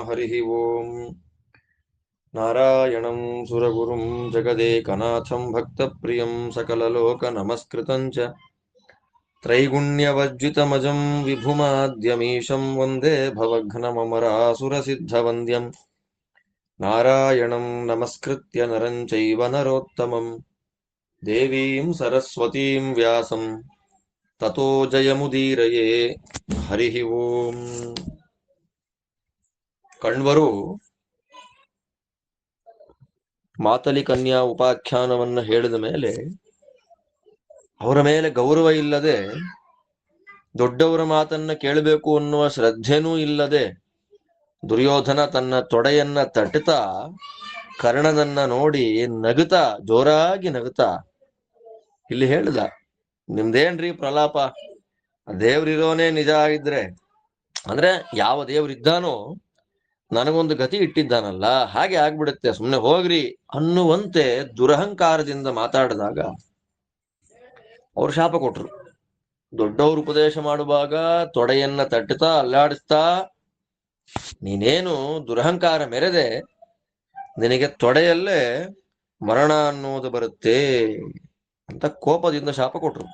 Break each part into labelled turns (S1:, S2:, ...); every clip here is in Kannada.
S1: ಹರಿ ಓಂ. ನಾರಾಯಣಂ ಸುರಗುರುಂ ಜಗದೇಕನಾಥಂ ಭಕ್ತಪ್ರಿಯಂ ಸಕಲಲೋಕನಮಸ್ಕೃತಂ ಚ ತ್ರೈಗುಣ್ಯವರ್ಜಿತಮಜಂ ವಿಭುಮಾದ್ಯಮೀಶಂ ವಂದೇ ಭವಘ್ನಮಮರಾಸುರಸಿದ್ಧವಂದ್ಯಂ. ನಾರಾಯಣಂ ನಮಸ್ಕೃತ್ಯ ನರಂ ಚೈವ ನರೋತ್ತಮಂ ದೇವೀಂ ಸರಸ್ವತೀಂ ವ್ಯಾಸಂ ತತೋ ಜಯಮುದೀರಯೇ. ಹರಿ ಓಂ. ಕಣ್ವರು ಮಾತಲಿ ಕನ್ಯಾ ಉಪಾಖ್ಯಾನವನ್ನ ಹೇಳಿದ ಮೇಲೆ ಅವರ ಮೇಲೆ ಗೌರವ ಇಲ್ಲದೆ, ದೊಡ್ಡವರ ಮಾತನ್ನ ಕೇಳಬೇಕು ಅನ್ನುವ ಶ್ರದ್ಧೆನೂ ಇಲ್ಲದೆ, ದುರ್ಯೋಧನ ತನ್ನ ತೊಡೆಯನ್ನ ತಟ್ಟುತ್ತಾ ಕರ್ಣನನ್ನ ನೋಡಿ ನಗುತ್ತಾ, ಜೋರಾಗಿ ನಗುತ್ತಾ ಇಲ್ಲಿ ಹೇಳಿದ, ನಿಮ್ದೇನ್ರಿ ಪ್ರಲಾಪ? ದೇವ್ರಿರೋನೇ ನಿಜ ಆಗಿದ್ರೆ, ಅಂದ್ರೆ ಯಾವ ದೇವ್ರಿದ್ದಾನೋ ನನಗೊಂದು ಗತಿ ಇಟ್ಟಿದ್ದಾನಲ್ಲ, ಹಾಗೆ ಆಗ್ಬಿಡುತ್ತೆ, ಸುಮ್ಮನೆ ಹೋಗ್ರಿ ಅನ್ನುವಂತೆ ದುರಹಂಕಾರದಿಂದ ಮಾತಾಡಿದಾಗ ಅವ್ರು ಶಾಪ ಕೊಟ್ರು. ದೊಡ್ಡವರು ಉಪದೇಶ ಮಾಡುವಾಗ ತೊಡೆಯನ್ನ ತಟ್ಟುತ್ತಾ ಅಲ್ಲಾಡಿಸ್ತಾ, ನೀನೇನು ದುರಹಂಕಾರ ಮೆರೆದೆ, ನಿನಗೆ ತೊಡೆಯಲ್ಲೇ ಮರಣ ಅನ್ನೋದು ಬರುತ್ತೆ ಅಂತ ಕೋಪದಿಂದ ಶಾಪ ಕೊಟ್ರು.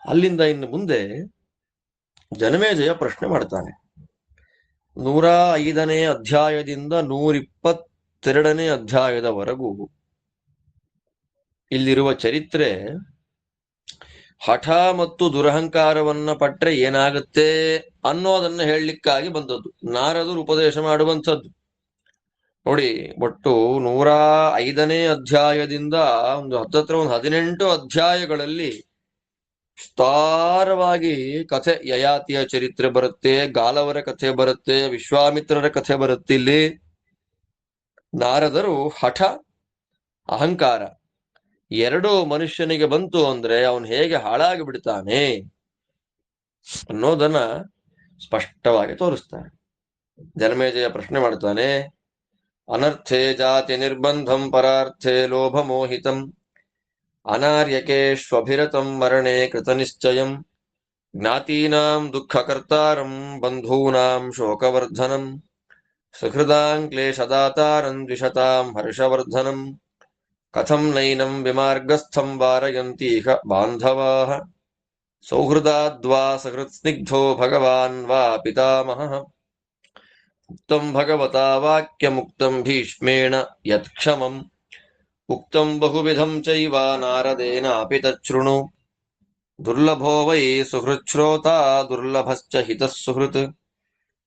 S1: ಅಲ್ಲಿಂದ ಇನ್ನು ಮುಂದೆ ಜನಮೇಜಯ ಪ್ರಶ್ನೆ ಮಾಡ್ತಾನೆ. 105ನೇ ಅಧ್ಯಾಯದಿಂದ 122ನೇ ಅಧ್ಯಾಯದವರೆಗೂ ಇಲ್ಲಿರುವ ಚರಿತ್ರೆ ಹಠ ಮತ್ತು ದುರಹಂಕಾರವನ್ನ ಪಟ್ರೆ ಏನಾಗುತ್ತೆ ಅನ್ನೋದನ್ನ ಹೇಳಲಿಕ್ಕಾಗಿ ಬಂದದ್ದು, ನಾರದರು ಉಪದೇಶ ಮಾಡುವಂಥದ್ದು. ನೋಡಿ, ಒಟ್ಟು 105ನೇ ಅಧ್ಯಾಯದಿಂದ ಒಂದು 18 ಅಧ್ಯಾಯಗಳಲ್ಲಿ ವಿಸ್ತಾರವಾಗಿ ಕಥೆ, ಯಯಾತಿಯ ಚರಿತ್ರೆ ಬರುತ್ತೆ, ಗಾಲವರ ಕಥೆ ಬರುತ್ತೆ, ವಿಶ್ವಾಮಿತ್ರರ ಕಥೆ ಬರುತ್ತೆ. ಇಲ್ಲಿ ನಾರದರು ಹಠ, ಅಹಂಕಾರ ಎರಡೂ ಮನುಷ್ಯನಿಗೆ ಬಂತು ಅಂದ್ರೆ ಅವನು ಹೇಗೆ ಹಾಳಾಗಿ ಬಿಡ್ತಾನೆ ಅನ್ನೋದನ್ನ ಸ್ಪಷ್ಟವಾಗಿ ತೋರಿಸ್ತಾನೆ. ಜನಮೇಜಯ ಪ್ರಶ್ನೆ ಮಾಡ್ತಾನೆ, ಅನರ್ಥೇ ಜಾತಿ ನಿರ್ಬಂಧಂ ಪರಾರ್ಥೇ ಲೋಭ ಮೋಹಿತಂ ಅನಾರ್ಯಕೇಶ್ವಭಿರತಂ ಮರಣೆ ಕೃತನಿಶ್ಚಯಂ ಜ್ಞಾತೀನಾಂ ದುಃಖಕರ್ತಾರಂ ಬಂಧೂನಾಂ ಶೋಕವರ್ಧನಂ ಸುಹೃದಾಂ ಕ್ಲೇಶದಾತಾರಂ ದ್ವಿಷತಾಂ ಹರ್ಷವರ್ಧನಂ ಕಥಂ ನೈನಂ ವಿಮಾರ್ಗಸ್ಥಂ ವಾರಯಂತೀಹ ಬಾಂಧವಾಃ ಸೌಹೃದಾದ್ವಾ ಸಹೃತ್ ಸ್ನಿಗ್ಧೋ ಭಗವಾನ್ ವಾ ಪಿತಾಮಹಃ ಉಕ್ತಂ ಭಗವತಾ ವಾಕ್ಯಮುಕ್ತಂ ಭೀಷ್ಮೇಣ ಯತ್ಕ್ಷಮಂ ಉಕ್ತಂ ಬಹುವಿಧಂ ಚೈವ ನಾರದೇನಾಪಿ ತಚ್ಛೃಣು ದುರ್ಲಭೋ ವೈ ಸುಹೃಚ್ಛ್ರೋತಾ ದುರ್ಲಭಶ್ಚ ಹಿತಃ ಸುಹೃತ್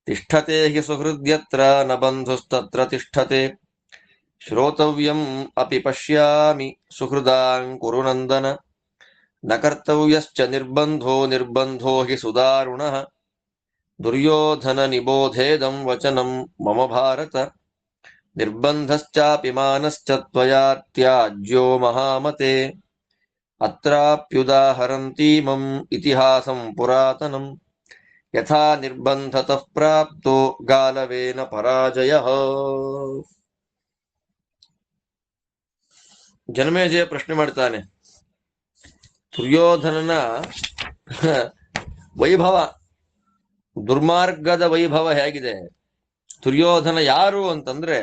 S1: ತಿಷ್ಠತೆ ಹಿ ಸುಹೃದ್ಯತ್ರ ನ ಬಂಧುಸ್ತತ್ರ ತಿಷ್ಠತೆ ಶ್ರೋತವ್ಯಂ ಅಪಿ ಪಶ್ಯಾಮಿ ಸುಹೃದಾಂ ಕುರು ನಂದನ ನ ಕರ್ತವ್ಯಶ್ಚ ನಿರ್ಬಂಧೋ ನಿರ್ಬಂಧೋ ಹಿ ಸುದಾರುಣಃ ದುರ್ಯೋಧನ ನಿಬೋಧೇದಂ ವಚನಂ ಮಮ ಭಾರತ ನಿರ್ಬಂಧಶ್ಚಾಪಿ ಮಾನಶ್ಚ ತ್ವಯಾ ತ್ಯಾಜ್ಯೋ ಮಹಾಮತೆ ಅತ್ರಾಪ್ಯುದಾಹರಂತೀಮಂ ಇತಿಹಾಸಂ ಪುರಾತನಂ ಯಥಾ ನಿರ್ಬಂಧತಃ ಪ್ರಾಪ್ತೋ ಗಾಲವೇನ ಪರಾಜಯಃ. ಜನಮೇಜಯ ಪ್ರಶ್ನೆ ಮಾಡ್ತಾನೆ, ದುರ್ಯೋಧನನ ವೈಭವ, ದುರ್ಮಾರ್ಗದ ವೈಭವ ಹೇಗಿದೆ? ದುರ್ಯೋಧನ ಯಾರು ಅಂತಂದ್ರೆ,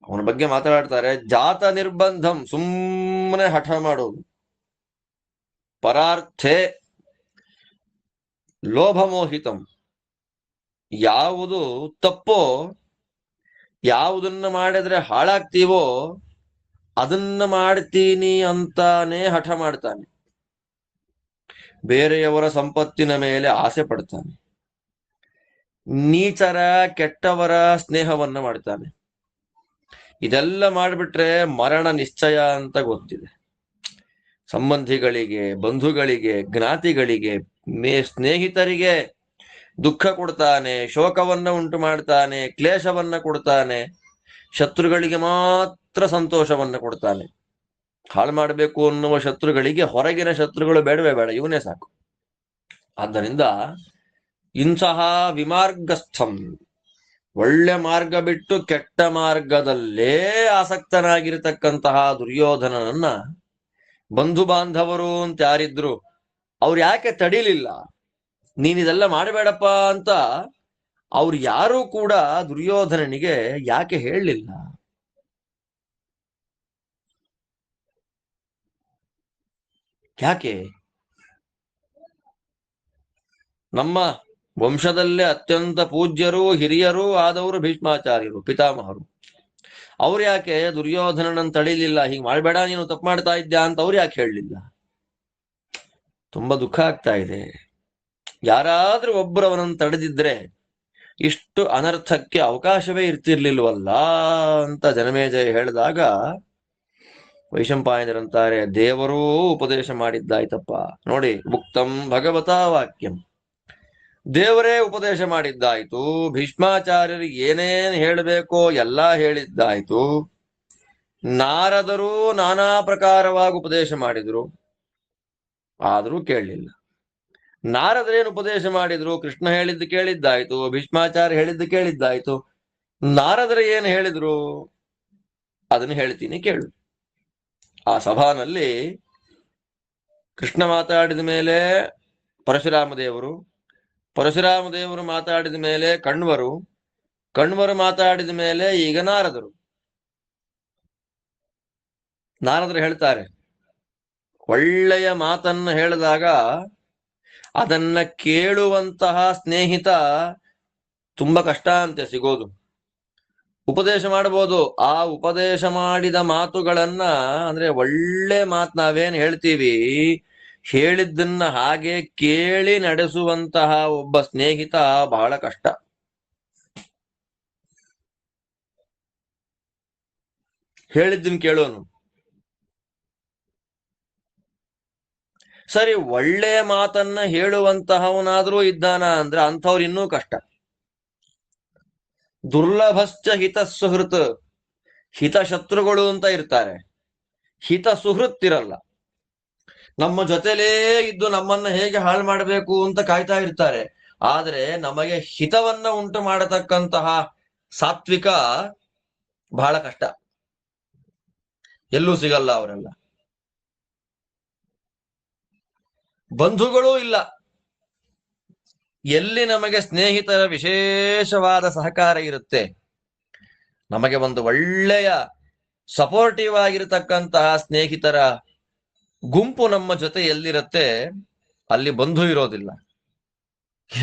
S1: ಅವನ ಬಗ್ಗೆ ಮಾತಾಡ್ತಾರೆ, ಜಾತ ನಿರ್ಬಂಧಂ, ಸುಮ್ಮನೆ ಹಠ ಮಾಡೋದು, ಪರಾರ್ಥೆ ಲೋಭಮೋಹಿತಂ, ಯಾವುದು ತಪ್ಪೋ, ಯಾವುದನ್ನ ಮಾಡಿದ್ರೆ ಹಾಳಾಗ್ತೀವೋ ಅದನ್ನ ಮಾಡ್ತೀನಿ ಅಂತಾನೆ ಹಠ ಮಾಡ್ತಾನೆ. ಬೇರೆಯವರ ಸಂಪತ್ತಿನ ಮೇಲೆ ಆಸೆ ಪಡ್ತಾನೆ, ನೀಚರ ಕೆಟ್ಟವರ ಸ್ನೇಹವನ್ನ ಮಾಡ್ತಾನೆ. ಇದೆಲ್ಲ ಮಾಡಿಬಿಟ್ರೆ ಮರಣ ನಿಶ್ಚಯ ಅಂತ ಗೊತ್ತಿದೆ. ಸಂಬಂಧಿಗಳಿಗೆ, ಬಂಧುಗಳಿಗೆ, ಜ್ಞಾತಿಗಳಿಗೆ, ಸ್ನೇಹಿತರಿಗೆ ದುಃಖ ಕೊಡ್ತಾನೆ, ಶೋಕವನ್ನ ಉಂಟು ಮಾಡ್ತಾನೆ, ಕ್ಲೇಶವನ್ನ ಕೊಡ್ತಾನೆ. ಶತ್ರುಗಳಿಗೆ ಮಾತ್ರ ಸಂತೋಷವನ್ನ ಕೊಡ್ತಾನೆ. ಹಾಳು ಮಾಡಬೇಕು ಅನ್ನುವ ಶತ್ರುಗಳಿಗೆ ಹೊರಗಿನ ಶತ್ರುಗಳು ಬೇಡವೇ ಬೇಡ, ಇವನೇ ಸಾಕು. ಆದ್ದರಿಂದ ಇಂತಹ ವಿಮಾರ್ಗಸ್ಥಂ, ಒಳ್ಳೆ ಮಾರ್ಗ ಬಿಟ್ಟು ಕೆಟ್ಟ ಮಾರ್ಗದಲ್ಲೇ ಆಸಕ್ತನಾಗಿರತಕ್ಕಂತಹ ದುರ್ಯೋಧನನನ್ನ ಬಂಧು ಬಾಂಧವರು ಅಂತ ಯಾರಿದ್ರು ಅವ್ರು ಯಾಕೆ ತಡಿಲಿಲ್ಲ? ನೀನಿದೆಲ್ಲ ಮಾಡಬೇಡಪ್ಪ ಅಂತ ಅವ್ರು ಯಾರೂ ಕೂಡ ದುರ್ಯೋಧನನಿಗೆ ಯಾಕೆ ಹೇಳಲಿಲ್ಲ? ಯಾಕೆ? ನಮ್ಮ ವಂಶದಲ್ಲೇ ಅತ್ಯಂತ ಪೂಜ್ಯರು ಹಿರಿಯರೂ ಆದವರು ಭೀಷ್ಮಾಚಾರ್ಯರು, ಪಿತಾಮಹರು. ಅವ್ರು ಯಾಕೆ ದುರ್ಯೋಧನನನ್ನು ತಡಿಲಿಲ್ಲ? ಹೀಗೆ ಮಾಡಬೇಡ, ನೀನು ತಪ್ಪು ಮಾಡ್ತಾ ಇದ್ಯಾ ಅಂತ ಅವ್ರು ಯಾಕೆ ಹೇಳಲಿಲ್ಲ? ತುಂಬಾ ದುಃಖ ಆಗ್ತಾ ಇದೆ. ಯಾರಾದ್ರೂ ಒಬ್ಬರು ಅವನನ್ನು ತಡೆದಿದ್ರೆ ಇಷ್ಟು ಅನರ್ಥಕ್ಕೆ ಅವಕಾಶವೇ ಇರ್ತಿರ್ಲಿಲ್ವಲ್ಲ ಅಂತ ಜನಮೇಜಯ ಹೇಳಿದಾಗ ವೈಶಂಪಾಯನರಂತಾರೆ, ದೇವರೂ ಉಪದೇಶ ಮಾಡಿದ್ದಾಯ್ತಪ್ಪ. ನೋಡಿ, ಮುಕ್ತಂ ಭಗವತಾ ವಾಕ್ಯಂ, ದೇವರೇ ಉಪದೇಶ ಮಾಡಿದ್ದಾಯ್ತು. ಭೀಷ್ಮಾಚಾರ್ಯರಿಗೆ ಏನೇನ್ ಹೇಳಬೇಕೋ ಎಲ್ಲಾ ಹೇಳಿದ್ದಾಯ್ತು. ನಾರದರು ನಾನಾ ಪ್ರಕಾರವಾಗಿ ಉಪದೇಶ ಮಾಡಿದ್ರು, ಆದರೂ ಕೇಳಲಿಲ್ಲ. ನಾರದರೇನು ಉಪದೇಶ ಮಾಡಿದ್ರು? ಕೃಷ್ಣ ಹೇಳಿದ್ದು ಕೇಳಿದ್ದಾಯ್ತು, ಭೀಷ್ಮಾಚಾರ್ಯ ಹೇಳಿದ್ದು ಕೇಳಿದ್ದಾಯ್ತು. ನಾರದರು ಏನು ಹೇಳಿದ್ರು ಅದನ್ನು ಹೇಳ್ತೀನಿ ಕೇಳು. ಆ ಸಭಾನಲ್ಲಿ ಕೃಷ್ಣ ಮಾತಾಡಿದ ಮೇಲೆ ಪರಶುರಾಮ ದೇವರು, ಪರಶುರಾಮ ದೇವರು ಮಾತಾಡಿದ ಮೇಲೆ ಕಣ್ವರು, ಕಣ್ವರು ಮಾತಾಡಿದ ಮೇಲೆ ಈಗ ನಾರದರು. ನಾರದರು ಹೇಳ್ತಾರೆ, ಒಳ್ಳೆಯ ಮಾತನ್ನ ಹೇಳಿದಾಗ ಅದನ್ನ ಕೇಳುವಂತಹ ಸ್ನೇಹಿತ ತುಂಬಾ ಕಷ್ಟ ಅಂತೆ ಸಿಗೋದು. ಉಪದೇಶ ಮಾಡಬಹುದು, ಆ ಉಪದೇಶ ಮಾಡಿದ ಮಾತುಗಳನ್ನ, ಅಂದ್ರೆ ಒಳ್ಳೆ ಮಾತು ನಾವೇನ್ ಹೇಳ್ತೀವಿ, ಹೇಳಿದ್ದನ್ನ ಹಾಗೆ ಕೇಳಿ ನಡೆಸುವಂತಹ ಒಬ್ಬ ಸ್ನೇಹಿತ ಬಹಳ ಕಷ್ಟ. ಹೇಳಿದ್ದನ್ ಕೇಳೋನು. ಸರಿ, ಒಳ್ಳೆ ಮಾತನ್ನ ಹೇಳುವಂತಹವನಾದ್ರೂ ಇದ್ದಾನ ಅಂದ್ರೆ ಅಂಥವ್ರು ಇನ್ನೂ ಕಷ್ಟ. ದುರ್ಲಭಶ್ಚ ಹಿತ ಸುಹೃತ್, ಹಿತಶತ್ರುಗಳು ಅಂತ ಇರ್ತಾರೆ, ಹಿತ ಸುಹೃತ್ ಇರಲ್ಲ. ನಮ್ಮ ಜೊತೆಲೇ ಇದ್ದು ನಮ್ಮನ್ನ ಹೇಗೆ ಹಾಳು ಮಾಡಬೇಕು ಅಂತ ಕಾಯ್ತಾ ಇರ್ತಾರೆ, ಆದ್ರೆ ನಮಗೆ ಹಿತವನ್ನ ಉಂಟು ಮಾಡತಕ್ಕಂತಹ ಸಾತ್ವಿಕ ಬಹಳ ಕಷ್ಟ, ಎಲ್ಲೂ ಸಿಗಲ್ಲ ಅವರೆಲ್ಲ. ಬಂಧುಗಳೂ ಇಲ್ಲ. ಎಲ್ಲಿ ನಮಗೆ ಸ್ನೇಹಿತರ ವಿಶೇಷವಾದ ಸಹಕಾರ ಇರುತ್ತೆ, ನಮಗೆ ಒಂದು ಒಳ್ಳೆಯ ಸಪೋರ್ಟಿವ್ ಆಗಿರತಕ್ಕಂತಹ ಸ್ನೇಹಿತರ ಗುಂಪು ನಮ್ಮ ಜೊತೆ ಎಲ್ಲಿರುತ್ತೆ, ಅಲ್ಲಿ ಬಂಧು ಇರೋದಿಲ್ಲ.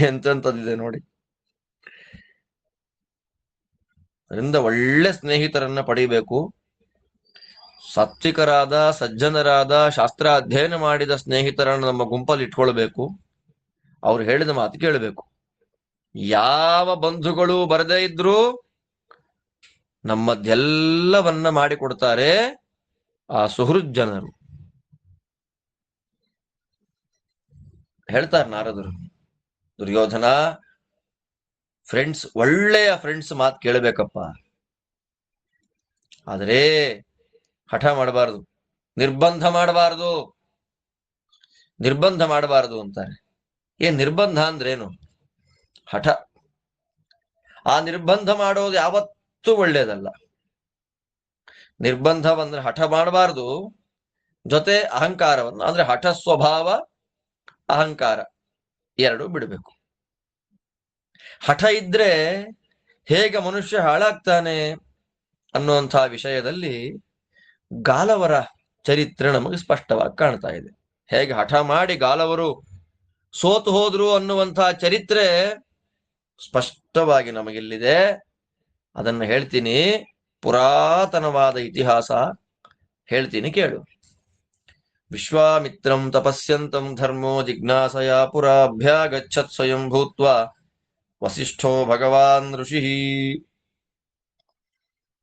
S1: ಎಂತೆಂಥದ್ದಿದೆ ನೋಡಿ. ಅದರಿಂದ ಒಳ್ಳೆ ಸ್ನೇಹಿತರನ್ನ ಪಡಿಬೇಕು. ಸಾತ್ವಿಕರಾದ, ಸಜ್ಜನರಾದ, ಶಾಸ್ತ್ರ ಅಧ್ಯಯನ ಮಾಡಿದ ಸ್ನೇಹಿತರನ್ನು ನಮ್ಮ ಗುಂಪಲ್ಲಿ ಇಟ್ಕೊಳ್ಬೇಕು. ಅವ್ರು ಹೇಳಿದ ಮಾತು ಕೇಳಬೇಕು. ಯಾವ ಬಂಧುಗಳು ಬರದೇ ಇದ್ರು ನಮ್ಮದೆಲ್ಲವನ್ನ ಮಾಡಿಕೊಡ್ತಾರೆ ಆ ಸುಹೃದ್ ಜನರು. ಹೇಳ್ತಾರೆ ನಾರದರು, ದುರ್ಯೋಧನ, ಫ್ರೆಂಡ್ಸ್, ಒಳ್ಳೆಯ ಫ್ರೆಂಡ್ಸ್ ಮಾತು ಕೇಳಬೇಕಪ್ಪ, ಆದರೆ ಹಠ ಮಾಡಬಾರದು, ನಿರ್ಬಂಧ ಮಾಡಬಾರದು, ನಿರ್ಬಂಧ ಮಾಡಬಾರದು ಅಂತಾರೆ. ನಿರ್ಬಂಧ ಅಂದ್ರೇನು? ಹಠ. ಆ ನಿರ್ಬಂಧ ಮಾಡೋದು ಯಾವತ್ತೂ ಒಳ್ಳೇದಲ್ಲ. ನಿರ್ಬಂಧ ಬಂದ್ರೆ ಹಠ ಮಾಡಬಾರದು, ಜೊತೆ ಅಹಂಕಾರವನ್ನು, ಅಂದ್ರೆ ಹಠ ಸ್ವಭಾವ, ಅಹಂಕಾರ ಎರಡು ಬಿಡಬೇಕು. ಹಠ ಇದ್ರೆ ಹೇಗೆ ಮನುಷ್ಯ ಹಾಳಾಗ್ತಾನೆ ಅನ್ನುವಂತಹ ವಿಷಯದಲ್ಲಿ ಗಾಲವರ ಚರಿತ್ರೆ ನಮಗೆ ಸ್ಪಷ್ಟವಾಗಿ ಕಾಣ್ತಾ ಇದೆ. ಹೇಗೆ ಹಠ ಮಾಡಿ ಗಾಲವರು ಸೋತು ಹೋದ್ರು ಅನ್ನುವಂತಹ ಚರಿತ್ರೆ ಸ್ಪಷ್ಟವಾಗಿ ನಮಗಿಲ್ಲಿದೆ. ಅದನ್ನು ಹೇಳ್ತೀನಿ, ಪುರಾತನವಾದ ಇತಿಹಾಸ ಹೇಳ್ತೀನಿ ಕೇಳು. ವಿಶ್ವಾಮಿತ್ರಂ ತಪಸ್ಯಂತಂ ಧರ್ಮೋ ಜಿಜ್ಞಾಸಯ ಪುರಾಭ್ಯಾಗಚ್ಚತ್ ಸ್ವಯಂ ಭೂತ್ವಾ ವಸಿಷ್ಠೋ ಭಗವಾನ್ ಋಷಿ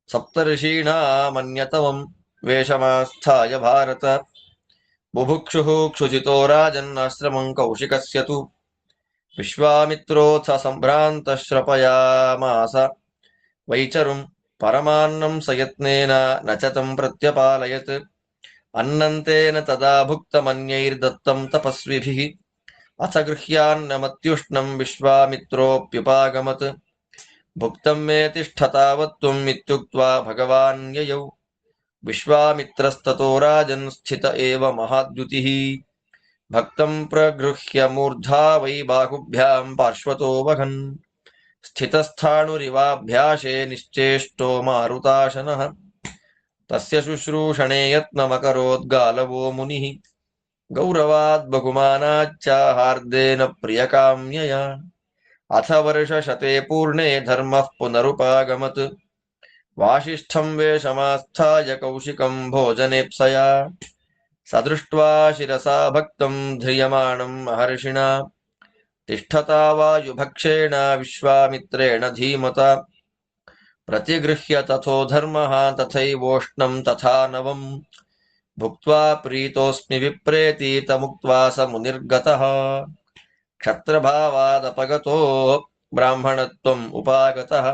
S1: ಸಪ್ತರ್ಷೀಣಾಮನ್ಯತಮಂ ವೇಷಮಾಸ್ಥಾಯ ಭಾರತ ಬುಭುಕ್ಷುಃ ಕ್ಷುಜಿತೋ ರಾಜನ್ನಾಶ್ರಮಂ ಕೌಶಿಕಸ್ಯ ತು ವಿಶ್ವಾಮಿತ್ರೋಥ ಸಂಭ್ರಾಂತಶ್ರಪಯಾಮಾಸ ವೈಚರುಂ ಪರಮಾನ್ನಂ ಸಯತ್ನೇನ ನ ಚ ತಂ ಪ್ರತ್ಯಪಾಲಯತ್ ಅನ್ನಂತೇನ ತದಾ ಭುಕ್ತಮನ್ಯೈರ್ದತ್ತಂ ತಪಸ್ವಿಭಿಃ ಅಥ ಗೃಹ್ಯಾನ್ನಮತ್ಯುಷ್ಣಂ ವಿಶ್ವಾಮಿತ್ರೋಪ್ಯುಪಾಗಮತ್ ಭುಕ್ತಂ ಮೇ ತಿಷ್ಠತಾವತ್ತ್ವಂ ಇತ್ಯುಕ್ತ್ವಾ ಭಗವಾನ್ ಯಯೌ ವಿಶ್ವಾಮಿತ್ರಸ್ತತೋ ರಾಜನ್ ಸ್ಥಿತ ಏವ ಮಹಾದ್ಯುತಿಃ ಭಕ್ತಂ ಪ್ರಗೃಹ್ಯ ಮೂರ್ಧಾ ವೈ ಬಾಹುಭ್ಯಾಂ ಪಾರ್ಶ್ವತೋ ವಹನ್ ಸ್ಥಿತಸ್ಥಾಣುರಿವಾಭ್ಯಾಸೆ ನಿಶ್ಚೇಷ್ಟೋ ಮಾರುತಾಶನಃ ತಸ್ಯ ಶುಶ್ರೂಷಣೆ ಯತ್ನಮಕರೋದ್ಗಾಲವೋ ಮುನಿಃ ಗೌರವಾದ್ ಬಹುಮಾನಾಚ್ಚ ಹಾರ್ದೇನ ಪ್ರಿಯಕಾಮ್ಯಯ ಅಥ ವರ್ಷಶತೆ ಪೂರ್ಣೆ ಧರ್ಮಃ ಪುನರುಪಾಗಮತ್ ವಾಸಿಷ್ಠಂ ವೇಷಮಾಸ್ಥಾಯ ಕೌಶಿಕಂ ಭೋಜನೇಪ್ಸಯಾ ಸದೃಷ್ಟ್ವಾ ಶಿರಸಾ ಭಕ್ತಂ ಧ್ರಿಯಮಾಣಂ ಮಹರ್ಷಿಣಾ ತಿಷ್ಠತಾ ವಾಯುಭಕ್ಷೇಣ ವಿಶ್ವಾಮಿತ್ರೇಣ ಧೀಮತ ಪ್ರತಿಗೃಹ್ಯ ತಥೋ ಧರ್ಮಃ ತಥೈವೋಷ್ಣಂ ತಥಾ ನವಂ ಭುಕ್ತ್ವಾ ಪ್ರೀತೋಸ್ಮಿ ವಿಪ್ರೇತಿ ತಮುಕ್ತ್ವಾ ಸ ಮುನಿರ್ಗತಃ ಕ್ಷತ್ರಭಾವಾದಪಗತೋ ಬ್ರಾಹ್ಮಣತ್ವಂ ಉಪಾಗತಃ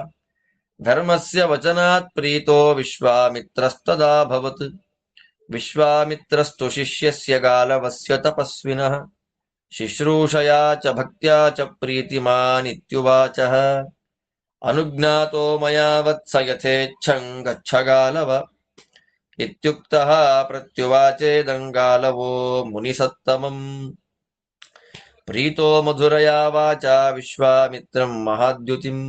S1: ಧರ್ಮಸ್ಯ ವಚನಾತ್ ಪ್ರೀತೋ ವಿಶ್ವಾಮಿತ್ರಸ್ತದಾಭವತ್ ವಿಶ್ವಾಮಿತ್ರಸ್ತು ಶಿಷ್ಯಸ್ಯ ಗಾಲವಸ್ಯ ತಪಸ್ವಿನಃ ಶುಶ್ರೂಷಯಾ ಚ ಭಕ್ತ್ಯಾ ಚ ಪ್ರೀತಿಮಾನಿತ್ಯುವಾಚಃ ಅನುಜ್ಞಾತೋ ಮಯಾ ವತ್ಸ ಯಥೇಚ್ಛಂ ಗಚ್ಚ ಗಾಲವ ಇತ್ಯುಕ್ತಃ ಪ್ರತ್ಯುವಾಚೇದಂಗಾಲವೋ ಮುನಿಸತ್ತಮಂ ಪ್ರೀತೋ ಮಧುರಯಾ ವಾಚಾ ವಿಶ್ವಾಮಿತ್ರಂ ಮಹಾದ್ಯುತಿಂ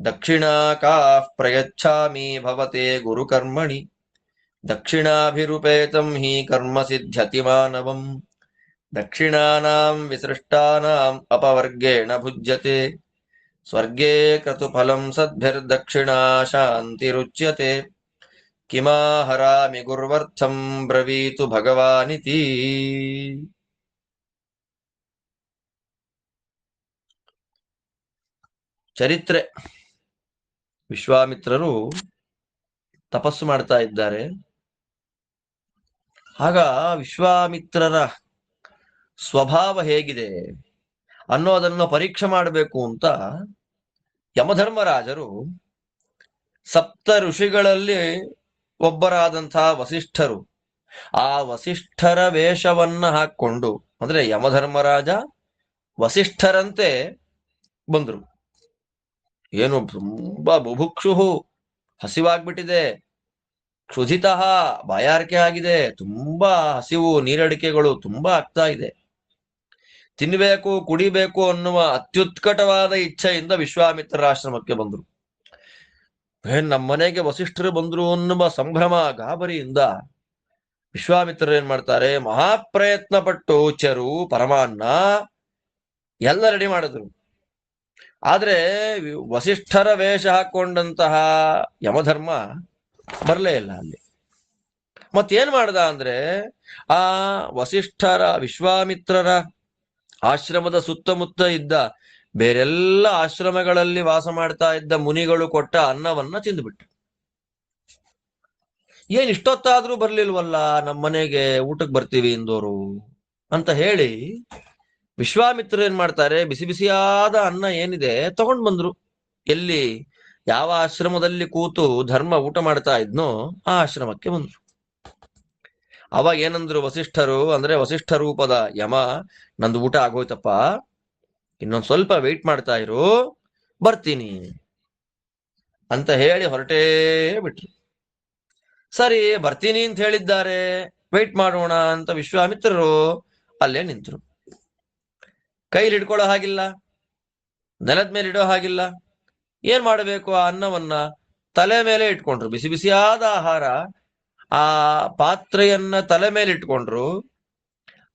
S1: ದಕ್ಷಿಣಾಕಾಃ ಪ್ರಯಚ್ಛಾಮಿ ಭವತೆ ಗುರುಕರ್ಮಣಿ ದಕ್ಷಿಣಾಭಿರುಪೇತಂ ಹಿ ಕರ್ಮ ಸಿದ್ಧ್ಯತಿ ಮಾನವಂ ದಕ್ಷಿಣಾನಾಂ ವಿಸೃಷ್ಟಾನಾಂ ಅಪವರ್ಗೇಣ ಭುಜ್ಯತೆ ಸ್ವರ್ಗೇ ಕ್ರತುಫಲಂ ಸದ್ಭಿರ್ದಕ್ಷಿಣಾ ಶಾಂತಿರುಚ್ಯತೆ ಕಿಮಾಹರಾಮಿ ಗುರ್ವರ್ಥಂ ಬ್ರವೀತು ಭಗವಾನಿತಿ. ಚರಿತ್ರೆ. ವಿಶ್ವಾಮಿತ್ರರು ತಪಸ್ಸು ಮಾಡ್ತಾ ಇದ್ದಾರೆ. ಆಗ ವಿಶ್ವಾಮಿತ್ರರ ಸ್ವಭಾವ ಹೇಗಿದೆ ಅನ್ನೋದನ್ನು ಪರೀಕ್ಷೆ ಮಾಡಬೇಕು ಅಂತ ಯಮಧರ್ಮರಾಜರು ಸಪ್ತ ಋಷಿಗಳಲ್ಲಿ ಒಬ್ಬರಾದಂತಹ ವಸಿಷ್ಠರು ಆ ವಸಿಷ್ಠರ ವೇಷವನ್ನ ಹಾಕೊಂಡು, ಅಂದ್ರೆ ಯಮಧರ್ಮರಾಜ ವಸಿಷ್ಠರಂತೆ ಬಂದ್ರು. ಏನು ತುಂಬಾ ಬುಭುಕ್ಷು, ಹಸಿವಾಗ್ಬಿಟ್ಟಿದೆ, ಕ್ಷುಧಿತ, ಬಾಯಾರಿಕೆ ಆಗಿದೆ, ತುಂಬಾ ಹಸಿವು, ನೀರಡಿಕೆಗಳು ತುಂಬಾ ಆಗ್ತಾ ಇದೆ, ತಿನ್ಬೇಕು ಕುಡಿಬೇಕು ಅನ್ನುವ ಅತ್ಯುತ್ಕಟವಾದ ಇಚ್ಛೆಯಿಂದ ವಿಶ್ವಾಮಿತ್ರರ ಆಶ್ರಮಕ್ಕೆ ಬಂದ್ರು. ನಮ್ಮನೆಗೆ ವಸಿಷ್ಠರು ಬಂದ್ರು ಅನ್ನುವ ಸಂಭ್ರಮ ಗಾಬರಿಯಿಂದ ವಿಶ್ವಾಮಿತ್ರರು ಏನ್ ಮಾಡ್ತಾರೆ, ಮಹಾಪ್ರಯತ್ನ ಪಟ್ಟು ಚರು ಪರಮಾನ್ನ ಎಲ್ಲ ರೆಡಿ ಮಾಡಿದ್ರು. ಆದ್ರೆ ವಸಿಷ್ಠರ ವೇಷ ಹಾಕೊಂಡಂತಹ ಯಮಧರ್ಮ ಬರಲೇ ಇಲ್ಲ ಅಲ್ಲಿ. ಮತ್ತೇನ್ ಮಾಡ್ದ ಅಂದ್ರೆ, ಆ ವಸಿಷ್ಠರ ವಿಶ್ವಾಮಿತ್ರರ ಆಶ್ರಮದ ಸುತ್ತಮುತ್ತ ಇದ್ದ ಬೇರೆಲ್ಲ ಆಶ್ರಮಗಳಲ್ಲಿ ವಾಸ ಮಾಡ್ತಾ ಇದ್ದ ಮುನಿಗಳು ಕೊಟ್ಟ ಅನ್ನವನ್ನ ತಿಂದುಬಿಟ್ಟು, ಏನ್ ಇಷ್ಟೊತ್ತಾದ್ರೂ ಬರ್ಲಿಲ್ವಲ್ಲ ನಮ್ಮನೆಗೆ ಊಟಕ್ಕೆ ಬರ್ತೀವಿ ಇಂದೋರು ಅಂತ ಹೇಳಿ ವಿಶ್ವಾಮಿತ್ರರು ಏನ್ ಮಾಡ್ತಾರೆ, ಬಿಸಿ ಬಿಸಿಯಾದ ಅನ್ನ ಏನಿದೆ ತಗೊಂಡ್ ಬಂದ್ರು. ಎಲ್ಲಿ ಯಾವ ಆಶ್ರಮದಲ್ಲಿ ಕೂತು ಧರ್ಮ ಊಟ ಮಾಡ್ತಾ ಇದ್ನೋ ಆ ಆಶ್ರಮಕ್ಕೆ ಬಂದ್ರು. ಅವಾಗ ಏನಂದ್ರು ವಸಿಷ್ಠರು, ಅಂದ್ರೆ ವಸಿಷ್ಠ ರೂಪದ ಯಮ, ನಂದು ಊಟ ಆಗೋಯ್ತಪ್ಪ, ಇನ್ನೊಂದ್ ಸ್ವಲ್ಪ ವೆಯ್ಟ್ ಮಾಡ್ತಾ ಇರು, ಬರ್ತೀನಿ ಅಂತ ಹೇಳಿ ಹೊರಟೇ ಬಿಟ್ರು. ಸರಿ ಬರ್ತೀನಿ ಅಂತ ಹೇಳಿದ್ದಾರೆ, ವೆಯ್ಟ್ ಮಾಡೋಣ ಅಂತ ವಿಶ್ವಾಮಿತ್ರರು ಅಲ್ಲೇ ನಿಂತರು. ಕೈಲಿ ಹಿಡ್ಕೊಳ್ಳೋ ಹಾಗಿಲ್ಲ, ನೆಲದ ಮೇಲೆ ಇಡೋ ಹಾಗಿಲ್ಲ. ಏನ್ ಮಾಡಬೇಕು, ಆ ಅನ್ನವನ್ನ ತಲೆ ಮೇಲೆ ಇಟ್ಕೊಂಡ್ರು. ಬಿಸಿ ಬಿಸಿಯಾದ ಆಹಾರ ಆ ಪಾತ್ರೆಯನ್ನ ತಲೆ ಮೇಲೆ ಇಟ್ಕೊಂಡ್ರು.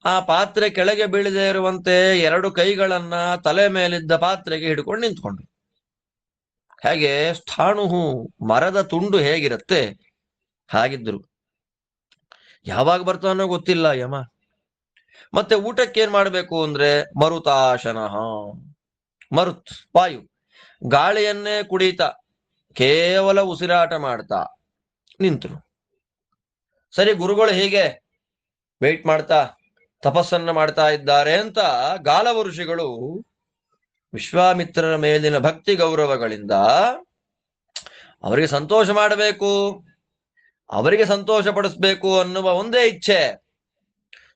S1: ಆ ಪಾತ್ರೆ ಕೆಳಗೆ ಬೀಳದೆ ಇರುವಂತೆ ಎರಡು ಕೈಗಳನ್ನ ತಲೆ ಮೇಲಿದ್ದ ಪಾತ್ರೆಗೆ ಹಿಡ್ಕೊಂಡು ನಿಂತ್ಕೊಂಡ್ರು. ಹಾಗೆ ಸ್ಥಾಣುಹು ಮರದ ತುಂಡು ಹೇಗಿರುತ್ತೆ ಹಾಗಿದ್ರು. ಯಾವಾಗ ಬರ್ತಾನೋ ಗೊತ್ತಿಲ್ಲ ಯಮ. ಮತ್ತೆ ಊಟಕ್ಕೆ ಏನ್ ಮಾಡ್ಬೇಕು ಅಂದ್ರೆ ಮರುತಾಶನಃ, ಮರುತ್ ವಾಯು, ಗಾಳಿಯನ್ನೇ ಕುಡಿತಾ ಕೇವಲ ಉಸಿರಾಟ ಮಾಡ್ತಾ ನಿಂತರು. ಸರಿ, ಗುರುಗಳು ಹೀಗೆ ವೆಯ್ಟ್ ಮಾಡ್ತಾ ತಪಸ್ಸನ್ನ ಮಾಡ್ತಾ ಇದ್ದಾರೆ ಅಂತ ಗಾಲವ ಋಷಿಗಳು ವಿಶ್ವಾಮಿತ್ರರ ಮೇಲಿನ ಭಕ್ತಿ ಗೌರವಗಳಿಂದ ಅವರಿಗೆ ಸಂತೋಷ ಮಾಡಬೇಕು, ಅವರಿಗೆ ಸಂತೋಷ ಪಡಿಸ್ಬೇಕು ಅನ್ನುವ ಒಂದೇ ಇಚ್ಛೆ,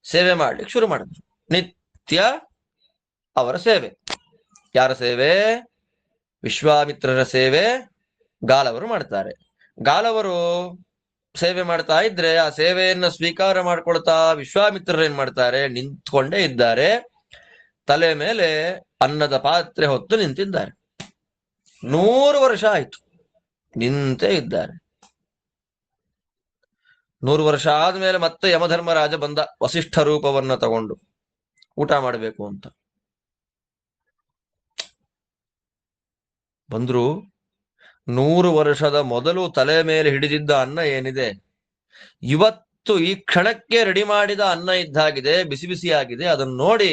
S1: ಸೇವೆ ಮಾಡ್ಲಿಕ್ಕೆ ಶುರು ಮಾಡಿದ್ರು. ನಿತ್ಯ ಅವರ ಸೇವೆ. ಯಾರ ಸೇವೆ? ವಿಶ್ವಾಮಿತ್ರರ ಸೇವೆ ಗಾಲವರು ಮಾಡ್ತಾರೆ. ಗಾಲವರು ಸೇವೆ ಮಾಡ್ತಾ ಇದ್ರೆ ಆ ಸೇವೆಯನ್ನ ಸ್ವೀಕಾರ ಮಾಡ್ಕೊಳ್ತಾ ವಿಶ್ವಾಮಿತ್ರರು ಏನ್ ಮಾಡ್ತಾರೆ, ನಿಂತ್ಕೊಂಡೇ ಇದ್ದಾರೆ. ತಲೆ ಮೇಲೆ ಅನ್ನದ ಪಾತ್ರೆ ಹೊತ್ತು ನಿಂತಿದ್ದಾರೆ. 100 ವರ್ಷ ಆಯ್ತು, ನಿಂತೇ ಇದ್ದಾರೆ. 100 ವರ್ಷ ಆದ್ಮೇಲೆ ಮತ್ತೆ ಯಮಧರ್ಮರಾಜ ಬಂದ, ವಸಿಷ್ಠ ರೂಪವನ್ನ ತಗೊಂಡು ಊಟ ಮಾಡಬೇಕು ಅಂತ ಬಂದ್ರು. 100 ವರ್ಷದ ಮೊದಲು ತಲೆ ಮೇಲೆ ಹಿಡಿದಿದ್ದ ಅನ್ನ ಏನಿದೆ, ಇವತ್ತು ಈ ಕ್ಷಣಕ್ಕೆ ರೆಡಿ ಮಾಡಿದ ಅನ್ನ ಇದ್ದಾಗಿದೆ, ಬಿಸಿ ಬಿಸಿಯಾಗಿದೆ. ಅದನ್ನು ನೋಡಿ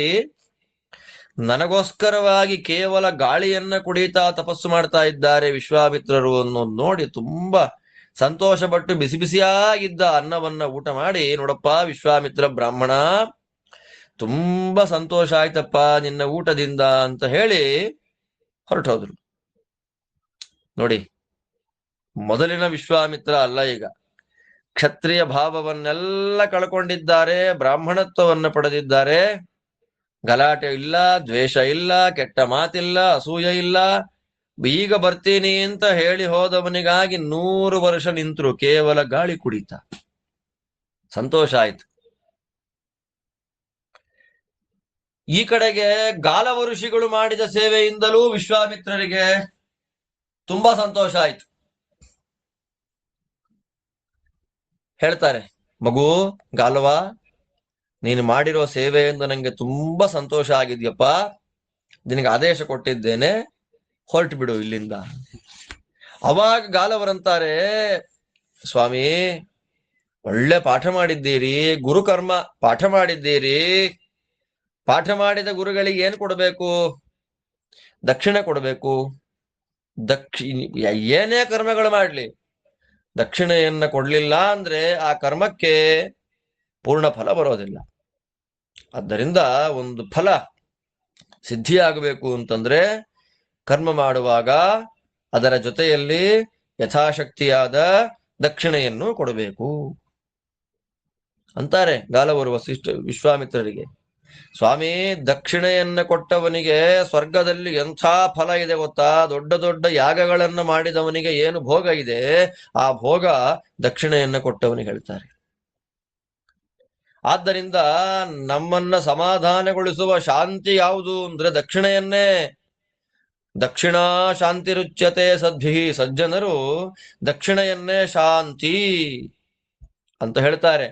S1: ನನಗೋಸ್ಕರವಾಗಿ ಕೇವಲ ಗಾಳಿಯನ್ನ ಕುಡಿತಾ ತಪಸ್ಸು ಮಾಡ್ತಾ ಇದ್ದಾರೆ ವಿಶ್ವಾಮಿತ್ರರು ಅನ್ನೋದು ನೋಡಿ ತುಂಬಾ ಸಂತೋಷ ಪಟ್ಟು ಬಿಸಿ ಬಿಸಿಯಾಗಿದ್ದ ಅನ್ನವನ್ನ ಊಟ ಮಾಡಿ, ನೋಡಪ್ಪ ವಿಶ್ವಾಮಿತ್ರ ಬ್ರಾಹ್ಮಣ, ತುಂಬಾ ಸಂತೋಷ ಆಯ್ತಪ್ಪ ನಿನ್ನ ಊಟದಿಂದ ಅಂತ ಹೇಳಿ ಹೊರಟೋದ್ರು. ನೋಡಿ, ಮೊದಲಿನ ವಿಶ್ವಾಮಿತ್ರ ಅಲ್ಲ, ಈಗ ಕ್ಷತ್ರಿಯ ಭಾವವನ್ನೆಲ್ಲ ಕಳ್ಕೊಂಡಿದ್ದಾರೆ, ಬ್ರಾಹ್ಮಣತ್ವವನ್ನ ಪಡೆದಿದ್ದಾರೆ. ಗಲಾಟೆ ಇಲ್ಲ, ದ್ವೇಷ ಇಲ್ಲ, ಕೆಟ್ಟ ಮಾತಿಲ್ಲ, ಅಸೂಯೆ ಇಲ್ಲ. ಈಗ ಬರ್ತೀನಿ ಅಂತ ಹೇಳಿ ಹೋದವನಿಗಾಗಿ 100 ವರ್ಷ ನಿಂತರು, ಕೇವಲ ಗಾಳಿ ಕುಡಿತ. ಸಂತೋಷ ಆಯ್ತು. ಈ ಕಡೆಗೆ ಗಾಲವ ಋಷಿಗಳು ಮಾಡಿದ ಸೇವೆಯಿಂದಲೂ ವಿಶ್ವಾಮಿತ್ರರಿಗೆ ತುಂಬಾ ಸಂತೋಷ ಆಯ್ತು. ಹೇಳ್ತಾರೆ, ಮಗು ಗಾಲವ, ನೀನು ಮಾಡಿರೋ ಸೇವೆಯಿಂದ ನಂಗೆ ತುಂಬಾ ಸಂತೋಷ ಆಗಿದ್ಯಪ್ಪ, ನಿನಗೆ ಆದೇಶ ಕೊಟ್ಟಿದ್ದೇನೆ, ಹೊರಟು ಬಿಡು ಇಲ್ಲಿಂದ. ಅವಾಗ ಗಾಲವರಂತಾರೆ, ಸ್ವಾಮಿ ಒಳ್ಳೆ ಪಾಠ ಮಾಡಿದ್ದೀರಿ, ಗುರುಕರ್ಮ ಪಾಠ ಮಾಡಿದ್ದೀರಿ. ಪಾಠ ಮಾಡಿದ ಗುರುಗಳಿಗೆ ಏನ್ ಕೊಡಬೇಕು? ದಕ್ಷಿಣೆ ಕೊಡಬೇಕು. ಏನೇ ಕರ್ಮಗಳು ಮಾಡ್ಲಿ, ದಕ್ಷಿಣೆಯನ್ನ ಕೊಡ್ಲಿಲ್ಲ ಅಂದ್ರೆ ಆ ಕರ್ಮಕ್ಕೆ ಪೂರ್ಣ ಫಲ ಬರೋದಿಲ್ಲ. ಆದ್ದರಿಂದ ಒಂದು ಫಲ ಸಿದ್ಧಿಯಾಗಬೇಕು ಅಂತಂದ್ರೆ ಕರ್ಮ ಮಾಡುವಾಗ ಅದರ ಜೊತೆಯಲ್ಲಿ ಯಥಾಶಕ್ತಿಯಾದ ದಕ್ಷಿಣೆಯನ್ನು ಕೊಡಬೇಕು ಅಂತಾರೆ ಗಾಲವರು ವಿಶ್ವಾಮಿತ್ರರಿಗೆ. ಸ್ವಾಮಿ, ದಕ್ಷಿಣೆಯನ್ನ ಕೊಟ್ಟವನಿಗೆ ಸ್ವರ್ಗದಲ್ಲಿ ಎಂಥ ಫಲ ಇದೆ ಗೊತ್ತಾ? ದೊಡ್ಡ ದೊಡ್ಡ ಯಾಗಗಳನ್ನು ಮಾಡಿದವನಿಗೆ ಏನು ಭೋಗ ಇದೆ, ಆ ಭೋಗ ದಕ್ಷಿಣೆಯನ್ನ ಕೊಟ್ಟವನಿಗೆ ಹೇಳ್ತಾರೆ. ಆದ್ದರಿಂದ ನಮ್ಮನ್ನ ಸಮಾಧಾನಗೊಳಿಸುವ ಶಾಂತಿ ಯಾವುದು ಅಂದ್ರೆ ದಕ್ಷಿಣೆಯನ್ನೇ. ದಕ್ಷಿಣಾ ಶಾಂತಿ ರುಚ್ಯತೆ ಸದ್ಭಿ, ಸಜ್ಜನರು ದಕ್ಷಿಣೆಯನ್ನೇ ಶಾಂತಿ ಅಂತ ಹೇಳ್ತಾರೆ.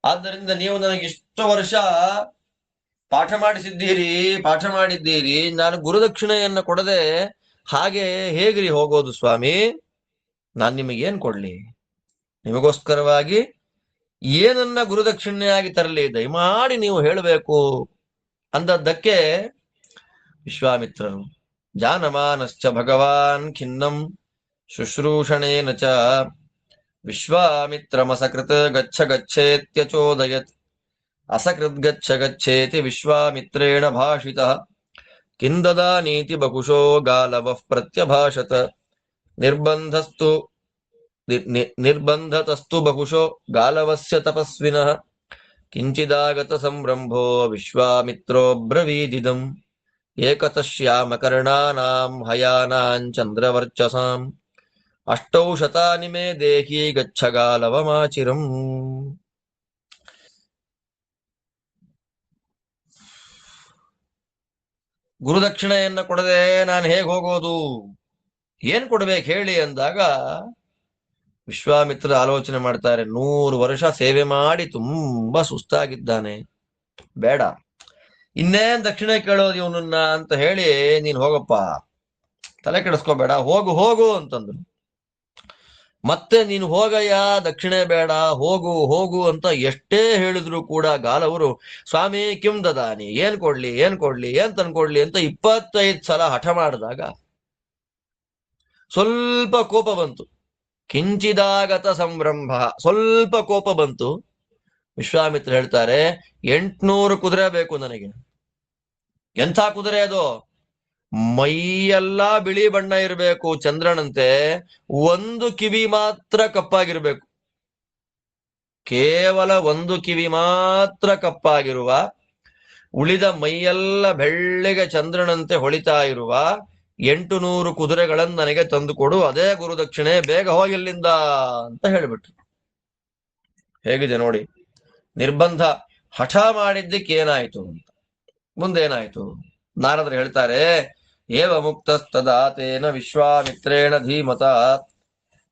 S1: ಆದ್ದರಿಂದ ನೀವು ನನಗೆ ಇಷ್ಟು ವರ್ಷ ಪಾಠ ಮಾಡಿದ್ದೀರಿ, ನಾನು ಗುರುದಕ್ಷಿಣೆಯನ್ನ ಕೊಡದೆ ಹಾಗೆ ಹೇಗ್ರಿ ಹೋಗೋದು ಸ್ವಾಮಿ? ನಾನು ನಿಮಗೇನ್ ಕೊಡ್ಲಿ? ನಿಮಗೋಸ್ಕರವಾಗಿ ಏನನ್ನ ಗುರುದಕ್ಷಿಣೆಯಾಗಿ ತರಲಿ, ದಯಮಾಡಿ ನೀವು ಹೇಳಬೇಕು ಅಂದದ್ದಕ್ಕೆ ವಿಶ್ವಾಮಿತ್ರರು, ಜಾನಮಾನಶ್ಚ ಭಗವಾನ್ ಖಿನ್ನಂ ಶುಶ್ರೂಷಣೇನ ಚ ವಿಶ್ವಾಮಿತ್ರಮಸಕೃತ್ ಗಚ್ಚ ಗಚ್ಚೇತ್ಯಚೋದಯತ್. ಅಸಕೃತ್ ಗಚ್ಚ ಗಚ್ಚೇತಿ ವಿಶ್ವಾಮಿತ್ರೇಣ ಭಾಷಿತಃ ಕಿಂದದಾನೀತಿ ಬಹುಶೋ ಗಾಲವಃ ಪ್ರತ್ಯಭಾಷತ. ನಿರ್ಬಂಧತಸ್ತು ಬಹುಶೋ ಗಾಲವಸ್ಯ ತಪಸ್ವಿನಃ ಕಿಂಚಿದಾಗತ ಸಂರಂಭೋ ವಿಶ್ವಾಮಿತ್ರೋ ಬ್ರವೀದಿದಂ. ಏಕತಶ್ಯಾಮಕರ್ಣಾನಾಂ ಹಯಾನಾಂ ಚಂದ್ರವರ್ಚಸಾಂ ಅಷ್ಟೌ ಶತಾನಿ ಮೇ ದೇಹಿ ಗಚ್ಚ ಗಾಲವಮಾಚಿರಂ. ಗುರುದಕ್ಷಿಣೆಯನ್ನ ಕೊಡದೆ ನಾನು ಹೇಗೆ ಹೋಗೋದು, ಏನ್ ಕೊಡ್ಬೇಕು ಹೇಳಿ ಅಂದಾಗ ವಿಶ್ವಾಮಿತ್ರ ಆಲೋಚನೆ ಮಾಡ್ತಾರೆ. 100 ವರ್ಷ ಸೇವೆ ಮಾಡಿ ತುಂಬಾ ಸುಸ್ತಾಗಿದ್ದಾನೆ, ಬೇಡ ಇನ್ನೇನ್ ದಕ್ಷಿಣೆ ಕೇಳೋದು ಇವನನ್ನ ಅಂತ ಹೇಳಿ, ನೀನ್ ಹೋಗಪ್ಪ, ತಲೆ ಕೆಡಿಸ್ಕೋಬೇಡ, ಹೋಗು ಹೋಗು ಅಂತಂದ್ರು. ಮತ್ತೆ ನೀನು ಹೋಗಯ್ಯ, ದಕ್ಷಿಣೆ ಬೇಡ, ಹೋಗು ಹೋಗು ಅಂತ ಎಷ್ಟೇ ಹೇಳಿದ್ರು ಕೂಡ ಗಾಲವರು, ಸ್ವಾಮಿ ಕಿಂ ದದಾನಿ, ಏನ್ ಕೊಡ್ಲಿ ಏನ್ ತಂದ್ಕೊಡ್ಲಿ ಅಂತ 25 ಸಲ ಹಠ ಮಾಡಿದಾಗ ಸ್ವಲ್ಪ ಕೋಪ ಬಂತು. ಕಿಂಚಿದಾಗತ ಸಂರಂಭ, ಸ್ವಲ್ಪ ಕೋಪ ಬಂತು. ವಿಶ್ವಾಮಿತ್ರ ಹೇಳ್ತಾರೆ, 800 ಕುದುರೆ ಬೇಕು ನನಗೆ. ಎಂಥ ಕುದುರೆ ಅದು? ಮೈಯೆಲ್ಲ ಬಿಳಿ ಬಣ್ಣ ಇರಬೇಕು ಚಂದ್ರನಂತೆ, ಒಂದು ಕಿವಿ ಮಾತ್ರ ಕಪ್ಪಾಗಿರ್ಬೇಕು, ಕೇವಲ ಒಂದು ಕಿವಿ ಮಾತ್ರ ಕಪ್ಪಾಗಿರುವ, ಉಳಿದ ಮೈಯೆಲ್ಲ ಬೆಳ್ಳಿಗೆ ಚಂದ್ರನಂತೆ ಹೊಳಿತಾ ಇರುವ 800 ಕುದುರೆಗಳನ್ನು ನನಗೆ ತಂದು ಕೊಡು, ಅದೇ ಗುರುದಕ್ಷಿಣೆ, ಬೇಗ ಹೋಗಿಲ್ಲಿಂದ ಅಂತ ಹೇಳ್ಬಿಟ್ರು. ಹೇಗಿದೆ ನೋಡಿ, ನಿರ್ಬಂಧ ಹಠ ಮಾಡಿದ್ದಕ್ಕೆ ಏನಾಯ್ತು ಅಂತ. ಮುಂದೇನಾಯ್ತು? ನಾರದರು ಹೇಳ್ತಾರೆ, ಏವ ಮುಕ್ತಸ್ತದಾತೇನ ವಿಶ್ವಾಮಿತ್ರೇಣ ಧೀಮತ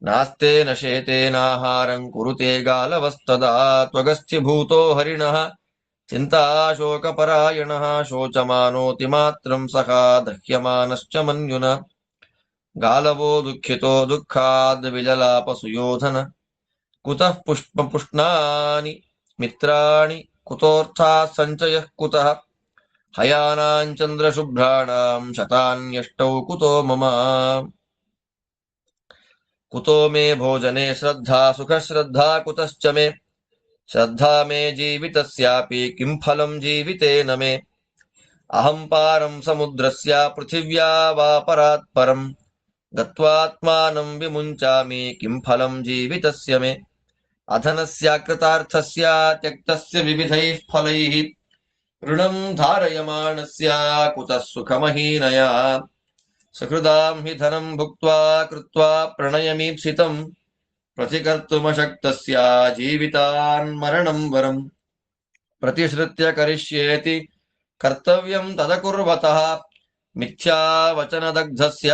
S1: ನಾಸ್ತೇನ ಶೇತೇನಾಹಾರಂ ಕುರುತೆ ಗಾಲವಸ್ತದಾ ತ್ವಗಸ್ಥ್ಯಭೂತೋ ಹರಿಣಃ ಚಿಂತಾಶೋಕಪರಾಯಣಃ ಶೋಚಮಾನೋತಿ ಮಾತ್ರಂ ಸಖ ದಹ್ಯಮಾನಶ್ಚ ಮನ್ಯುನ ಗಾಲವೋ ದುಃಖಿತೋ ದುಃಖಾದ್ ವಿಜಲಾಪ ಸುಯೋಧನ ಕುತಃ ಪುಷ್ಣಾನಿ ಮಿತ್ರಾಣಿ ಕುತೋರ್ಥಾ ಸಂಚಯಃ ಕುತಃ ಹಯಾನಾಂಚಂದ್ರಶುಭ್ರಾಣಾಂ ಶತಾನ್ಯಷ್ಟೌ ಕುತೋ ಮಮ ಕುತೋ ಮೇ ಭೋಜನೆ ಶ್ರದ್ಧಾ ಸುಖ ಶ್ರದ್ಧಾ ಕುತಶ್ಚ ಮೇ ಶ್ರದ್ಧಾ ಮೇ ಜೀವಿತಸ್ಯಾಪಿ ಕಿಂ ಫಲಂ ಜೀವಿತೇನ ಮೇ ಅಹಂ ಪಾರಂ ಸಮುದ್ರಸ್ಯ ಪೃಥಿವ್ಯಾ ವಾ ಪರಾತ್ ಪರಂ ಗತ್ವಾತ್ಮಾನಂ ವಿಮುಂಚಾಮಿ ಕಿಂ ಫಲಂ ಜೀವಿತಸ್ಯ ಮೇ ಅಧನಸ್ಯ ಕೃತಾರ್ಥಸ್ಯ ತ್ಯಕ್ತಸ್ಯ ವಿವಿಧೈಃ ಫಲೈಃ ಋಣಂ ಧಾರಯಮಾಣಸ್ಯ ಕುತಃ ಸುಖಮಹೀನಯ ಸಹೃದಾಂ ಹಿ ಧನಂ ಭುಕ್ತ್ವಾ ಕೃತ್ವಾ ಪ್ರಣಯಮೀಪ್ಸಿತಂ ಪ್ರತಿಕರ್ತುಮಶಕ್ತಸ್ಯ ಜೀವಿತಾನ್ ಮರಣಂ ವರಂ ಪ್ರತಿಶ್ರುತ್ಯ ಕರಿಷ್ಯೇತಿ ಕರ್ತವ್ಯಂ ತದಕುರ್ವತಃ ಮಿಥ್ಯಾವಚನದಗ್ಧಸ್ಯ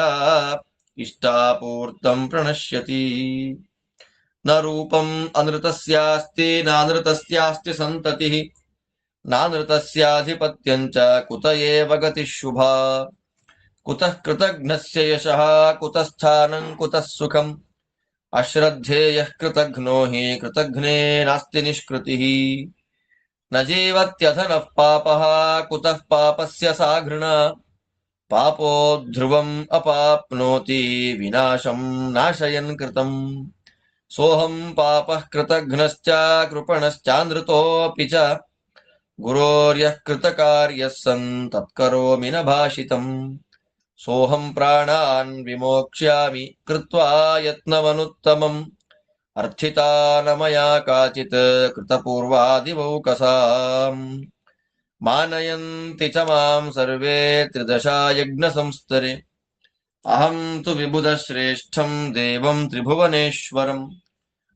S1: ಇಷ್ಟಾಪೂರ್ತಂ ಪ್ರಣಶ್ಯತಿ ನ ರೂಪಂ ಅನೃತಸ್ಯಾಸ್ತಿ ನಾನೃತಸ್ಯಾಸ್ತಿ ಸಂತತಿಃ ನಾನೃತಸ್ಯಾಧಿಪತ್ಯಂಚ ಕುತ ಏವ ಗತಿಃ ಶುಭಾ ಕುತಃ ಕೃತಘ್ನಸ್ಯ ಯಶಃ ಕುತಃ ಸ್ಥಾನಂ ಕುತಃ ಸುಖಂ ಅಶ್ರದ್ಧೇಯಃ ಕೃತಘ್ನೋ ಹಿ ಕೃತಘ್ನೇ ನಾಸ್ತಿ ನಿಷ್ಕೃತಿಃ ನ ಜೀವತ್ಯಧನಃ ಪಾಪಃ ಕುತಃ ಪಾಪಸ್ಯ ಸಾ ಘೃಣ ಪಾಪೋ ಧ್ರುವಂ ಅಪಾಪ್ನೋತಿ ವಿನಾಶಂ ನಾಶಯನ್ ಕೃತಂ ಸೋಹಂ ಪಾಪಃ ಕೃತಘ್ನಶ್ಚ ಕೃಪಣಶ್ಚಾನೃತೋಪಿ ಚ ಗುರೋರ್ಯಃ ಕೃತಕಾರ್ಯಃ ಸನ್ ತತ್ಕರೋಮಿ ನ ಭಾಷಿತಂ ಸೋಹಂ ಪ್ರಾಣಾನ್ ವಿಮೋಕ್ಷ್ಯಾಮಿ ಕೃತ್ವಾ ಯತ್ನಮನುತ್ತಮಂ ಅರ್ಥಿತಾ ನ ಮಯಾ ಕಾಚಿತ್ ಕೃತಪೂರ್ವಾದಿವೌಕಸಾಂ ಮಾನಯಂತಿ ಚ ಮಾಂ ಸರ್ವೇ ತ್ರಿದಶಾ ಯಜ್ಞ ಸಂಸ್ತರೆ ಅಹಂ ತು ವಿಬುಧ ಶ್ರೇಷ್ಠಂ ದೇವಂ ತ್ರಿಭುವನೇಶ್ವರಂ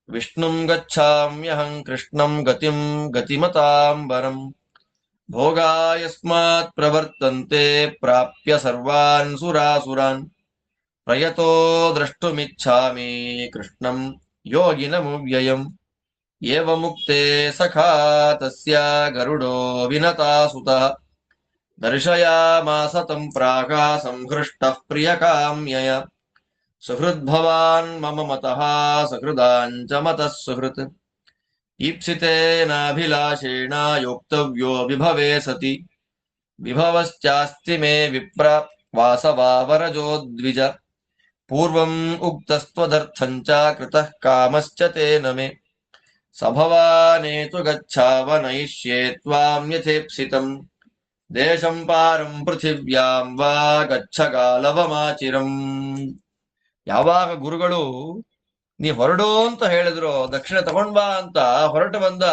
S1: ವಿಷ್ಣುಂ ಗಚ್ಛಾಮ್ಯಹಂ ಕೃಷ್ಣಂ ಗತಿಂ ಗತಿಮತಾಂಬರಂ ಭೋಗಾಯಸ್ಮಾತ್ ಪ್ರವರ್ತಂತೆ ಪ್ರಾಪ್ಯ ಸರ್ವಾನ್ ಸುರಾಸುರಾನ್ ಪ್ರಯತೋ ದ್ರಷ್ಟುಮಿಚ್ಛಾಮಿ ಕೃಷ್ಣಂ ಯೋಗಿನಮವ್ಯಯಂ ಏವ ಮುಕ್ತೆ ಸಖಾ ತಸ್ಯ ಗರುಡೋ ವಿನತಾಸುತಃ ದರ್ಶಯಾಮಾಸ ತಂ ಪ್ರಾಗ ಸಂಹೃಷ್ಟಃ ಪ್ರಿಯಕಾಮ್ಯಯ ಸುಹೃದ್ಭವಾನ್ ಮಮ ಮತಃ ಸಹೃದಾಂಚ ಮತಃ ಸುಹೃತ್ ಈಪ್ಸಿತೇನಾಭಿಲಾಷೇಣ ಯೋಕ್ತವ್ಯೋ ವಿಭವೇ ಸತಿ ವಿಭವಶ್ಚಾಸ್ತಿ ಮೇ ವಿಪ್ರ ವಾಸವಾವರಜೋ ದ್ವಿಜ ಪೂರ್ವಂ ಉಕ್ತಸ್ತ್ವದರ್ಥಂಚ ಕೃತಃ ಕಾಮಶ್ಚ ತೇನ ಮೇ ಸಭವಾನೇತು ಗಚ್ಛಾವ ನಯಿಷ್ಯೇ ತ್ವಾಂ ಯಥೇಪ್ಸಿತಂ ದೇಶಂ ಪಾರಂ ಪೃಥಿವ್ಯಾಂ ವಾ ಗಚ್ಛ ಗಾಲವಮಾಚಿರಂ. ಯಾವಾಗ ಗುರುಗಳು ನೀ ಹೊರಡು ಅಂತ ಹೇಳಿದ್ರು, ದಕ್ಷಿಣ ತಗೊಂಡ್ ಬಾ ಅಂತ ಹೊರಟು ಬಂದ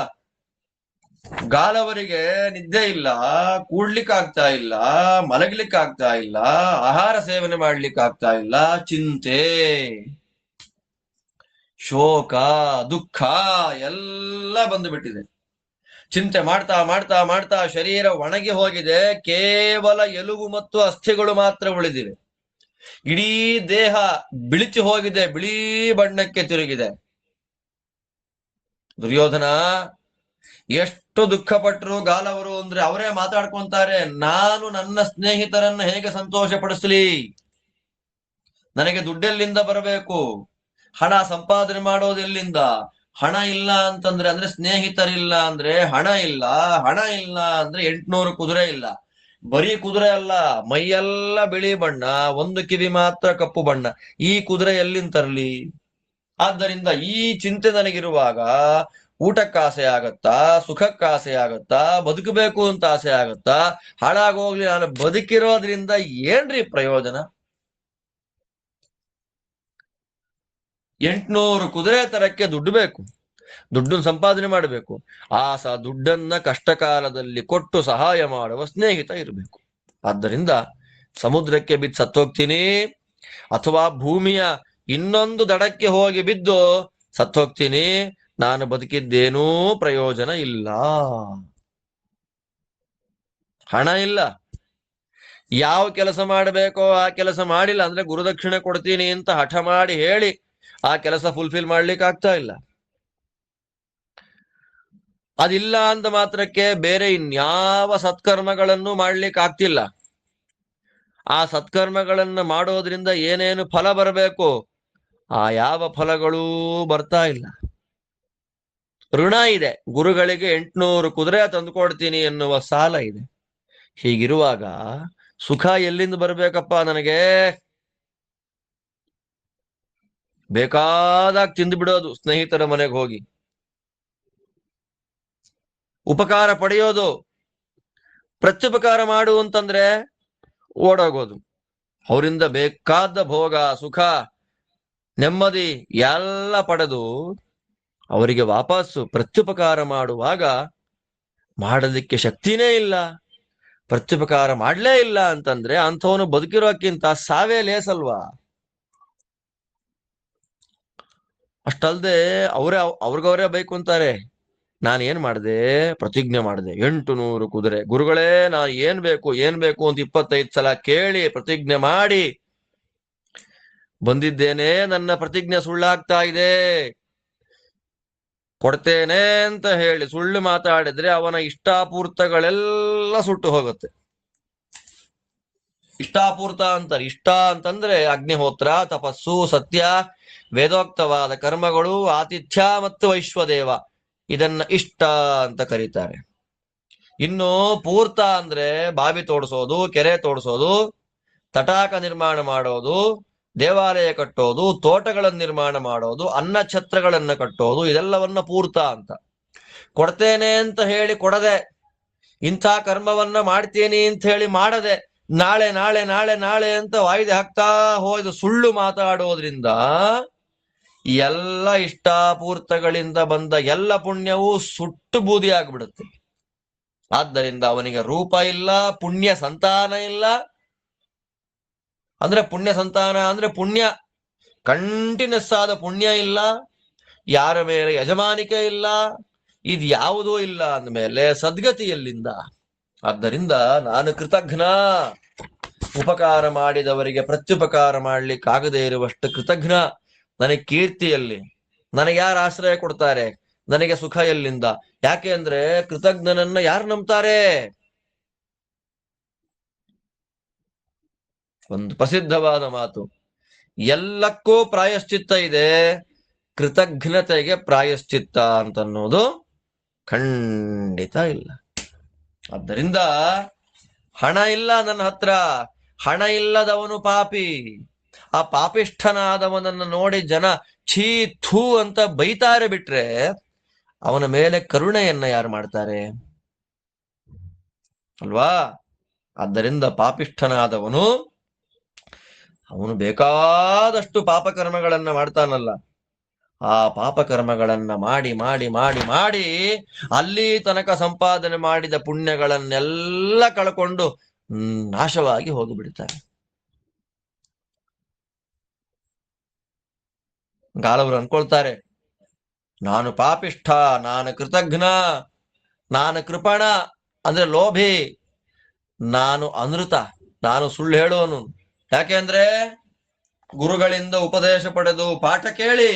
S1: ಗಾಲವರಿಗೆ ನಿದ್ದೆ ಇಲ್ಲ, ಕೂಡ್ಲಿಕ್ಕಾಗ್ತಾ ಇಲ್ಲ, ಮಲಗ್ಲಿಕ್ಕಾಗ್ತಾ ಇಲ್ಲ, ಆಹಾರ ಸೇವನೆ ಮಾಡ್ಲಿಕ್ಕಾಗ್ತಾ ಇಲ್ಲ, ಚಿಂತೆ, ಶೋಕ, ದುಃಖ ಎಲ್ಲ ಬಂದು ಬಿಟ್ಟಿದೆ. ಚಿಂತೆ ಮಾಡ್ತಾ ಮಾಡ್ತಾ ಮಾಡ್ತಾ ಶರೀರ ಒಣಗಿ ಹೋಗಿದೆ, ಕೇವಲ ಎಲುಬು ಮತ್ತು ಅಸ್ಥಿಗಳು ಮಾತ್ರ ಉಳಿದಿವೆ. ಇಡೀ ದೇಹ ಬಿಳಿಚಿ ಹೋಗಿದೆ, ಬಿಳಿ ಬಣ್ಣಕ್ಕೆ ತಿರುಗಿದೆ. ದುರ್ಯೋಧನ ಎಷ್ಟು ದುಃಖ ಪಟ್ರು ಗಾಲವರು ಅಂದ್ರೆ ಅವರೇ ಮಾತಾಡ್ಕೊಂತಾರೆ, ನಾನು ನನ್ನ ಸ್ನೇಹಿತರನ್ನ ಹೇಗೆ ಸಂತೋಷ ಪಡಿಸ್ಲಿ, ನನಗೆ ದುಡ್ಡೆಲ್ಲಿಂದ ಬರಬೇಕು, ಹಣ ಸಂಪಾದನೆ ಮಾಡೋದೆಲ್ಲಿಂದ, ಹಣ ಇಲ್ಲ ಅಂತಂದ್ರೆ ಅಂದ್ರೆ ಸ್ನೇಹಿತರಿಲ್ಲ ಅಂದ್ರೆ ಹಣ ಇಲ್ಲ, ಹಣ ಇಲ್ಲ ಅಂದ್ರೆ 800 ಕುದುರೆ ಇಲ್ಲ. ಬರೀ ಕುದುರೆ ಅಲ್ಲ, ಮೈಯೆಲ್ಲ ಬಿಳಿ ಬಣ್ಣ, ಒಂದು ಕಿವಿ ಮಾತ್ರ ಕಪ್ಪು ಬಣ್ಣ. ಈ ಕುದುರೆ ಎಲ್ಲಿಂದ ತರಲಿ? ಆದ್ದರಿಂದ ಈ ಚಿಂತೆ ನನಗಿರುವಾಗ ಊಟಕ್ಕೆ ಆಸೆ ಆಗತ್ತಾ, ಸುಖಕ್ಕೆ ಆಸೆ ಆಗತ್ತಾ, ಬದುಕಬೇಕು ಅಂತ ಆಸೆ ಆಗತ್ತಾ? ಹಾಳಾಗೋಗ್ಲಿ, ನಾನು ಬದುಕಿರೋದ್ರಿಂದ ಏನ್ರಿ ಪ್ರಯೋಜನ? 800 ಕುದುರೆ ತರಕ್ಕೆ ದುಡ್ಡು ಬೇಕು, ದುಡ್ಡನ್ನು ಸಂಪಾದನೆ ಮಾಡಬೇಕು. ದುಡ್ಡನ್ನ ಕಷ್ಟ ಕಾಲದಲ್ಲಿ ಕೊಟ್ಟು ಸಹಾಯ ಮಾಡುವ ಸ್ನೇಹಿತ ಇರಬೇಕು. ಆದ್ದರಿಂದ ಸಮುದ್ರಕ್ಕೆ ಬಿದ್ದು ಸತ್ತೋಗ್ತೀನಿ, ಅಥವಾ ಭೂಮಿಯ ಇನ್ನೊಂದು ದಡಕ್ಕೆ ಹೋಗಿ ಬಿದ್ದು ಸತ್ತೋಗ್ತೀನಿ, ನಾನು ಬದುಕಿದ್ದೇನೂ ಪ್ರಯೋಜನ ಇಲ್ಲ. ಹಣ ಇಲ್ಲ, ಯಾವ ಕೆಲಸ ಮಾಡಬೇಕೋ ಆ ಕೆಲಸ ಮಾಡಿಲ್ಲ ಅಂದ್ರೆ ಗುರುದಕ್ಷಿಣೆ ಕೊಡ್ತೀನಿ ಅಂತ ಹಠ ಮಾಡಿ ಹೇಳಿ ಆ ಕೆಲಸ ಫುಲ್ಫಿಲ್ ಮಾಡ್ಲಿಕ್ಕೆ ಆಗ್ತಾ ಇಲ್ಲ. ಅದಿಲ್ಲ ಅಂತ ಮಾತ್ರಕ್ಕೆ ಬೇರೆ ಇನ್ಯಾವ ಸತ್ಕರ್ಮಗಳನ್ನು ಮಾಡ್ಲಿಕ್ಕೆ ಆಗ್ತಿಲ್ಲ. ಆ ಸತ್ಕರ್ಮಗಳನ್ನ ಮಾಡೋದ್ರಿಂದ ಏನೇನು ಫಲ ಬರಬೇಕು ಆ ಯಾವ ಫಲಗಳೂ ಬರ್ತಾ ಇಲ್ಲ. ಋಣ ಇದೆ, ಗುರುಗಳಿಗೆ 800 ಕುದುರೆ ತಂದುಕೊಡ್ತೀನಿ ಎನ್ನುವ ಸಾಲ ಇದೆ. ಹೀಗಿರುವಾಗ ಸುಖ ಎಲ್ಲಿಂದ ಬರ್ಬೇಕಪ್ಪ ನನಗೆ? ಬೇಕಾದಾಗ ತಿಂದು ಬಿಡೋದು, ಸ್ನೇಹಿತರ ಮನೆಗೆ ಹೋಗಿ ಉಪಕಾರ ಪಡೆಯೋದು. ಪ್ರತ್ಯುಪಕಾರ ಮಾಡು ಅಂತಂದ್ರೆ ಓಡೋಗೋದು. ಅವರಿಂದ ಬೇಕಾದ ಭೋಗ ಸುಖ ನೆಮ್ಮದಿ ಎಲ್ಲ ಪಡೆದು ಅವರಿಗೆ ವಾಪಸ್ಸು ಪ್ರತ್ಯುಪಕಾರ ಮಾಡುವಾಗ ಮಾಡಲಿಕ್ಕೆ ಶಕ್ತಿನೇ ಇಲ್ಲ, ಪ್ರತ್ಯುಪಕಾರ ಮಾಡ್ಲೇ ಇಲ್ಲ ಅಂತಂದ್ರೆ ಅಂಥವನು ಬದುಕಿರೋಕ್ಕಿಂತ ಸಾವೇ ಲೇಸಲ್ವಾ? ಅಷ್ಟಲ್ದೆ ಅವ್ರಿಗವರೇ ಬೈಕು ಅಂತಾರೆ. ನಾನೇನ್ ಮಾಡಿದೆ? ಪ್ರತಿಜ್ಞೆ ಮಾಡಿದೆ 800 ಕುದುರೆ. ಗುರುಗಳೇ ನಾನು ಏನ್ ಬೇಕು ಅಂತ 25 ಸಲ ಕೇಳಿ ಪ್ರತಿಜ್ಞೆ ಮಾಡಿ ಬಂದಿದ್ದೇನೆ. ನನ್ನ ಪ್ರತಿಜ್ಞೆ ಸುಳ್ಳಾಗ್ತಾ ಇದೆ, ಕೊಡ್ತೇನೆ ಅಂತ ಹೇಳಿ ಸುಳ್ಳು ಮಾತಾಡಿದ್ರೆ ಅವನ ಇಷ್ಟಾಪೂರ್ತಗಳೆಲ್ಲ ಸುಟ್ಟು ಹೋಗುತ್ತೆ. ಇಷ್ಟಾಪೂರ್ತ ಅಂತಾರೆ. ಇಷ್ಟ ಅಂತಂದ್ರೆ ಅಗ್ನಿಹೋತ್ರ, ತಪಸ್ಸು, ಸತ್ಯ, ವೇದೋಕ್ತವಾದ ಕರ್ಮಗಳು, ಆತಿಥ್ಯ ಮತ್ತು ವೈಶ್ವದೇವ, ಇದನ್ನ ಇಷ್ಟ ಅಂತ ಕರೀತಾರೆ. ಇನ್ನು ಪೂರ್ತ ಅಂದ್ರೆ ಬಾವಿ ತೋಡಿಸೋದು, ಕೆರೆ ತೋಡಿಸೋದು, ತಟಾಕ ನಿರ್ಮಾಣ ಮಾಡೋದು, ದೇವಾಲಯ ಕಟ್ಟೋದು, ತೋಟಗಳನ್ನು ನಿರ್ಮಾಣ ಮಾಡೋದು, ಅನ್ನ ಛತ್ರಗಳನ್ನ ಕಟ್ಟೋದು, ಇದೆಲ್ಲವನ್ನ ಪೂರ್ತ ಅಂತ. ಕೊಡ್ತೇನೆ ಅಂತ ಹೇಳಿ ಕೊಡದೆ, ಇಂಥ ಕರ್ಮವನ್ನ ಮಾಡ್ತೀನಿ ಅಂತ ಹೇಳಿ ಮಾಡದೆ, ನಾಳೆ ನಾಳೆ ನಾಳೆ ನಾಳೆ ಅಂತ ವಾಯ್ದೆ ಹಾಕ್ತಾ ಹೋದ ಸುಳ್ಳು ಮಾತಾಡೋದ್ರಿಂದ ಎಲ್ಲ ಇಷ್ಟಾಪೂರ್ತಗಳಿಂದ ಬಂದ ಎಲ್ಲ ಪುಣ್ಯವೂ ಸುಟ್ಟು ಬೂದಿ ಆಗ್ಬಿಡುತ್ತೆ. ಆದ್ದರಿಂದ ಅವನಿಗೆ ರೂಪ ಇಲ್ಲ, ಪುಣ್ಯ ಸಂತಾನ ಇಲ್ಲ. ಅಂದ್ರೆ ಪುಣ್ಯ ಸಂತಾನ ಅಂದ್ರೆ ಪುಣ್ಯ ಕಂಟಿನ್ಯೂಸ್ ಆದ ಪುಣ್ಯ ಇಲ್ಲ, ಯಾರ ಮೇಲೆ ಯಜಮಾನಿಕೆ ಇಲ್ಲ, ಇದ್ಯಾವುದೂ ಇಲ್ಲ ಅಂದಮೇಲೆ ಸದ್ಗತಿಯಲ್ಲಿಂದ. ಆದ್ದರಿಂದ ನಾನು ಕೃತಜ್ಞ. ಉಪಕಾರ ಮಾಡಿದವರಿಗೆ ಪ್ರತ್ಯುಪಕಾರ ಮಾಡ್ಲಿಕ್ಕಾಗದೇ ಇರುವಷ್ಟು ಕೃತಜ್ಞ. ನನಗೆ ಕೀರ್ತಿಯಲ್ಲಿ ನನಗೆ ಯಾರು ಆಶ್ರಯ ಕೊಡ್ತಾರೆ? ನನಗೆ ಸುಖ ಎಲ್ಲಿಂದ? ಯಾಕೆ ಅಂದ್ರೆ ಕೃತಜ್ಞನನ್ನ ಯಾರು ನಂಬ್ತಾರೆ? ಒಂದು ಪ್ರಸಿದ್ಧವಾದ ಮಾತು, ಎಲ್ಲಕ್ಕೂ ಪ್ರಾಯಶ್ಚಿತ್ತ ಇದೆ, ಕೃತಜ್ಞತೆಗೆ ಪ್ರಾಯಶ್ಚಿತ್ತ ಅಂತನ್ನೋದು ಖಂಡಿತ ಇಲ್ಲ. ಆದ್ದರಿಂದ ಹಣ ಇಲ್ಲ ನನ್ನ ಹತ್ರ, ಹಣ ಇಲ್ಲದವನು ಪಾಪಿ. ಆ ಪಾಪಿಷ್ಠನಾದವನನ್ನು ನೋಡಿ ಜನ ಛೀ ಥೂ ಅಂತ ಬೈತಾರೆ ಬಿಟ್ರೆ ಅವನ ಮೇಲೆ ಕರುಣೆಯನ್ನ ಯಾರು ಮಾಡ್ತಾರೆ? ಅಲ್ವಾ? ಆದ್ದರಿಂದ ಪಾಪಿಷ್ಠನಾದವನು ಅವನು ಬೇಕಾದಷ್ಟು ಪಾಪಕರ್ಮಗಳನ್ನ ಮಾಡ್ತಾನಲ್ಲ, ಆ ಪಾಪಕರ್ಮಗಳನ್ನ ಮಾಡಿ ಮಾಡಿ ಮಾಡಿ ಮಾಡಿ ಅಲ್ಲಿ ತನಕ ಸಂಪಾದನೆ ಮಾಡಿದ ಪುಣ್ಯಗಳನ್ನೆಲ್ಲ ಕಳ್ಕೊಂಡು ನಾಶವಾಗಿ ಹೋಗಿಬಿಡ್ತಾರೆ. ಗಾಲವರು ಅನ್ಕೊಳ್ತಾರೆ, ನಾನು ಪಾಪಿಷ್ಠ, ನಾನು ಕೃತಜ್ಞ, ನಾನು ಕೃಪಣ ಅಂದ್ರೆ ಲೋಭಿ, ನಾನು ಅನೃತ, ನಾನು ಸುಳ್ಳು ಹೇಳೋನು. ಯಾಕೆಂದ್ರೆ ಗುರುಗಳಿಂದ ಉಪದೇಶ ಪಡೆದು ಪಾಠ ಕೇಳಿ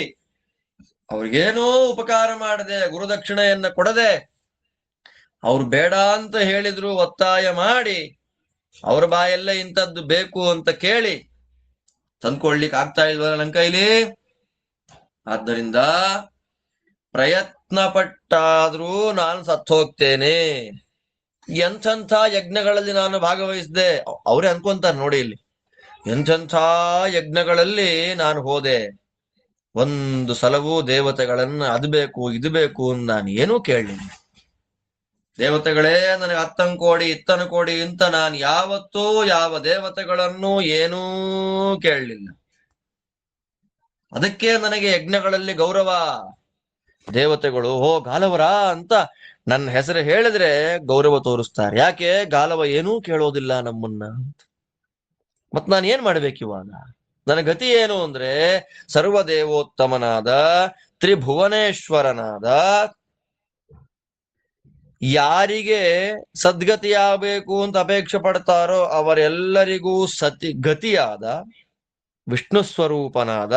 S1: ಅವ್ರಿಗೇನೂ ಉಪಕಾರ ಮಾಡದೆ, ಗುರುದಕ್ಷಿಣೆಯನ್ನ ಕೊಡದೆ, ಅವ್ರು ಬೇಡ ಅಂತ ಹೇಳಿದ್ರು ಒತ್ತಾಯ ಮಾಡಿ ಅವ್ರ ಬಾಯಲ್ಲೇ ಇಂಥದ್ದು ಬೇಕು ಅಂತ ಕೇಳಿ ತಂದ್ಕೊಳ್ಲಿಕ್ಕೆ ಆಗ್ತಾ ಇಲ್ವಲ್ಲ ನನ್ನ ಕೈಲಿ. ಆದ್ದರಿಂದ ಪ್ರಯತ್ನ ಪಟ್ಟಾದ್ರೂ ನಾನು ಸತ್ತು ಹೋಗ್ತೇನೆ. ಎಂಥೆಂಥ ಯಜ್ಞಗಳಲ್ಲಿ ನಾನು ಭಾಗವಹಿಸಿದೆ. ಅವರೇ ಅನ್ಕೊಂತಾರೆ ನೋಡಿ ಇಲ್ಲಿ, ಎಂಥೆಂಥ ಯಜ್ಞಗಳಲ್ಲಿ ನಾನು ಹೋದೆ, ಒಂದು ಸಲವೂ ದೇವತೆಗಳನ್ನ ಅದು ಬೇಕು ಇದು ಬೇಕು ನಾನು ಏನೂ ಕೇಳಲಿಲ್ಲ. ದೇವತೆಗಳೇ ನನಗೆ ಅತ್ತನ್ ಕೋಡಿ ಇತ್ತನ ಕೋಡಿ ಅಂತ ನಾನು ಯಾವತ್ತೂ ಯಾವ ದೇವತೆಗಳನ್ನು ಏನೂ ಕೇಳಲಿಲ್ಲ. ಅದಕ್ಕೆ ನನಗೆ ಯಜ್ಞಗಳಲ್ಲಿ ಗೌರವ. ದೇವತೆಗಳು ಹೋ ಗಾಲವರ ಅಂತ ನನ್ನ ಹೆಸರು ಹೇಳಿದ್ರೆ ಗೌರವ ತೋರಿಸ್ತಾರೆ. ಯಾಕೆ? ಗಾಲವ ಏನೂ ಕೇಳೋದಿಲ್ಲ ನಮ್ಮನ್ನ. ಮತ್ ನಾನು ಏನ್ ಮಾಡ್ಬೇಕು ಇವಾಗ? ನನ್ನ ಗತಿ ಏನು ಅಂದ್ರೆ ಸರ್ವದೇವೋತ್ತಮನಾದ ತ್ರಿಭುವನೇಶ್ವರನಾದ ಯಾರಿಗೆ ಸದ್ಗತಿಯಾಗಬೇಕು ಅಂತ ಅಪೇಕ್ಷೆ ಪಡ್ತಾರೋ ಅವರೆಲ್ಲರಿಗೂ ಗತಿಯಾದ ವಿಷ್ಣು ಸ್ವರೂಪನಾದ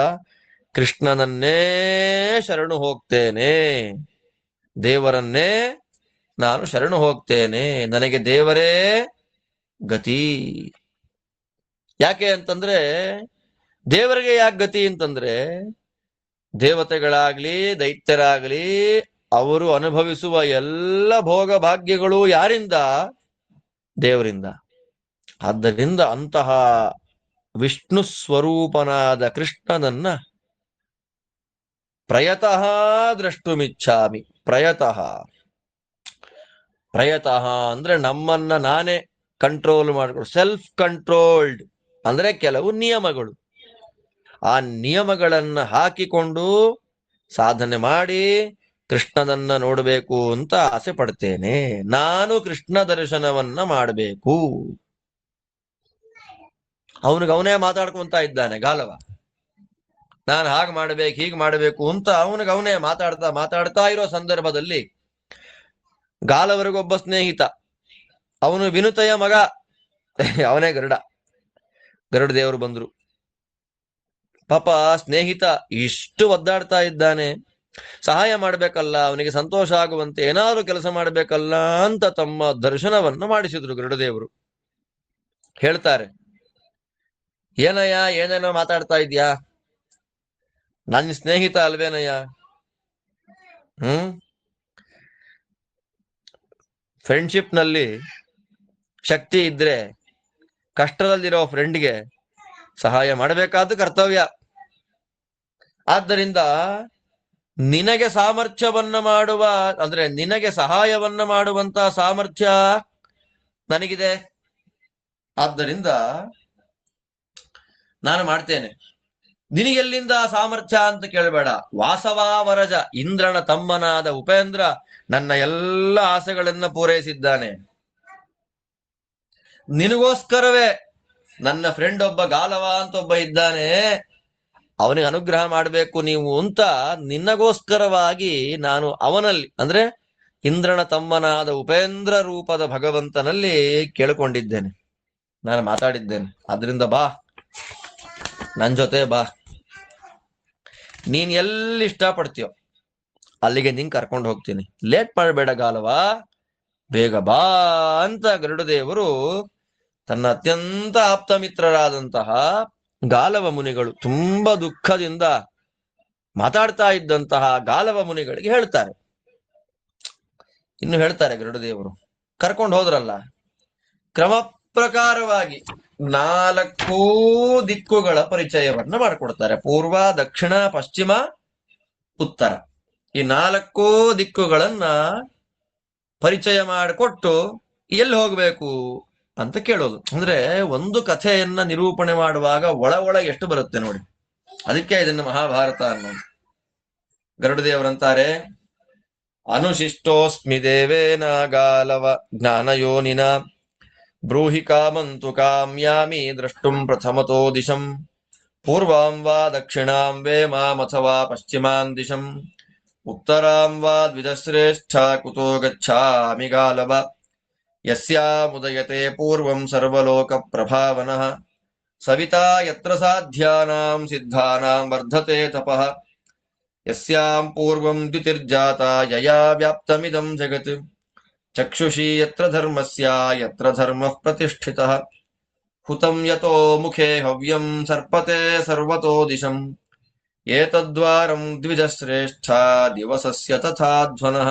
S1: ಕೃಷ್ಣನನ್ನೇ ಶರಣು ಹೋಗ್ತೇನೆ, ದೇವರನ್ನೇ ನಾನು ಶರಣು ಹೋಗ್ತೇನೆ, ನನಗೆ ದೇವರೇ ಗತಿ. ಯಾಕೆ ಅಂತಂದ್ರೆ, ದೇವರಿಗೆ ಯಾಕೆ ಗತಿ ಅಂತಂದ್ರೆ, ದೇವತೆಗಳಾಗ್ಲಿ ದೈತ್ಯರಾಗ್ಲಿ ಅವರು ಅನುಭವಿಸುವ ಎಲ್ಲ ಭೋಗ ಭಾಗ್ಯಗಳು ಯಾರಿಂದ? ದೇವರಿಂದ. ಆದ್ದರಿಂದ ಅಂತಹ ವಿಷ್ಣು ಸ್ವರೂಪನಾದ ಕೃಷ್ಣನನ್ನ ಪ್ರಯತಃ ದ್ರಷ್ಟುಮಿಚ್ಛಾಮಿ. ಪ್ರಯತಃ ಅಂದ್ರೆ ನಮ್ಮನ್ನ ನಾನೇ ಕಂಟ್ರೋಲ್ ಮಾಡ್ಕೊಂಡು, ಸೆಲ್ಫ್ ಕಂಟ್ರೋಲ್ಡ್ ಅಂದ್ರೆ ಕೆಲವು ನಿಯಮಗಳು, ಆ ನಿಯಮಗಳನ್ನ ಹಾಕಿಕೊಂಡು ಸಾಧನೆ ಮಾಡಿ ಕೃಷ್ಣನನ್ನ ನೋಡಬೇಕು ಅಂತ ಆಸೆ ಪಡ್ತೇನೆ. ನಾನು ಕೃಷ್ಣ ದರ್ಶನವನ್ನ ಮಾಡಬೇಕು. ಅವನೇ ಮಾತಾಡ್ಕೊಂತ ಇದ್ದಾನೆ ಗಾಲವ. ನಾನು ಹಾಗೆ ಮಾಡ್ಬೇಕು ಹೀಗೆ ಮಾಡಬೇಕು ಅಂತ ಅವನೇ ಮಾತಾಡ್ತಾ ಇರೋ ಸಂದರ್ಭದಲ್ಲಿ ಗಾಲವರಿಗೊಬ್ಬ ಸ್ನೇಹಿತ, ಅವನು ವಿನುತೆಯ ಮಗ, ಅವನೇ ಗರುಡ ದೇವರು ಬಂದ್ರು. ಪಾಪ ಸ್ನೇಹಿತ ಇಷ್ಟು ಒದ್ದಾಡ್ತಾ ಇದ್ದಾನೆ, ಸಹಾಯ ಮಾಡ್ಬೇಕಲ್ಲ, ಅವನಿಗೆ ಸಂತೋಷ ಆಗುವಂತೆ ಏನಾದ್ರು ಕೆಲಸ ಮಾಡ್ಬೇಕಲ್ಲ ಅಂತ ತಮ್ಮ ದರ್ಶನವನ್ನು ಮಾಡಿಸಿದ್ರು ಗರುಡದೇವರು. ಹೇಳ್ತಾರೆ, ಏನಯ್ಯ ಏನೇನೋ ಮಾತಾಡ್ತಾ ಇದ್ಯಾ, ನನ್ನ ಸ್ನೇಹಿತ ಅಲ್ವೇನಯ್ಯ? ಫ್ರೆಂಡ್ಶಿಪ್ ನಲ್ಲಿ ಶಕ್ತಿ ಇದ್ರೆ ಕಷ್ಟದಲ್ಲಿರೋ ಫ್ರೆಂಡ್ಗೆ ಸಹಾಯ ಮಾಡಬೇಕಾದ ಕರ್ತವ್ಯ. ಆದ್ದರಿಂದ ನಿನಗೆ ಸಾಮರ್ಥ್ಯವನ್ನ ಮಾಡುವ, ಅಂದ್ರೆ ನಿನಗೆ ಸಹಾಯವನ್ನ ಮಾಡುವಂತ ಸಾಮರ್ಥ್ಯ ನನಗಿದೆ. ಆದ್ದರಿಂದ ನಾನು ಮಾಡ್ತೇನೆ. ನಿನಗೆಲ್ಲಿಂದ ಸಾಮರ್ಥ್ಯ ಅಂತ ಕೇಳಬೇಡ. ವಾಸವಾವರಜ ಇಂದ್ರನ ತಮ್ಮನಾದ ಉಪೇಂದ್ರ ನನ್ನ ಎಲ್ಲ ಆಸೆಗಳನ್ನ ಪೂರೈಸಿದ್ದಾನೆ. ನಿನಗೋಸ್ಕರವೇ ನನ್ನ ಫ್ರೆಂಡ್ ಒಬ್ಬ ಗಾಲವ ಅಂತ ಒಬ್ಬ ಇದ್ದಾನೆ, ಅವನಿಗೆ ಅನುಗ್ರಹ ಮಾಡಬೇಕು ನೀವು ಅಂತ ನಿನ್ನಗೋಸ್ಕರವಾಗಿ ನಾನು ಅವನಲ್ಲಿ, ಅಂದ್ರೆ ಇಂದ್ರನ ತಮ್ಮನಾದ ಉಪೇಂದ್ರ ರೂಪದ ಭಗವಂತನಲ್ಲಿ ಕೇಳಿಕೊಂಡಿದ್ದೇನೆ, ನಾನು ಮಾತಾಡಿದ್ದೇನೆ. ಆದ್ರಿಂದ ಬಾ, ನನ್ ಜೊತೆ ಬಾ, ನೀನ್ ಎಲ್ಲಿ ಇಷ್ಟಪಡ್ತೀಯೋ ಅಲ್ಲಿಗೆ ನಿಂಗೆ ಕರ್ಕೊಂಡು ಹೋಗ್ತೀನಿ, ಲೇಟ್ ಮಾಡಬೇಡ ಗಾಲವ, ಬೇಗ ಬಾ ಅಂತ ಗರುಡದೇವರು ತನ್ನ ಅತ್ಯಂತ ಆಪ್ತ ಮಿತ್ರರಾದಂತಹ ಗಾಲವ ಮುನಿಗಳು, ತುಂಬಾ ದುಃಖದಿಂದ ಮಾತಾಡ್ತಾ ಇದ್ದಂತಹ ಗಾಲವ ಮುನಿಗಳಿಗೆ ಹೇಳ್ತಾರೆ. ಇನ್ನು ಹೇಳ್ತಾರೆ ಗರುಡದೇವರು, ಕರ್ಕೊಂಡು ಹೋದ್ರಲ್ಲ, ಕ್ರಮ ಪ್ರಕಾರವಾಗಿ 4 ದಿಕ್ಕುಗಳ ಪರಿಚಯವನ್ನ ಮಾಡಿಕೊಡ್ತಾರೆ. ಪೂರ್ವ, ದಕ್ಷಿಣ, ಪಶ್ಚಿಮ, ಉತ್ತರ. ಈ 4 ದಿಕ್ಕುಗಳನ್ನ ಪರಿಚಯ ಮಾಡಿಕೊಟ್ಟು ಎಲ್ಲಿ ಹೋಗ್ಬೇಕು ಅಂತ ಕೇಳೋದು. ಅಂದ್ರೆ ಒಂದು ಕಥೆಯನ್ನ ನಿರೂಪಣೆ ಮಾಡುವಾಗ ಒಳ ಎಷ್ಟು ಬರುತ್ತೆ ನೋಡಿ, ಅದಕ್ಕೆ ಇದನ್ನು ಮಹಾಭಾರತ ಅನ್ನೋದು. ಗರುಡದೇವರಂತಾರೆ, ಅನುಶಿಷ್ಟೋಸ್ಮಿ ದೇವೇನ ಗಾಲವ ಜ್ಞಾನಯೋನಿನ ಬ್ರೂಹಿ ಕಾಮಂತು ಕಾಮ್ಯಾಮಿ ದ್ರಷ್ಟುಂ ಪ್ರಥಮತೋ ದಿಶಂ ಪೂರ್ವಾಂ ವಾ ದಕ್ಷಿಣಾಂ ವೇ ಮಾಮಥವಾ ಪಶ್ಚಿಮಾಂ ದಿಶಂ ಉತ್ತರಾಂ ವಾ ದ್ವಿಜಶ್ರೇಷ್ಠ ಕುತೋ ಗಚ್ಛಾಮಿ ಗಾಲವ ಯಸ್ಯಾಮುದಯತೆ ಪೂರ್ವಂ ಸರ್ವಲೋಕ ಪ್ರಭಾವನಃ ಸವಿತಾ ಯತ್ರ ಸಾಧ್ಯಾನಾಂ ಸಿದ್ಧಾನಾಂ ವರ್ಧತೆ ತಪಃ ಯಸ್ಯಾಂ ಪೂರ್ವಂ ದ್ಯುತಿರ್ಜಾತ ಯಯಾ ವ್ಯಾಪ್ತಮಿದಂ ಜಗತ್ ಚಕ್ಷುಷಿ ಯತ್ರ ಧರ್ಮಸ್ಯ ಯತ್ರ ಧರ್ಮಃ ಪ್ರತಿಷ್ಠಿತಃ ಹುತಂ ಯತೋ ಮುಖೇ ಹವ್ಯಂ ಸರ್ಪತೆ ಸರ್ವತೋ ದಿಶಂ ಏತದ್ವಾರಂ ದ್ವಿಜಶ್ರೇಷ್ಠ ದಿವಸಸ್ಯ ತಥಾ ಧ್ವನಃ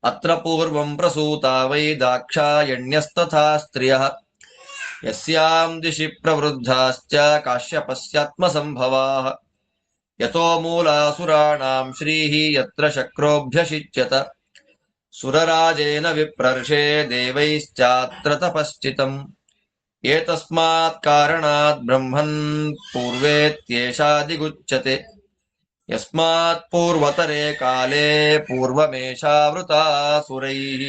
S1: ಅತ್ರ ಪೂರ್ವಂ ಪ್ರಸೂತಾ ವೈ ದಾಕ್ಷಾಯಣ್ಯಸ್ತಥಾ ಸ್ತ್ರಿಯಃ ಯಸ್ಯಾಂ ದಿಶಿ ಪ್ರವೃದ್ಧಾಶ್ಚ ಕಾಶ್ಯಪಸ್ಯಾತ್ಮಸಂಭವಾಃ ಯತೋ ಮೂಲಾಸುರಾಣಾಂ ಶ್ರೀಃ ಯತ್ರ ಶಕ್ರೋಭ್ಯಷಿಚ್ಯತ ಸುರರಾಜೇನ ವಿಪ್ರರ್ಷೇ ದೇವೈಶ್ಚಾತ್ರ ತಪಶ್ಚಿತಂ ಏತಸ್ಮಾತ್ ಕಾರಣಾತ್ ಬ್ರಹ್ಮನ್ ಪೂರ್ವೇತ್ಯೇಷಾದಿಗುಚ್ಯತೆ ಯಸ್ಮಾತ್ ಪೂರ್ವತರೆ ಕಾಲೇ ಪೂರ್ವಮೇಷಾವೃತಾ ಸುರೈಃ.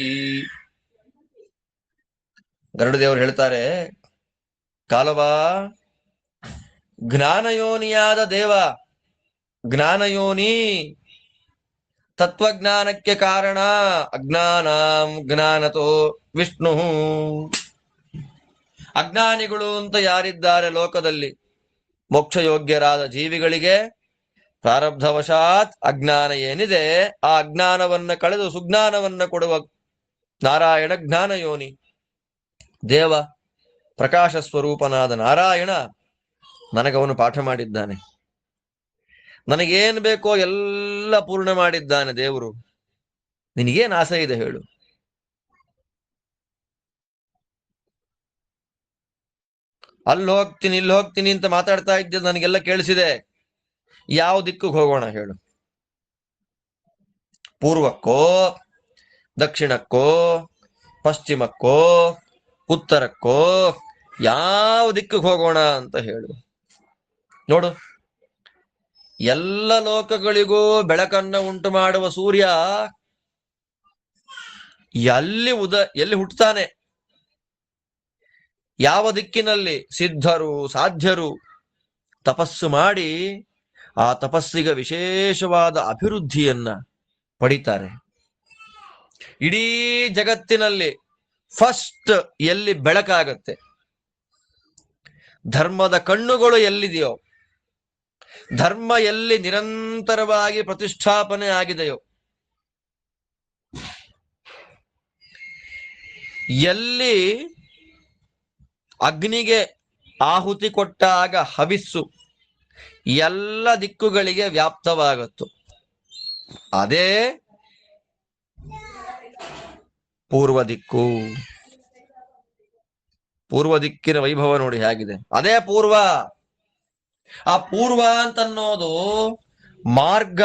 S1: ಗರುಡದೇವರು ಹೇಳ್ತಾರೆ, ಕಾಲವ ಜ್ಞಾನಯೋನಿಯಾದ ದೇವ, ಜ್ಞಾನಯೋನಿ ತತ್ವಜ್ಞಾನಕ್ಕೆ ಕಾರಣ. ಅಜ್ಞಾನಾಂ ಜ್ಞಾನತೋ ವಿಷ್ಣು. ಅಜ್ಞಾನಿಗಳು ಅಂತ ಯಾರಿದ್ದಾರೆ ಲೋಕದಲ್ಲಿ, ಮೋಕ್ಷಯೋಗ್ಯರಾದ ಜೀವಿಗಳಿಗೆ ಪ್ರಾರಬ್ಧವಶಾತ್ ಅಜ್ಞಾನ ಏನಿದೆ ಆ ಅಜ್ಞಾನವನ್ನ ಕಳೆದು ಸುಜ್ಞಾನವನ್ನ ಕೊಡುವ ನಾರಾಯಣ ಜ್ಞಾನಯೋನಿ. ದೇವ ಪ್ರಕಾಶ ಸ್ವರೂಪನಾದ ನಾರಾಯಣ ನನಗವನು ಪಾಠ ಮಾಡಿದ್ದಾನೆ. ನನಗೇನ್ ಬೇಕೋ ಎಲ್ಲ ಪೂರ್ಣ ಮಾಡಿದ್ದಾನೆ ದೇವರು. ನಿನಗೇನ್ ಆಸೆ ಇದೆ ಹೇಳು? ಅಲ್ಲಿ ಹೋಗ್ತೀನಿ ಇಲ್ಲಿ ಹೋಗ್ತೀನಿ ಅಂತ ಮಾತಾಡ್ತಾ ಇದ್ದ ನನಗೆಲ್ಲ ಕೇಳಿಸಿದೆ. ಯಾವ ದಿಕ್ಕಿಗೆ ಹೋಗೋಣ ಹೇಳು? ಪೂರ್ವಕ್ಕೋ, ದಕ್ಷಿಣಕ್ಕೋ, ಪಶ್ಚಿಮಕ್ಕೋ, ಉತ್ತರಕ್ಕೋ, ಯಾವ ದಿಕ್ಕಿಗೆ ಹೋಗೋಣ ಅಂತ ಹೇಳು? ನೋಡು, ಎಲ್ಲ ಲೋಕಗಳಿಗೂ ಬೆಳಕನ್ನ ಉಂಟು ಮಾಡುವ ಸೂರ್ಯ ಎಲ್ಲಿ ಹುಟ್ಟುತ್ತಾನೆ, ಯಾವ ದಿಕ್ಕಿನಲ್ಲಿ ಸಿದ್ಧರು ಸಾಧ್ಯರು ತಪಸ್ಸು ಮಾಡಿ ಆ ತಪಸ್ಸಿಗೆ ವಿಶೇಷವಾದ ಅಭಿವೃದ್ಧಿಯನ್ನ ಪಡಿತಾರೆ. ಇಡೀ ಜಗತ್ತಿನಲ್ಲಿ ಫಸ್ಟ್ ಎಲ್ಲಿ ಬೆಳಕಾಗತ್ತೆ, ಧರ್ಮದ ಕಣ್ಣುಗಳು ಎಲ್ಲಿದೆಯೋ, ಧರ್ಮ ಎಲ್ಲಿ ನಿರಂತರವಾಗಿ ಪ್ರತಿಷ್ಠಾಪನೆ ಆಗಿದೆಯೋ, ಎಲ್ಲಿ ಅಗ್ನಿಗೆ ಆಹುತಿ ಕೊಟ್ಟಾಗ ಹವಿಸ್ಸು ಎಲ್ಲ ದಿಕ್ಕುಗಳಿಗೆ ವ್ಯಾಪ್ತವಾಗತ್ತು, ಅದೇ ಪೂರ್ವ ದಿಕ್ಕು. ಪೂರ್ವ ದಿಕ್ಕಿನ ವೈಭವ ನೋಡಿ ಹೇಗಿದೆ, ಅದೇ ಪೂರ್ವ. ಆ ಪೂರ್ವ ಅಂತನ್ನೋದು ಮಾರ್ಗ,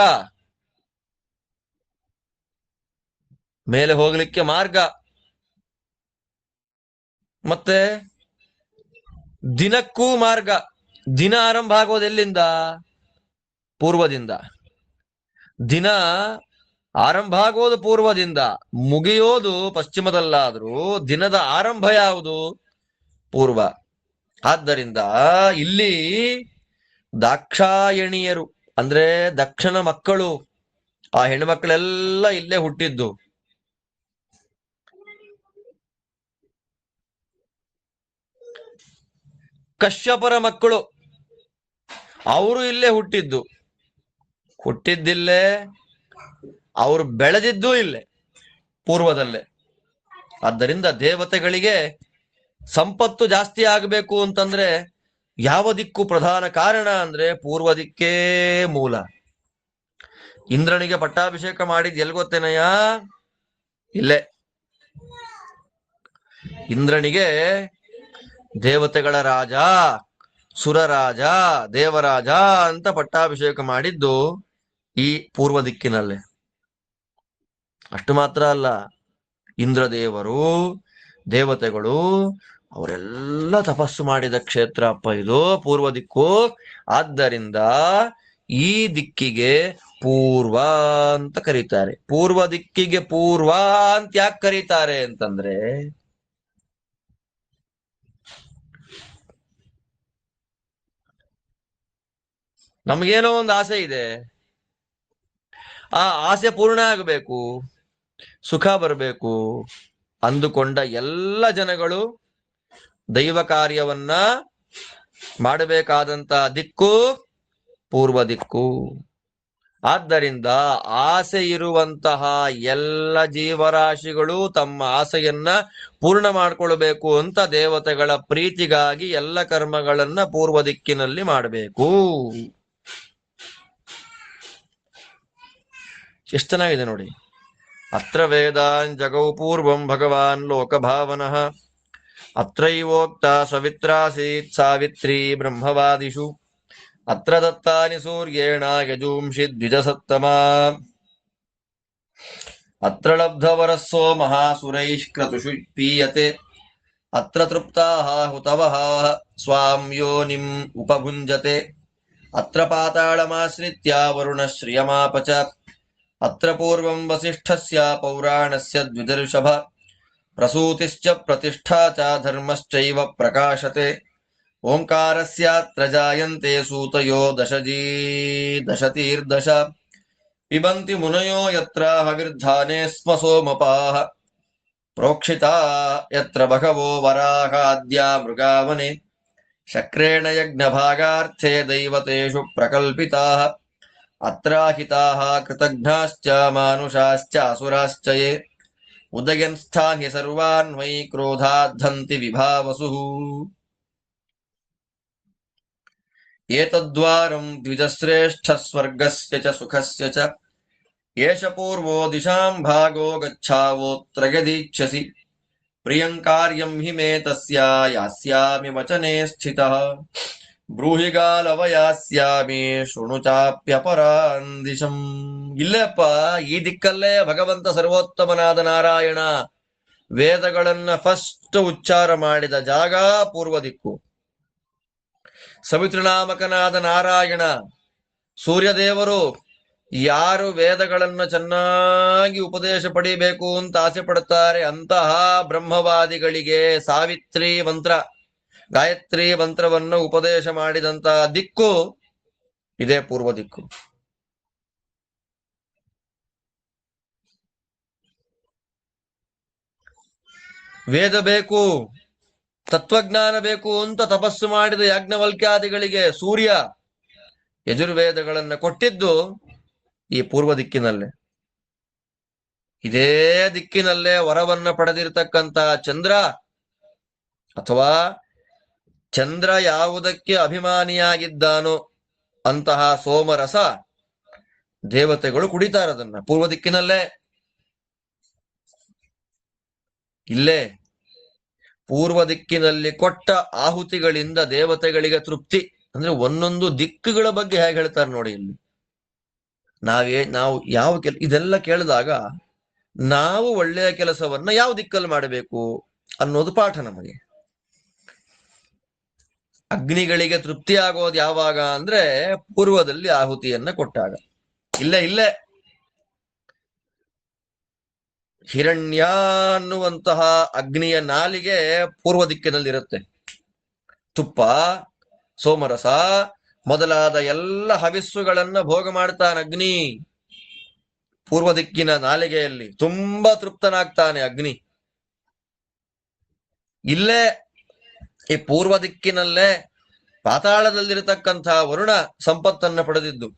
S1: ಮೇಲೆ ಹೋಗ್ಲಿಕ್ಕೆ ಮಾರ್ಗ. ಮತ್ತೆ ದಿನಕ್ಕೂ ಮಾರ್ಗ. ದಿನ ಆರಂಭ ಆಗೋದು ಎಲ್ಲಿಂದ? ಪೂರ್ವದಿಂದ. ದಿನ ಆರಂಭ ಆಗೋದು ಪೂರ್ವದಿಂದ, ಮುಗಿಯೋದು ಪಶ್ಚಿಮದಲ್ಲಾದ್ರೂ ದಿನದ ಆರಂಭ ಯಾವುದು? ಪೂರ್ವ. ಆದ್ದರಿಂದ ಇಲ್ಲಿ ದಾಕ್ಷಾಯಣಿಯರು ಅಂದ್ರೆ ದಕ್ಷನ ಮಕ್ಕಳು, ಆ ಹೆಣ್ಮಕ್ಳೆಲ್ಲ ಇಲ್ಲೇ ಹುಟ್ಟಿದ್ದು. ಕಶ್ಯಪರ ಮಕ್ಕಳು ಅವರು ಇಲ್ಲೇ ಹುಟ್ಟಿದ್ದಿಲ್ಲೇ, ಅವರು ಬೆಳೆದಿದ್ದೂ ಇಲ್ಲೇ ಪೂರ್ವದಲ್ಲೇ. ಆದ್ದರಿಂದ ದೇವತೆಗಳಿಗೆ ಸಂಪತ್ತು ಜಾಸ್ತಿ ಆಗಬೇಕು ಅಂತಂದ್ರೆ ಯಾವ ದಿಕ್ಕು ಪ್ರಧಾನ ಕಾರಣ ಅಂದ್ರೆ ಪೂರ್ವ ದಿಕ್ಕೇ ಮೂಲ. ಇಂದ್ರನಿಗೆ ಪಟ್ಟಾಭಿಷೇಕ ಮಾಡಿದ್ ಎಲ್ಲಿ ಗೊತ್ತೇನಯ್ಯ? ಇಲ್ಲೇ. ಇಂದ್ರನಿಗೆ ದೇವತೆಗಳ ರಾಜ, ಸುರರಾಜ, ದೇವರಾಜ ಅಂತ ಪಟ್ಟಾಭಿಷೇಕ ಮಾಡಿದ್ದು ಈ ಪೂರ್ವ ದಿಕ್ಕಿನಲ್ಲೇ. ಅಷ್ಟು ಮಾತ್ರ ಅಲ್ಲ, ಇಂದ್ರದೇವರು ದೇವತೆಗಳು ಅವರೆಲ್ಲ ತಪಸ್ಸು ಮಾಡಿದ ಕ್ಷೇತ್ರ ಅಪ್ಪ ಇದು ಪೂರ್ವ ದಿಕ್ಕು. ಆದ್ದರಿಂದ ಈ ದಿಕ್ಕಿಗೆ ಪೂರ್ವ ಅಂತ ಕರೀತಾರೆ. ಪೂರ್ವ ದಿಕ್ಕಿಗೆ ಪೂರ್ವ ಅಂತ ಯಾಕೆ ಕರೀತಾರೆ ಅಂತಂದ್ರೆ, ನಮಗೇನೋ ಒಂದು ಆಸೆ ಇದೆ, ಆ ಆಸೆ ಪೂರ್ಣ ಆಗಬೇಕು, ಸುಖ ಬರಬೇಕು ಅಂದುಕೊಂಡ ಎಲ್ಲ ಜನಗಳು ದೈವ ಕಾರ್ಯವನ್ನ ಮಾಡಬೇಕಾದಂತ ದಿಕ್ಕು ಪೂರ್ವ ದಿಕ್ಕು. ಆದ್ದರಿಂದ ಆಸೆ ಇರುವಂತಹ ಎಲ್ಲ ಜೀವರಾಶಿಗಳು ತಮ್ಮ ಆಸೆಯನ್ನ ಪೂರ್ಣ ಮಾಡಿಕೊಳ್ಬೇಕು ಅಂತ ದೇವತೆಗಳ ಪ್ರೀತಿಗಾಗಿ ಎಲ್ಲ ಕರ್ಮಗಳನ್ನ ಪೂರ್ವ ದಿಕ್ಕಿನಲ್ಲಿ ಮಾಡಬೇಕು. ಎಷ್ಟು ಚೆನ್ನಾಗಿದೆ ನೋಡಿ. ಅತ್ರ ವೇದಾನ್ ಜಗೌ ಪೂರ್ವಂ ಭಗವಾನ್ ಲೋಕಭಾವನಃ ಅತ್ರೈವೋಕ್ತ ಸವಿತ್ರಾಸೀತ್ ಸಾವಿತ್ರಿ ಬ್ರಹ್ಮವಾದಿಷು ಅತ್ರ ದತ್ತಾನಿ ಸೂರ್ಯೇಣ ಯಜೂಂಷಿ ದ್ವಿಜಸತ್ತಮ ಅತ್ರ ಲಬ್ಧವರಸ್ಸೋ ಮಹಾಸುರೈಃ ಕ್ರತುಷು ಪೀಯತೆ ಅತ್ರ ತೃಪ್ತಾಃ ಹುತವಃ ಸ್ವಾಂ ಯೋನಿಂ ಉಪಭುಂಜತೆ ಅತ್ರ ಪಾತಾಳಮಾಶ್ರಿತ್ಯ ವರುಣಶ್ರಿಯಮಾಪ ಚ ಅತ್ರ ಪೂರ್ವಂ ವಸಿಷ್ಠಸ್ಯ ಪೌರಾಣಸ್ಯ ದ್ವಿಜಋಷಭ ಪ್ರಸೂತಿಶ್ಚ ಪ್ರತಿಷ್ಠಾ ಚ ಧರ್ಮಶ್ಚೈವ ಪ್ರಕಾಶತೆ ಓಂಕಾರಸ್ಯಾತ್ರ ಜಾಯಂತೆ ಸೂತಯೋ ದಶತೀರ್ದಶ ಪಿಬಂತಿ ಮುನಯೋ ಯತ್ರ ಹವಿರ್ಧಾನೆ ಸ್ಮ ಸೋಮಪಾಃ ಪ್ರೋಕ್ಷಿತಾ ಯತ್ರ ಬಹವೋ ವರಾಹಾದ್ಯ ಮೃಗಾವನೆ ಶಕ್ರೇಣ ಯಜ್ಞಭಾಗಾರ್ಥೇ ದೈವತೇಷು ಪ್ರಕಲ್ಪಿತಾಃ ಅತ್ರಾಹಿತಾಃ ಕೃತಘ್ನಾಶ್ಚ ಮಾನುಷಾಶ್ಚ ಅಸುರಾಶ್ಚ ಯೇ ಉದಯನ್ ಸ್ಥಾನಿ ಸರ್ವಾನ್ ವೈ ಕ್ರೋಧಾದ್ಧಂತಿ ವಿಭಾವಸುಃ ಏತದ್ವಾರಂ ದ್ವಿಜಶ್ರೇಷ್ಠ ಸ್ವರ್ಗಸ್ಯ ಚ ಸುಖಸ್ಯ ಚ ಏಷ ಪೂರ್ವೋ ದಿಶಾಂ ಭಾಗೋ ಗಚ್ಛಾವೋತ್ರ ಯದೀಚ್ಛಸಿ ಪ್ರಿಯಂ ಕಾರ್ಯಂ ಹಿ ಮೇ ತಸ್ಯ ಯಾಸ್ಯಾಮಿ ವಚನೆ ಸ್ಥಿತಃ ಬ್ರೂಹಿ ಗಾಲವ ಯಾಸ್ಯಾಮಿ ಶೃಣು ಚಾಪ್ಯಪರಾನ್ ದಿಶಂ. ಇಲ್ಲೇಪ್ಪ ಈ ದಿಕ್ಕಲ್ಲೇ ಭಗವಂತ ಸರ್ವೋತ್ತಮನಾದ ನಾರಾಯಣ ವೇದಗಳನ್ನ ಫಸ್ಟ್ ಉಚ್ಚಾರ ಮಾಡಿದ ಜಾಗ ಪೂರ್ವ ದಿಕ್ಕು. ಸವಿತೃನಾಮಕನಾದ ನಾರಾಯಣ ಸೂರ್ಯದೇವರು ಯಾರು ವೇದಗಳನ್ನ ಚೆನ್ನಾಗಿ ಉಪದೇಶ ಪಡಿಬೇಕು ಅಂತ ಆಸೆ ಪಡುತ್ತಾರೆ ಅಂತಹ ಬ್ರಹ್ಮವಾದಿಗಳಿಗೆ ಸಾವಿತ್ರಿ ಮಂತ್ರ ಗಾಯತ್ರಿ ಮಂತ್ರವನ್ನು ಉಪದೇಶ ಮಾಡಿದಂತಹ ದಿಕ್ಕು ಇದೇ ಪೂರ್ವ ದಿಕ್ಕು. ವೇದ ಬೇಕು, ತತ್ವಜ್ಞಾನ ಬೇಕು ಅಂತ ತಪಸ್ಸು ಮಾಡಿದ ಯಾಜ್ಞವಲ್ಕ್ಯಾದಿಗಳಿಗೆ ಸೂರ್ಯ ಯಜುರ್ವೇದಗಳನ್ನ ಕೊಟ್ಟಿದ್ದು ಈ ಪೂರ್ವ ದಿಕ್ಕಿನಲ್ಲೇ. ಇದೇ ದಿಕ್ಕಿನಲ್ಲೇ ವರವನ್ನ ಪಡೆದಿರತಕ್ಕಂತ ಚಂದ್ರ ಅಥವಾ ಚಂದ್ರ ಯಾವುದಕ್ಕೆ ಅಭಿಮಾನಿಯಾಗಿದ್ದಾನೋ ಅಂತಹ ಸೋಮರಸ ದೇವತೆಗಳು ಕುಡಿತಾರದನ್ನ ಪೂರ್ವ ದಿಕ್ಕಿನಲ್ಲೇ. ಇಲ್ಲೇ ಪೂರ್ವ ದಿಕ್ಕಿನಲ್ಲಿ ಕೊಟ್ಟ ಆಹುತಿಗಳಿಂದ ದೇವತೆಗಳಿಗೆ ತೃಪ್ತಿ. ಅಂದ್ರೆ ಒಂದೊಂದು ದಿಕ್ಕುಗಳ ಬಗ್ಗೆ ಹೇಗೆ ಹೇಳ್ತಾರೆ ನೋಡಿ ಇಲ್ಲಿ. ನಾವು ಯಾವ ಇದೆಲ್ಲ ಕೇಳಿದಾಗ ನಾವು ಒಳ್ಳೆಯ ಕೆಲಸವನ್ನ ಯಾವ ದಿಕ್ಕಲ್ಲಿ ಮಾಡಬೇಕು ಅನ್ನೋದು ಪಾಠ ನಮಗೆ. ಅಗ್ನಿಗಳಿಗೆ ತೃಪ್ತಿ ಆಗೋದು ಯಾವಾಗ ಅಂದ್ರೆ ಪೂರ್ವದಲ್ಲಿ ಆಹುತಿಯನ್ನ ಕೊಟ್ಟಾಗ. ಇಲ್ಲೇ ಹಿರಣ್ಯ ಅನ್ನುವಂತಹ ಅಗ್ನಿಯ ನಾಲಿಗೆ ಪೂರ್ವ ದಿಕ್ಕಿನಲ್ಲಿರುತ್ತೆ. ತುಪ್ಪ, ಸೋಮರಸ ಮೊದಲಾದ ಎಲ್ಲ ಹವಿಸ್ಸುಗಳನ್ನ ಭೋಗ ಮಾಡ್ತಾನೆ ಅಗ್ನಿ. ಪೂರ್ವ ದಿಕ್ಕಿನ ನಾಲಿಗೆಯಲ್ಲಿ ತುಂಬಾ ತೃಪ್ತನಾಗ್ತಾನೆ ಅಗ್ನಿ. ಇಲ್ಲೇ ಈ ಪೂರ್ವ ದಿಕ್ಕಿನಲ್ಲೇ ಪಾತಾಳದಲ್ಲಿರತಕ್ಕಂತಹ ವರುಣ ಸಂಪತ್ತನ್ನ ಪಡೆದಿದ್ದು.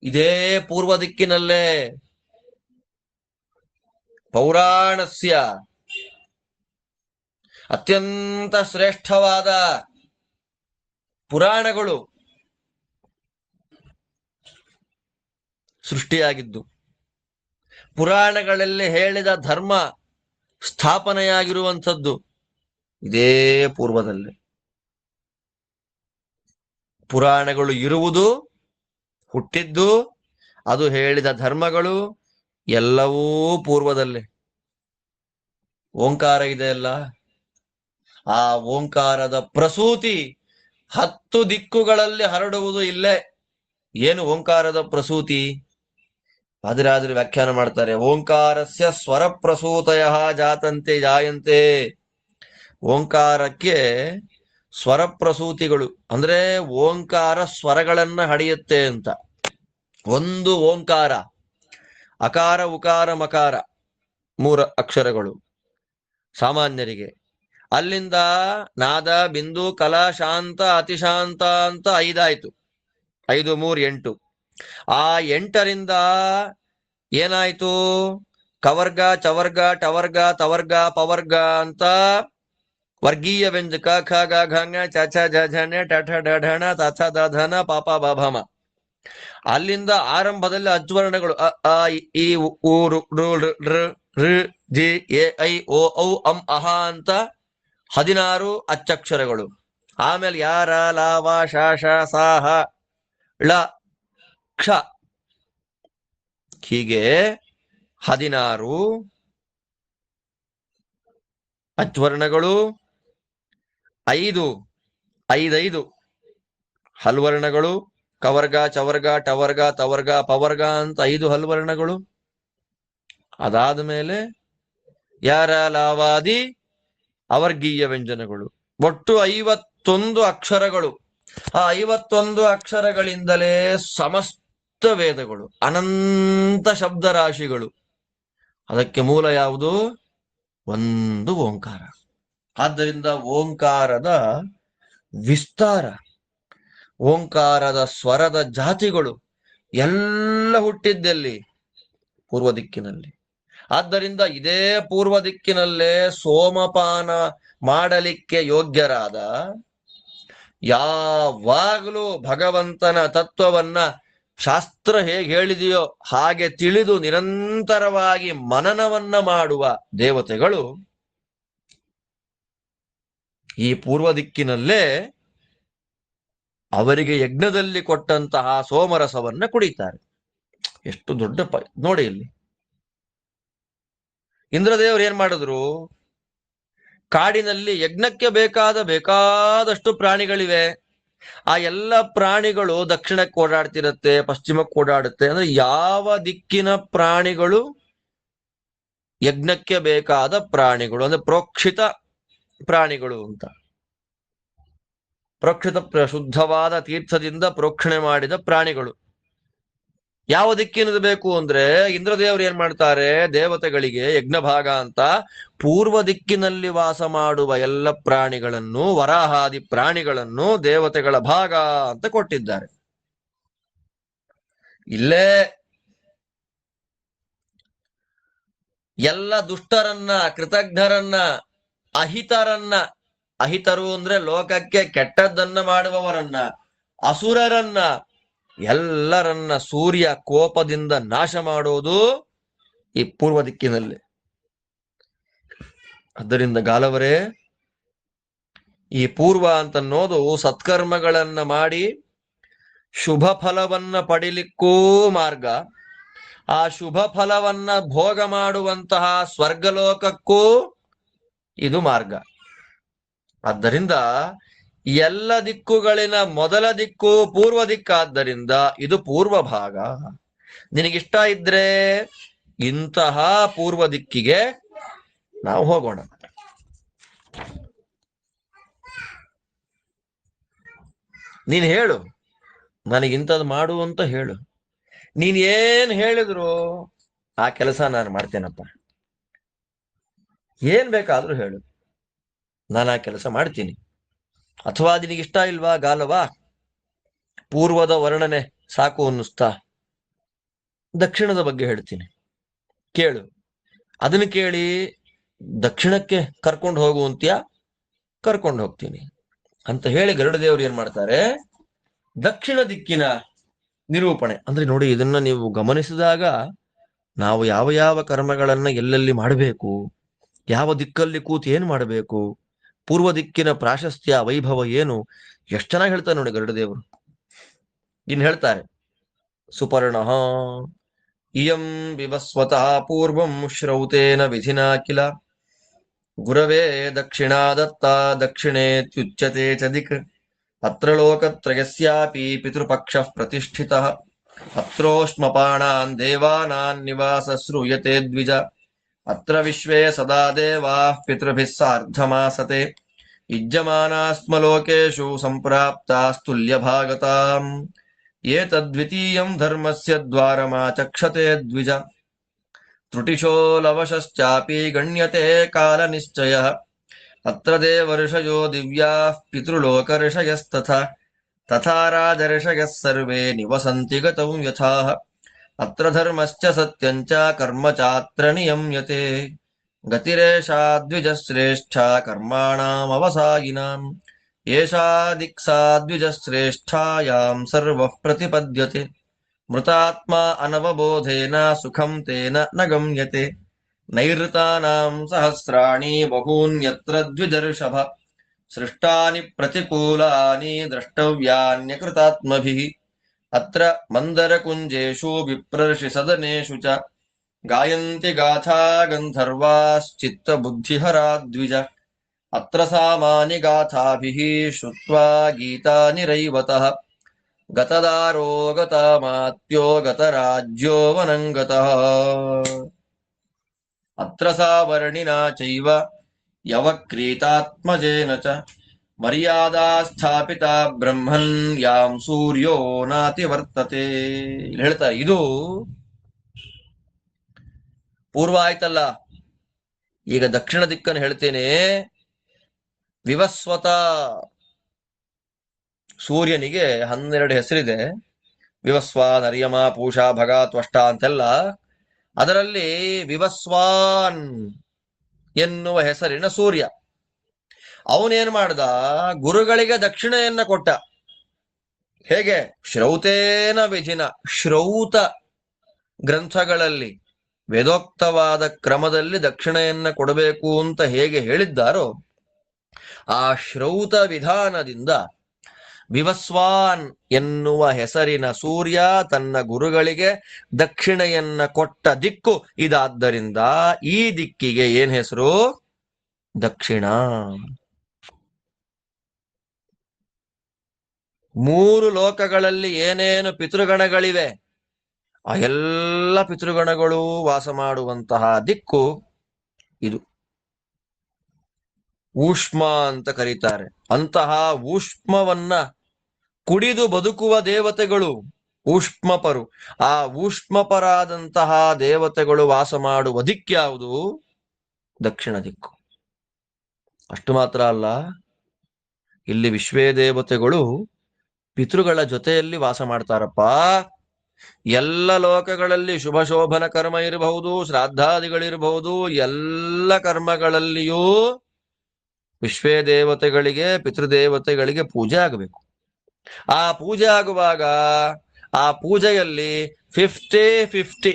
S1: ಇದೇ ಪೂರ್ವ ದಿಕ್ಕಿನಲ್ಲೇ ಪೌರಾಣಸ್ಯ ಅತ್ಯಂತ ಶ್ರೇಷ್ಠವಾದ ಪುರಾಣಗಳು ಸೃಷ್ಟಿಯಾಗಿದ್ದು, ಪುರಾಣಗಳಲ್ಲಿ ಹೇಳಿದ ಧರ್ಮ ಸ್ಥಾಪನೆಯಾಗಿರುವಂಥದ್ದು ಇದೇ ಪೂರ್ವದಲ್ಲಿ. ಪುರಾಣಗಳು ಇರುವುದು, ಹುಟ್ಟಿದ್ದು, ಅದು ಹೇಳಿದ ಧರ್ಮಗಳು ಎಲ್ಲವೂ ಪೂರ್ವದಲ್ಲೇ. ಓಂಕಾರ ಇದೆಯಲ್ಲ, ಆ ಓಂಕಾರದ ಪ್ರಸೂತಿ 10 ದಿಕ್ಕುಗಳಲ್ಲಿ ಹರಡುವುದು ಇಲ್ಲೇ. ಏನು ಓಂಕಾರದ ಪ್ರಸೂತಿ? ಆದ್ರೆ ವ್ಯಾಖ್ಯಾನ ಮಾಡ್ತಾರೆ, ಓಂಕಾರಸ್ಯ ಸ್ವರ ಪ್ರಸೂತಯ ಜಾತಂತೆ ಜಾಯಂತೆ. ಓಂಕಾರಕ್ಕೆ ಸ್ವರ ಪ್ರಸೂತಿಗಳು ಅಂದ್ರೆ ಓಂಕಾರ ಸ್ವರಗಳನ್ನ ಹಡಿಯುತ್ತೆ ಅಂತ. ಒಂದು ಓಂಕಾರ, ಅಕಾರ ಉಕಾರ ಮಕಾರ 3 ಅಕ್ಷರಗಳು ಸಾಮಾನ್ಯರಿಗೆ. ಅಲ್ಲಿಂದ ನಾದ, ಬಿಂದು, ಕಲಾ, ಶಾಂತ, ಅತಿಶಾಂತ ಅಂತ 5 ಆಯ್ತು. 5 3 8. ಆ 8ರಿಂದ ಏನಾಯ್ತು? ಕವರ್ಗ, ಚವರ್ಗ, ಟವರ್ಗ, ತವರ್ಗ, ಪವರ್ಗ ಅಂತ ವರ್ಗೀಯ ವ್ಯಂಜಕ ಖ ಗ ಘ ಞ ಚ ಛ ಜ ಝ ಣ ಟ ಠ ಡ ಢ ಣ ತ ಥ ದ ಧ ನ ಪ ಪ ಬ ಭ ಮ. ಅಲ್ಲಿಂದ ಆರಂಭದಲ್ಲಿ ಅಜ್ವರ್ಣಗಳು ಅ ಆ ಇ ಈ ಉ ರು ಋ ಋ ಋ ಜಿ ಎ ಐ ಓ ಔ ಅಂ ಅಹ ಅಂತ 16 ಅಚ್ಚಕ್ಷರಗಳು. ಆಮೇಲೆ ಯಾರ ಲ ವ ಶ ಶ ಸ ಹ ಳ ಕ್ಷ ಹೀಗೆ 16 ಅಚ್ವರ್ಣಗಳು, 5 ಹಲ್ವರ್ಣಗಳು, ಕವರ್ಗ, ಚವರ್ಗ, ಟವರ್ಗ, ತವರ್ಗ, ಪವರ್ಗ ಅಂತ 5 ಹಲ್ವರ್ಣಗಳು. ಅದಾದ ಮೇಲೆ ಯಾರ ಲಾವಾದಿ ಅವರ್ಗೀಯ ವ್ಯಂಜನಗಳು. ಒಟ್ಟು 51 ಅಕ್ಷರಗಳು. ಆ 51 ಅಕ್ಷರಗಳಿಂದಲೇ ಸಮಸ್ತ ವೇದಗಳು, ಅನಂತ ಶಬ್ದ ರಾಶಿಗಳು. ಅದಕ್ಕೆ ಮೂಲ ಯಾವುದು? ಒಂದು ಓಂಕಾರ. ಆದ್ದರಿಂದ ಓಂಕಾರದ ವಿಸ್ತಾರ, ಓಂಕಾರದ ಸ್ವರದ ಜಾತಿಗಳು ಎಲ್ಲ ಹುಟ್ಟಿದ್ದಲ್ಲಿ ಪೂರ್ವ ದಿಕ್ಕಿನಲ್ಲಿ. ಆದ್ದರಿಂದ ಇದೇ ಪೂರ್ವ ದಿಕ್ಕಿನಲ್ಲೇ ಸೋಮಪಾನ ಮಾಡಲಿಕ್ಕೆ ಯೋಗ್ಯರಾದ, ಯಾವಾಗಲೂ ಭಗವಂತನ ತತ್ವವನ್ನ ಶಾಸ್ತ್ರ ಹೇಗೆ ಹೇಳಿದೆಯೋ ಹಾಗೆ ತಿಳಿದು ನಿರಂತರವಾಗಿ ಮನನವನ್ನ ಮಾಡುವ ದೇವತೆಗಳು ಈ ಪೂರ್ವ ದಿಕ್ಕಿನಲ್ಲೇ ಅವರಿಗೆ ಯಜ್ಞದಲ್ಲಿ ಕೊಟ್ಟಂತಹ ಸೋಮರಸವನ್ನ ಕುಡಿತಾರೆ. ಎಷ್ಟು ದೊಡ್ಡ ನೋಡಿ ಇಲ್ಲಿ ಇಂದ್ರದೇವರು ಏನ್ ಮಾಡಿದ್ರು? ಕಾಡಿನಲ್ಲಿ ಯಜ್ಞಕ್ಕೆ ಬೇಕಾದಷ್ಟು ಪ್ರಾಣಿಗಳಿವೆ. ಆ ಎಲ್ಲ ಪ್ರಾಣಿಗಳು ದಕ್ಷಿಣಕ್ಕೆ ಓಡಾಡ್ತಿರತ್ತೆ, ಪಶ್ಚಿಮಕ್ಕೆ ಓಡಾಡುತ್ತೆ. ಅಂದ್ರೆ ಯಾವ ದಿಕ್ಕಿನ ಪ್ರಾಣಿಗಳು ಯಜ್ಞಕ್ಕೆ ಬೇಕಾದ ಪ್ರಾಣಿಗಳು, ಅಂದ್ರೆ ಪ್ರೋಕ್ಷಿತ ಪ್ರಾಣಿಗಳು ಅಂತ. ಪ್ರೋಕ್ಷಿತ ಶುದ್ಧವಾದ ತೀರ್ಥದಿಂದ ಪ್ರೋಕ್ಷಣೆ ಮಾಡಿದ ಪ್ರಾಣಿಗಳು ಯಾವ ದಿಕ್ಕಿನದು ಬೇಕು ಅಂದ್ರೆ, ಇಂದ್ರದೇವರು ಏನ್ ಮಾಡ್ತಾರೆ? ದೇವತೆಗಳಿಗೆ ಯಜ್ಞ ಭಾಗ ಅಂತ ಪೂರ್ವ ದಿಕ್ಕಿನಲ್ಲಿ ವಾಸ ಮಾಡುವ ಎಲ್ಲ ಪ್ರಾಣಿಗಳನ್ನು, ವರಾಹಾದಿ ಪ್ರಾಣಿಗಳನ್ನು ದೇವತೆಗಳ ಭಾಗ ಅಂತ ಕೊಟ್ಟಿದ್ದಾರೆ. ಇಲ್ಲೇ ಎಲ್ಲ ದುಷ್ಟರನ್ನ, ಕೃತಜ್ಞರನ್ನ, ಅಹಿತರನ್ನ, ಅಹಿತರು ಅಂದ್ರೆ ಲೋಕಕ್ಕೆ ಕೆಟ್ಟದ್ದನ್ನ ಮಾಡುವವರನ್ನ, ಅಸುರರನ್ನ, ಎಲ್ಲರನ್ನ ಸೂರ್ಯ ಕೋಪದಿಂದ ನಾಶ ಮಾಡೋದು ಈ ಪೂರ್ವ ದಿಕ್ಕಿನಲ್ಲಿ. ಆದ್ದರಿಂದ ಗಾಲವರೇ, ಈ ಪೂರ್ವ ಅಂತನ್ನೋದು ಸತ್ಕರ್ಮಗಳನ್ನ ಮಾಡಿ ಶುಭ ಫಲವನ್ನ ಪಡಿಲಿಕ್ಕೂ ಮಾರ್ಗ, ಆ ಶುಭ ಫಲವನ್ನ ಭೋಗ ಮಾಡುವಂತಹ ಸ್ವರ್ಗಲೋಕಕ್ಕೂ ಇದು ಮಾರ್ಗ. ಆದ್ದರಿಂದ ಎಲ್ಲ ದಿಕ್ಕುಗಳಿನ ಮೊದಲ ದಿಕ್ಕು ಪೂರ್ವ ದಿಕ್ಕಾದ್ದರಿಂದ ಇದು ಪೂರ್ವ ಭಾಗ. ನಿನಗಿಷ್ಟ ಇದ್ರೆ ಇಂತಹ ಪೂರ್ವ ದಿಕ್ಕಿಗೆ ನಾವು ಹೋಗೋಣ. ನೀನ್ ಹೇಳು, ನನಗಿಂಥದ್ದು ಮಾಡು ಅಂತ ಹೇಳು. ನೀನ್ ಏನ್ ಹೇಳಿದ್ರು ಆ ಕೆಲಸ ನಾನು ಮಾಡ್ತೇನಪ್ಪ. ಏನ್ ಬೇಕಾದ್ರೂ ಹೇಳು, ನಾನು ಆ ಕೆಲಸ ಮಾಡ್ತೀನಿ. ಅಥವಾ ನಿನಗಿಷ್ಟ ಇಲ್ವಾ ಗಾಲವಾ? ಪೂರ್ವದ ವರ್ಣನೆ ಸಾಕು ಅನ್ನಿಸ್ತಾ? ದಕ್ಷಿಣದ ಬಗ್ಗೆ ಹೇಳ್ತೀನಿ, ಕೇಳು. ಅದನ್ನು ಕೇಳಿ ದಕ್ಷಿಣಕ್ಕೆ ಕರ್ಕೊಂಡು ಹೋಗುವಂತ್ಯ, ಕರ್ಕೊಂಡು ಹೋಗ್ತೀನಿ ಅಂತ ಹೇಳಿ ಗರುಡದೇವರು ಏನ್ ಮಾಡ್ತಾರೆ? ದಕ್ಷಿಣ ದಿಕ್ಕಿನ ನಿರೂಪಣೆ. ಅಂದ್ರೆ ನೋಡಿ, ಇದನ್ನ ನೀವು ಗಮನಿಸಿದಾಗ ನಾವು ಯಾವ ಯಾವ ಕರ್ಮಗಳನ್ನ ಎಲ್ಲೆಲ್ಲಿ ಮಾಡಬೇಕು, ಯಾವ ದಿಕ್ಕಲ್ಲಿ ಕೂತು ಏನ್ ಮಾಡಬೇಕು, ಪೂರ್ವ ದಿಕ್ಕಿನ ಪ್ರಾಶಸ್ತ್ಯ ವೈಭವ ಏನು, ಎಷ್ಟು ಚೆನ್ನಾಗಿ ಹೇಳ್ತಾರೆ ನೋಡಿ ಗರುಡದೇವರು. ಇನ್ ಹೇಳ್ತಾರೆ, ಸುಪರ್ಣ ಇಯಂ ವಿವಸ್ವತಃ ಪೂರ್ವಂ ಶ್ರೌತೇನ ವಿಧಿನಾ ಕಿಲ ಗುರವೇ ದಕ್ಷಿಣಾ ದತ್ತ ದಕ್ಷಿಣೇತ್ಯುಚ್ಯತೆ ಚ ದಿಕ್ ಅತ್ರ ಲೋಕತ್ರಯಸ್ಯಾಪಿ ಪಿತೃಪಕ್ಷಃ ಪ್ರತಿಷ್ಠಿತಃ ಅತ್ರೋಷ್ಮಪಾಣಾನ್ ದೇವಾನಾನ್ ನಿವಾಸ ಶ್ರೂಯತೆ ದ್ವಿಜ ಅತ್ರ ವಿಶ್ವೇ ಸದಾ ದೇವಾಃ ಪಿತೃಭಿಃ ಸಾರ್ಧಮಾಸತೆ ಯುಜ್ಯಮಾನಾಸ್ಮ ಲೋಕೇಶು ಸಂಪ್ರಾಪ್ತಾಸ್ತುಲ್ಯಭಾಗತಾಂ ಏತದ್ವಿತೀಯಂ ಧರ್ಮಸ್ಯ ದ್ವಾರಮಾಚಕ್ಷತೆ ದ್ವಿಜ ತ್ರುಟಿಶೋ ಲವಶಶ್ಚಾಪಿ ಗಣ್ಯತೆ ಕಾಲ ನಿಶ್ಚಯಃ ಅತ್ರ ದೇವರ್ಷಯೋ ದಿವ್ಯಾಃ ಪಿತೃಲೋಕರ್ಷಯಸ್ತಥಾ ತಥಾ ರಾಜರ್ಷಯಃ ಸರ್ವೇ ನಿವಸಂತಿ ಗತೌ ಯಥಾಃ ಅತ್ರ ಧರ್ಮಶ್ಚ ಸತ್ಯಂಚ ಕರ್ಮ ಚಾತ್ರ ನಿಯಮ್ಯತೆ ಗತಿರೇಷಾ ದ್ವಿಜಶ್ರೇಷ್ಠಾ ಕರ್ಮಾಣಾಮವಸಾಯಿನಾಂ ಏಷಾ ದಿಕ್ಸಾ ದ್ವಿಜಶ್ರೇಷ್ಠಾಯಾಂ ಸರ್ವಃ ಪ್ರತಿಪದ್ಯತೆ ಮೃತಾತ್ಮ ಅನವಬೋಧೇನ ಸುಖಂ ತೇನ ನ ಗಮ್ಯತೆ ನೈಋತಾನಾಂ ಸಹಸ್ರಾಣಿ ಬಹೂನ್ಯತ್ರ ದ್ವಿಜರ್ಷಭ ಸೃಷ್ಟಾನಿ ಪ್ರತಿಕೂಲಾನಿ ದ್ರಷ್ಟವ್ಯಾನ್ಯಕೃತಾತ್ಮಭಿಃ ಅತ್ರ ಮಂದರಕುಂಜೇಷು ವಿಪ್ರರ್ಷಿ ಸದನೇಷು ಚ ಗಾಯಂತಿ ಗಾಥಾ ಗಂಧರ್ವಾಶ್ಚಿತ್ತ ಬುದ್ಧಿಹರಾ ದ್ವಿಜ ಅತ್ರ ಸಾಮಾನಿ ಗಾಥಾಭಿಃ ಶ್ರುತ್ವಾ ಗೀತಾನಿ ರೈವತಃ ಗತದಾರೋ ಗತಮಾತ್ಯೋ ಗತರಾಜ್ಯೋ ವನಂಗತಃ ಅತ್ರ ಸಾವರ್ಣಿನಾ ಚೈವ ಯವಕ್ರೀತಾತ್ಮಜೇನ ಚ ಮರ್ಯಾದಾ ಸ್ಥಾಪಿತ ಬ್ರಹ್ಮನ್ ಯಾಂ ಸೂರ್ಯೋ ನಾತಿ ವರ್ತತೆ. ಇಲ್ಲಿ ಹೇಳ್ತಾರೆ ಇದು ಪೂರ್ವ ಆಯ್ತಲ್ಲ. ಈಗ ದಕ್ಷಿಣ ದಿಕ್ಕನ್ನು ಹೇಳ್ತೇನೆ. ವಿವಸ್ವತ, ಸೂರ್ಯನಿಗೆ 12 ಹೆಸರಿದೆ. ವಿವಸ್ವ, ನರ್ಯಮ, ಪೂಷ, ಭಗ, ತ್ವಷ್ಟ ಅಂತೆಲ್ಲ. ಅದರಲ್ಲಿ ವಿವಸ್ವಾನ್ ಎನ್ನುವ ಹೆಸರಿನ ಸೂರ್ಯ ಅವನೇನ್ ಮಾಡ್ದ, ಗುರುಗಳಿಗೆ ದಕ್ಷಿಣೆಯನ್ನ ಕೊಟ್ಟ. ಹೇಗೆ? ಶ್ರೌತೇನ ವಿಧಿನ, ಶ್ರೌತ ಗ್ರಂಥಗಳಲ್ಲಿ ವೇದೋಕ್ತವಾದ ಕ್ರಮದಲ್ಲಿ ದಕ್ಷಿಣೆಯನ್ನ ಕೊಡಬೇಕು ಅಂತ ಹೇಗೆ ಹೇಳಿದ್ದಾರೋ ಆ ಶ್ರೌತ ವಿಧಾನದಿಂದ ವಿವಸ್ವಾನ್ ಎನ್ನುವ ಹೆಸರಿನ ಸೂರ್ಯ ತನ್ನ ಗುರುಗಳಿಗೆ ದಕ್ಷಿಣೆಯನ್ನ ಕೊಟ್ಟ ದಿಕ್ಕು ಇದಾದ್ದರಿಂದ ಈ ದಿಕ್ಕಿಗೆ ಏನ್ ಹೆಸರು? ದಕ್ಷಿಣ. 3 ಲೋಕಗಳಲ್ಲಿ ಏನೇನು ಪಿತೃಗಣಗಳಿವೆ ಆ ಎಲ್ಲ ಪಿತೃಗಣಗಳು ವಾಸ ಮಾಡುವಂತಹ ದಿಕ್ಕು ಇದು. ಊಷ್ಮ ಅಂತ ಕರೀತಾರೆ. ಅಂತಹ ಊಷ್ಮವನ್ನ ಕುಡಿದು ಬದುಕುವ ದೇವತೆಗಳು ಊಷ್ಮಪರು. ಆ ಊಷ್ಮಪರಾದಂತಹ ದೇವತೆಗಳು ವಾಸ ಮಾಡುವ ದಿಕ್ಕ್ಯಾವುದು? ದಕ್ಷಿಣ ದಿಕ್ಕು. ಅಷ್ಟು ಮಾತ್ರ ಅಲ್ಲ, ಇಲ್ಲಿ ವಿಶ್ವೇ ದೇವತೆಗಳು ಪಿತೃಗಳ ಜೊತೆಯಲ್ಲಿ ವಾಸ ಮಾಡ್ತಾರಪ್ಪ. ಎಲ್ಲ ಲೋಕಗಳಲ್ಲಿ ಶುಭ ಶೋಭನ ಕರ್ಮ ಇರಬಹುದು, ಶ್ರಾದ್ದಾದಿಗಳಿರಬಹುದು, ಎಲ್ಲ ಕರ್ಮಗಳಲ್ಲಿಯೂ ವಿಶ್ವೇ ದೇವತೆಗಳಿಗೆ, ಪಿತೃದೇವತೆಗಳಿಗೆ ಪೂಜೆ ಆಗಬೇಕು. ಆ ಪೂಜೆ ಆಗುವಾಗ ಆ ಪೂಜೆಯಲ್ಲಿ 50-50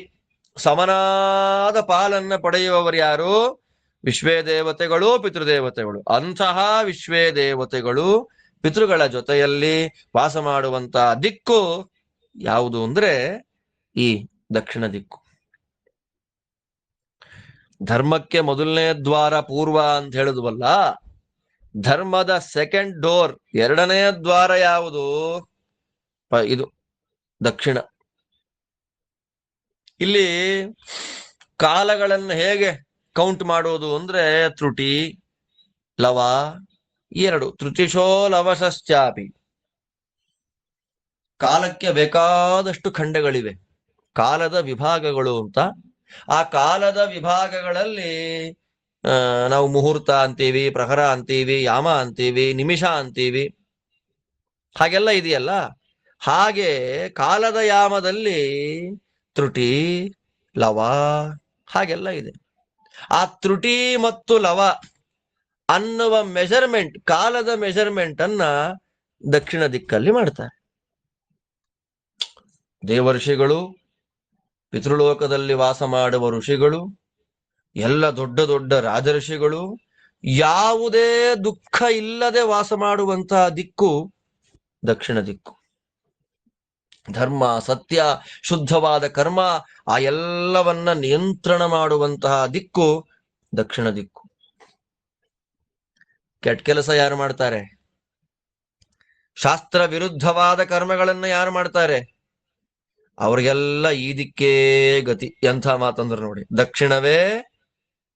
S1: ಸಮನಾದ ಪಾಲನ್ನ ಪಡೆಯುವವರು ಯಾರು? ವಿಶ್ವೇ ದೇವತೆಗಳು, ಪಿತೃದೇವತೆಗಳು. ಅಂತಹ ವಿಶ್ವೇ ದೇವತೆಗಳು ಪಿತೃಗಳ ಜೊತೆಯಲ್ಲಿ ವಾಸ ಮಾಡುವಂತಹ ದಿಕ್ಕು ಯಾವುದು ಅಂದ್ರೆ ಈ ದಕ್ಷಿಣ ದಿಕ್ಕು. ಧರ್ಮಕ್ಕೆ ಮೊದಲನೇ ದ್ವಾರ ಪೂರ್ವ ಅಂತ ಹೇಳಿದ್ವಲ್ಲ, ಧರ್ಮದ ಸೆಕೆಂಡ್ ಡೋರ್, 2ನೇ ದ್ವಾರ ಯಾವುದು? ಇದು ದಕ್ಷಿಣ. ಇಲ್ಲಿ ಕಾಲಗಳನ್ನು ಹೇಗೆ ಕೌಂಟ್ ಮಾಡೋದು ಅಂದ್ರೆ ತ್ರುಟಿ, ಲವ 2. ತ್ರುಟಿಶೋ ಲವಶ್ಚಾಪಿ. ಕಾಲಕ್ಕೆ ಬೇಕಾದಷ್ಟು ಖಂಡಗಳಿವೆ, ಕಾಲದ ವಿಭಾಗಗಳು ಅಂತ. ಆ ಕಾಲದ ವಿಭಾಗಗಳಲ್ಲಿ ನಾವು ಮುಹೂರ್ತ ಅಂತೀವಿ, ಪ್ರಹರ ಅಂತೀವಿ, ಯಾಮ ಅಂತೀವಿ, ನಿಮಿಷ ಅಂತೀವಿ, ಹಾಗೆಲ್ಲ ಇದೆಯಲ್ಲ. ಹಾಗೆ ಕಾಲದ ಯಾಮದಲ್ಲಿ ತ್ರುಟಿ, ಲವ ಹಾಗೆಲ್ಲ ಇದೆ. ಆ ತ್ರುಟಿ ಮತ್ತು ಲವ ಅನ್ನುವ ಮೆಜರ್ಮೆಂಟ್, ಕಾಲದ ಮೆಜರ್ಮೆಂಟ್ ಅನ್ನ ದಕ್ಷಿಣ ದಿಕ್ಕಲ್ಲಿ ಮಾಡ್ತಾರೆ. ದೇವಋಷಿಗಳು, ಪಿತೃಲೋಕದಲ್ಲಿ ವಾಸ ಮಾಡುವ ಋಷಿಗಳು, ಎಲ್ಲ ದೊಡ್ಡ ದೊಡ್ಡ ರಾಜಋಷಿಗಳು ಯಾವುದೇ ದುಃಖ ಇಲ್ಲದೆ ವಾಸ ಮಾಡುವಂತಹ ದಿಕ್ಕು ದಕ್ಷಿಣ ದಿಕ್ಕು. ಧರ್ಮ, ಸತ್ಯ, ಶುದ್ಧವಾದ ಕರ್ಮ ಆ ಎಲ್ಲವನ್ನ ನಿಯಂತ್ರಣ ಮಾಡುವಂತಹ ದಿಕ್ಕು ದಕ್ಷಿಣ ದಿಕ್ಕು. ಕೆಟ್ಟ ಕೆಲಸ ಯಾರು ಮಾಡ್ತಾರೆ? ಶಾಸ್ತ್ರ ವಿರುದ್ಧವಾದ ಕರ್ಮಗಳನ್ನ ಯಾರು ಮಾಡ್ತಾರೆ? ಅವ್ರಿಗೆಲ್ಲ ಈ ದಿಕ್ಕೇ ಗತಿ. ಎಂಥ ಮಾತಂದ್ರೆ ನೋಡಿ, ದಕ್ಷಿಣವೇ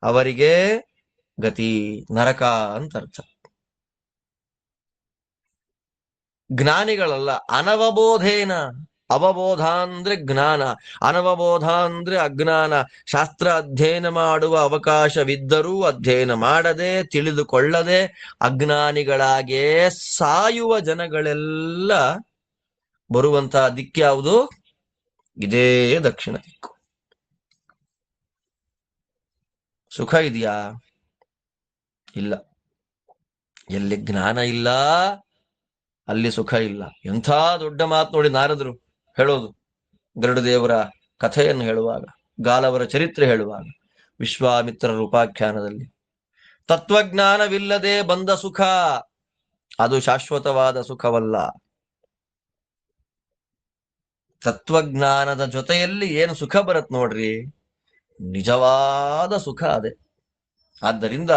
S1: ಅವರಿಗೆ ಗತಿ, ನರಕ ಅಂತ ಅರ್ಥ. ಜ್ಞಾನಿಗಳಲ್ಲ, ಅನವಬೋಧೇನ. ಅವಬೋಧ ಅಂದ್ರೆ ಜ್ಞಾನ, ಅನವಬೋಧ ಅಂದ್ರೆ ಅಜ್ಞಾನ. ಶಾಸ್ತ್ರ ಅಧ್ಯಯನ ಮಾಡುವ ಅವಕಾಶವಿದ್ದರೂ ಅಧ್ಯಯನ ಮಾಡದೆ, ತಿಳಿದುಕೊಳ್ಳದೆ ಅಜ್ಞಾನಿಗಳಾಗೇ ಸಾಯುವ ಜನಗಳೆಲ್ಲ ಬರುವಂತಹ ದಿಕ್ಕ್ಯಾವುದು? ಇದೇ ದಕ್ಷಿಣ ದಿಕ್ಕು. ಸುಖ ಇದೆಯಾ? ಇಲ್ಲ. ಎಲ್ಲಿ ಜ್ಞಾನ ಇಲ್ಲ ಅಲ್ಲಿ ಸುಖ ಇಲ್ಲ. ಎಂಥ ದೊಡ್ಡ ಮಾತು ನೋಡಿ ನಾರದರು ಹೇಳೋದು. ಗರುಡದೇವರ ಕಥೆಯನ್ನು ಹೇಳುವಾಗ, ಗಾಲವರ ಚರಿತ್ರೆ ಹೇಳುವಾಗ, ವಿಶ್ವಾಮಿತ್ರರ ಉಪಾಖ್ಯಾನದಲ್ಲಿ, ತತ್ವಜ್ಞಾನವಿಲ್ಲದೆ ಬಂದ ಸುಖ ಅದು ಶಾಶ್ವತವಾದ ಸುಖವಲ್ಲ. ತತ್ವಜ್ಞಾನದ ಜೊತೆಯಲ್ಲಿ ಏನು ಸುಖ ಬರತ್ ನೋಡ್ರಿ, ನಿಜವಾದ ಸುಖ ಅದೇ. ಆದ್ದರಿಂದ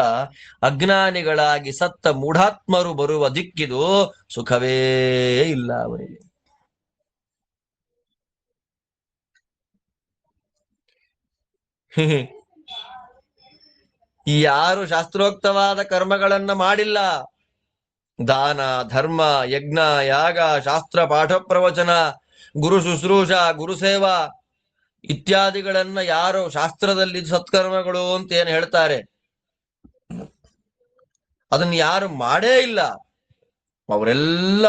S1: ಅಜ್ಞಾನಿಗಳಾಗಿ ಸತ್ತ ಮೂಢಾತ್ಮರು ಬರುವ ದಿಕ್ಕಿದು, ಸುಖವೇ ಇಲ್ಲ ಅವರಿಗೆ. ಯಾರು ಶಾಸ್ತ್ರೋಕ್ತವಾದ ಕರ್ಮಗಳನ್ನ ಮಾಡಿಲ್ಲ, ದಾನ, ಧರ್ಮ, ಯಜ್ಞ, ಯಾಗ, ಶಾಸ್ತ್ರ ಪಾಠ ಪ್ರವಚನ, ಗುರು ಶುಶ್ರೂಷ, ಗುರುಸೇವಾ ಇತ್ಯಾದಿಗಳನ್ನ ಯಾರು ಶಾಸ್ತ್ರದಲ್ಲಿ ಸತ್ಕರ್ಮಗಳು ಅಂತ ಏನ್ ಹೇಳ್ತಾರೆ, ಅದನ್ನ ಯಾರು ಮಾಡೇ ಇಲ್ಲ ಅವರೆಲ್ಲ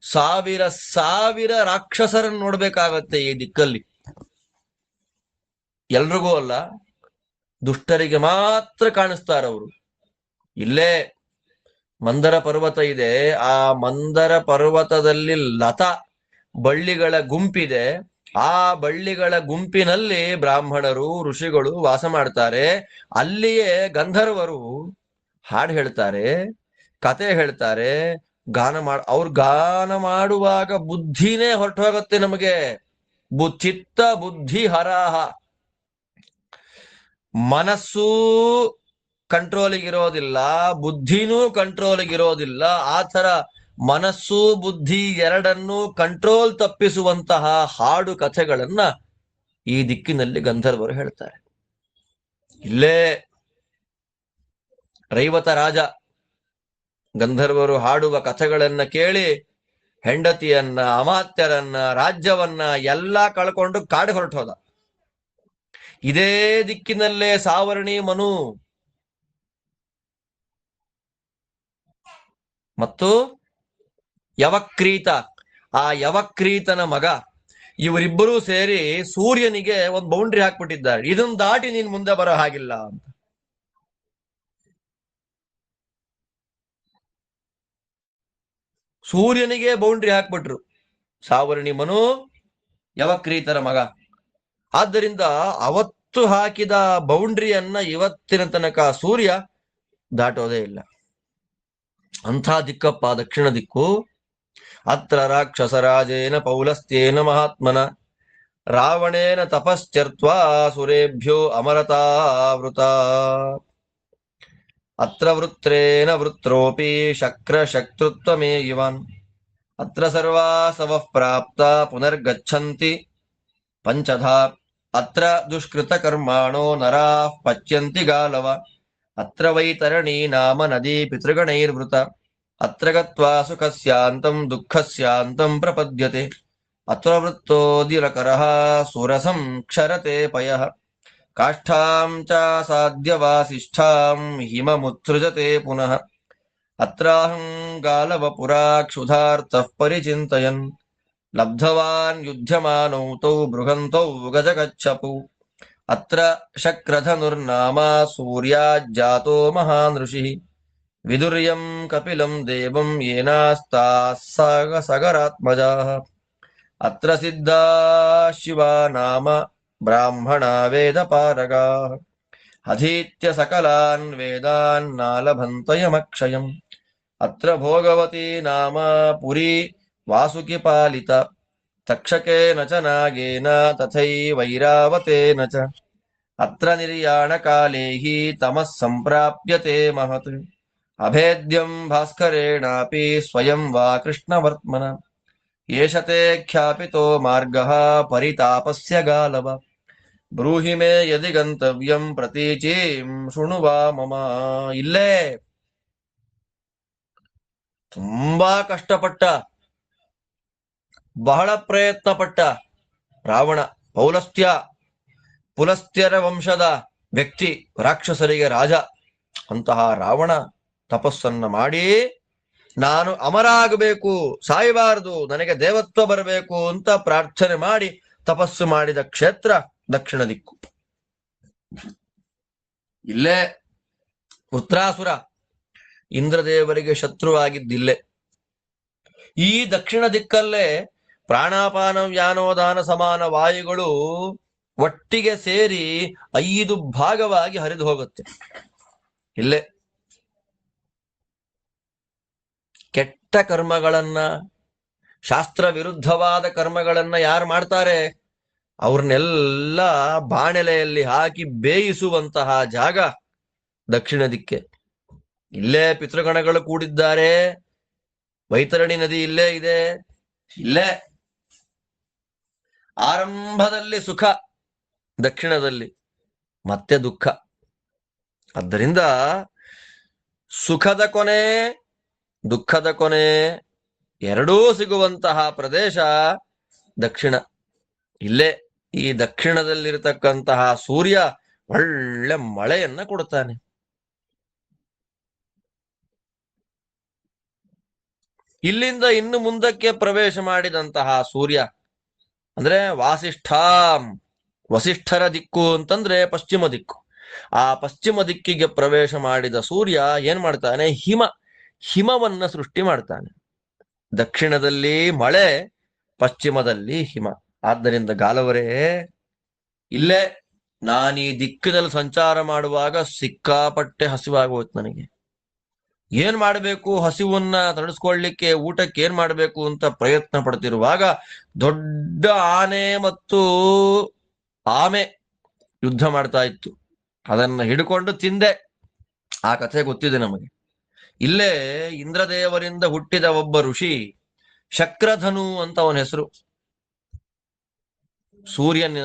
S1: ಸಾವಿರ ಸಾವಿರ ರಾಕ್ಷಸರನ್ನು ನೋಡ್ಬೇಕಾಗತ್ತೆ ಈ ದಿಕ್ಕಲ್ಲಿ. ಎಲ್ರಿಗೂ ಅಲ್ಲ, ದುಷ್ಟರಿಗೆ ಮಾತ್ರ ಕಾಣಿಸ್ತಾರವರು. ಇಲ್ಲೇ ಮಂದರ ಪರ್ವತ ಇದೆ, ಆ ಮಂದರ ಪರ್ವತದಲ್ಲಿ ಲತಾ ಬಳ್ಳಿಗಳ ಗುಂಪಿದೆ. ಆ ಬಳ್ಳಿಗಳ ಗುಂಪಿನಲ್ಲಿ ಬ್ರಾಹ್ಮಣರು ಋಷಿಗಳು ವಾಸ ಮಾಡ್ತಾರೆ. ಅಲ್ಲಿಯೇ ಗಂಧರ್ವರು ಹಾಡು ಹೇಳ್ತಾರೆ, ಕತೆ ಹೇಳ್ತಾರೆ, ಅವ್ರು ಗಾನ ಮಾಡುವಾಗ ಬುದ್ಧಿನೇ ಹೊರಟು ಹೋಗುತ್ತೆ ನಮಗೆ. ಚಿತ್ತ ಬುದ್ಧಿ ಹರಾಹ, ಮನಸ್ಸು ಕಂಟ್ರೋಲಿಗಿರೋದಿಲ್ಲ, ಬುದ್ಧಿನೂ ಕಂಟ್ರೋಲಿಗಿರೋದಿಲ್ಲ. ಆ ತರ ಮನಸ್ಸು ಬುದ್ಧಿ ಎರಡನ್ನೂ ಕಂಟ್ರೋಲ್ ತಪ್ಪಿಸುವಂತಹ ಹಾಡು ಕಥೆಗಳನ್ನ ಈ ದಿಕ್ಕಿನಲ್ಲಿ ಗಂಧರ್ವರು ಹೇಳ್ತಾರೆ. ಇಲ್ಲೇ ರೈವತ ರಾಜ ಗಂಧರ್ವರು ಹಾಡುವ ಕಥೆಗಳನ್ನ ಕೇಳಿ ಹೆಂಡತಿಯನ್ನ, ಅಮಾತ್ಯರನ್ನ, ರಾಜ್ಯವನ್ನ ಎಲ್ಲ ಕಳ್ಕೊಂಡು ಕಾಡು ಹೊರಟೋದ. ಇದೇ ದಿಕ್ಕಿನಲ್ಲೇ ಸಾವರ್ಣಿ ಮನು ಮತ್ತು ಯವಕ್ರೀತ, ಆ ಯವಕ್ರೀತನ ಮಗ, ಇವರಿಬ್ಬರೂ ಸೇರಿ ಸೂರ್ಯನಿಗೆ ಒಂದು ಬೌಂಡ್ರಿ ಹಾಕ್ಬಿಟ್ಟಿದ್ದಾರೆ. ಇದನ್ನ ದಾಟಿ ನೀನ್ ಮುಂದೆ ಬರೋ ಹಾಗಿಲ್ಲ ಅಂತ. ಸೂರ್ಯನಿಗೆ ಬೌಂಡ್ರಿ ಹಾಕ್ಬಿಟ್ರು ಸಾವರ್ಣಿ ಮನು, ಯವಕ್ರೀತರ ಮಗ. ಆದ್ದರಿಂದ ಅವತ್ತು ಹಾಕಿದ ಬೌಂಡ್ರಿಯನ್ನ ಇವತ್ತಿನ ತನಕ ಸೂರ್ಯ ದಾಟೋದೇ ಇಲ್ಲ. ಅಂಥ ದಿಕ್ಕಪ್ಪ ದಕ್ಷಿಣ ದಿಕ್ಕು. ಅತ್ರ ರಾಕ್ಷಸರಾಜೇನ ಪೌಲಸ್ತ್ಯೇನ ಮಹಾತ್ಮನ ರಾವಣೇನ ತಪಶ್ಚರ್ತ್ವಾ ಸುರೇಭ್ಯೋ ಅಮರತಾವೃತ ಅತ್ರ ವೃತ್ರೇಣ ವೃತ್ರೋಪಿ ಶಕ್ರ ಶಕ್ತೃತ್ವಮೇ ಇವಾನ್ ಅತ್ರ ಸರ್ವಾಸವಃ ಪ್ರಾಪ್ತ ಪುನರ್ಗಚ್ಚಂತಿ ಪಂಚಧಾ ಅತ್ರ ದುಷ್ಕೃತ ಕರ್ಮಾಣೋ ನರಾಃ ಪಚ್ಯಂತಿ ಗಾಲವ ಅತ್ರ ವೈತರಣಿ ನಾಮ ನದಿ ಪಿತೃಗಣೈರ್ವೃತ ಅತ್ರ ಗತ್ವಾ ಸುಖಸ್ಯಾಂತಂ ದುಃಖಸ್ಯಾಂತಂ ಪ್ರಪದ್ಯತೆ ಅತ್ರ ವೃತ್ತೋದಿರಕರಃ ಸುರಸಂ ಕ್ಷರತೆ ಪಯಃ ಕಾಷ್ಠಾಂ ಚ ಸಾಧ್ಯವಾಸಿಷ್ಠಾಂ ಹಿಮಮುತ್ಸೃಜತೆ ಪುನಃ ಅತ್ರಾಹಂ ಗಾಲವಪುರಾ ಕ್ಷುಧಾರ್ಥಃ ಪರಿಚಿಂತಯನ್ ಲಬ್ಧವಾನ್ ಯುಧ್ಯಮಾನೌ ತೌ ಬೃಹಂತೌ ಗಜಗಚ್ಚಪು ಅತ್ರ ಶಕ್ರಧನುರ್ನಾಮ ಸೂರ್ಯಾಜ್ಜಾತೋ ಮಹಾನ್ ಋಷಿಃ ವಿದುರ್ಯಂ ಕಪಿಲಂ ದೇವಂ ಯೇನಾಸ್ತಾಃ ಸಗರಾತ್ಮಜಾಃ ಅತ್ರ ಸಿದ್ಧಾ ಶಿವಾ ನಾಮ ಬ್ರಾಹ್ಮಣ ವೇದಪಾರಗಾಃ ಅಧೀತ್ಯ ಸಕಲಾನ್ ವೇದಾನ್ ನಾಲಭಂತಯಮಕ್ಷಯಂ ಅತ್ರ ಭೋಗವತಿ ನಾಮ ಪುರಿ ವಾಸುಕಿ ಪಾಲಿತ ತಕ್ಷಕೇನ ಚ ನಾಗೇನ ತಥೈವೈರಾವತೇನ ಚ ಅತ್ರ ನಿರ್ಯಾಣ ಕಾಲೇ ಹಿ ತಮಃ ಸಂಪ್ರಾಪ್ಯತೆ ಮಹತ್ ಅಭೇದ್ಯಂ ಭಾಸ್ಕರೇಣಾಪಿ ಸ್ವಯಂ ವಾ ಕೃಷ್ಣವರ್ತ್ಮನ ಏಷತೆ ಖ್ಯಾಪಿತೋ ಮಾರ್ಗಃ ಪರಿತಾಪಸ್ಯ ಗಾಲವ ಬ್ರೂಹಿ ಮೇ ಯದಿ ಗಂತವ್ಯಂ ಪ್ರತೀಚೀಂ ಶೃಣು ವಾ ಮಮ. ಇಲ್ಲೇ ತುಂಬಾ ಕಷ್ಟಪಟ್ಟ, ಬಹಳ ಪ್ರಯತ್ನ ಪಟ್ಟ ರಾವಣ, ಪುಲಸ್ತ್ಯರ ವಂಶದ ವ್ಯಕ್ತಿ, ರಾಕ್ಷಸರಿಗೆ ರಾಜ. ಅಂತಹ ರಾವಣ ತಪಸ್ಸನ್ನ ಮಾಡಿ ನಾನು ಅಮರ ಆಗಬೇಕು, ಸಾಯಬಾರದು, ನನಗೆ ದೇವತ್ವ ಬರಬೇಕು ಅಂತ ಪ್ರಾರ್ಥನೆ ಮಾಡಿ ತಪಸ್ಸು ಮಾಡಿದ ಕ್ಷೇತ್ರ ದಕ್ಷಿಣ ದಿಕ್ಕು. ಇಲ್ಲೇ ವೃತ್ರಾಸುರ ಇಂದ್ರದೇವರಿಗೆ ಶತ್ರುವಾಗಿದ್ದಿಲ್ಲೇ. ಈ ದಕ್ಷಿಣ ದಿಕ್ಕಲ್ಲೇ ಪ್ರಾಣಾಪಾನ ವ್ಯಾನೋದಾನ ಸಮಾನ ವಾಯುಗಳು ಒಟ್ಟಿಗೆ ಸೇರಿ 5 ಭಾಗವಾಗಿ ಹರಿದು ಹೋಗುತ್ತೆ. ಇಲ್ಲೇ ಕೆಟ್ಟ ಕರ್ಮಗಳನ್ನ, ಶಾಸ್ತ್ರ ವಿರುದ್ಧವಾದ ಕರ್ಮಗಳನ್ನ ಯಾರು ಮಾಡ್ತಾರೆ ಅವ್ರನ್ನೆಲ್ಲ ಬಾಣೆಲೆಯಲ್ಲಿ ಹಾಕಿ ಬೇಯಿಸುವಂತಹ ಜಾಗ ದಕ್ಷಿಣ ದಿಕ್ಕೆ. ಇಲ್ಲೇ ಪಿತೃಗಣಗಳು ಕೂಡಿದ್ದಾರೆ, ವೈತರಣಿ ನದಿ ಇಲ್ಲೇ ಇದೆ. ಇಲ್ಲೇ ಆರಂಭದಲ್ಲಿ ಸುಖ, ದಕ್ಷಿಣದಲ್ಲಿ ಮತ್ತೆ ದುಃಖ. ಆದ್ದರಿಂದ ಸುಖದ ಕೊನೆ ದುಃಖದ ಕೊನೆ ಎರಡೂ ಸಿಗುವಂತಹ ಪ್ರದೇಶ ದಕ್ಷಿಣ. ಇಲ್ಲೇ ಈ ದಕ್ಷಿಣದಲ್ಲಿರತಕ್ಕಂತಹ ಸೂರ್ಯ ಒಳ್ಳೆ ಮಳೆಯನ್ನ ಕೊಡುತ್ತಾನೆ. ಇಲ್ಲಿಂದ ಇನ್ನು ಮುಂದಕ್ಕೆ ಪ್ರವೇಶ ಮಾಡಿದಂತಹ ಸೂರ್ಯ ಅಂದ್ರೆ ವಸಿಷ್ಠರ ದಿಕ್ಕು ಅಂತಂದ್ರೆ ಪಶ್ಚಿಮ ದಿಕ್ಕು. ಆ ಪಶ್ಚಿಮ ದಿಕ್ಕಿಗೆ ಪ್ರವೇಶ ಮಾಡಿದ ಸೂರ್ಯ ಏನ್ ಮಾಡ್ತಾನೆ? ಹಿಮವನ್ನ ಸೃಷ್ಟಿ ಮಾಡ್ತಾನೆ. ದಕ್ಷಿಣದಲ್ಲಿ ಮಳೆ, ಪಶ್ಚಿಮದಲ್ಲಿ ಹಿಮ. ಆದ್ದರಿಂದ ಗಾಲವರೇ, ಇಲ್ಲೇ ನಾನು ಈ ದಿಕ್ಕಿನಲ್ಲಿ ಸಂಚಾರ ಮಾಡುವಾಗ ಸಿಕ್ಕಾಪಟ್ಟೆ ಹಸಿವಾಗೋಯ್ತು ನನಗೆ. ಏನ್ ಮಾಡಬೇಕು, ಹಸಿವನ್ನ ತಡೆಸ್ಕೊಳ್ಳಿಕ್ಕೆ ಊಟಕ್ಕೆ ಏನ್ ಮಾಡಬೇಕು ಅಂತ ಪ್ರಯತ್ನ ಪಡ್ತಿರುವಾಗ ದೊಡ್ಡ ಆನೆ ಮತ್ತು ಆಮೆ ಯುದ್ಧ ಮಾಡ್ತಾ ಇತ್ತು. ಅದನ್ನ ಹಿಡ್ಕೊಂಡು ತಿಂದೆ. ಆ ಕಥೆ ಗೊತ್ತಿದೆ ನಮಗೆ. ಇಲ್ಲೇ ಇಂದ್ರದೇವರಿಂದ ಹುಟ್ಟಿದ ಒಬ್ಬ ಋಷಿ, ಶಕ್ರಧನು ಅಂತ ಅವನ ಹೆಸರು. ಸೂರ್ಯನ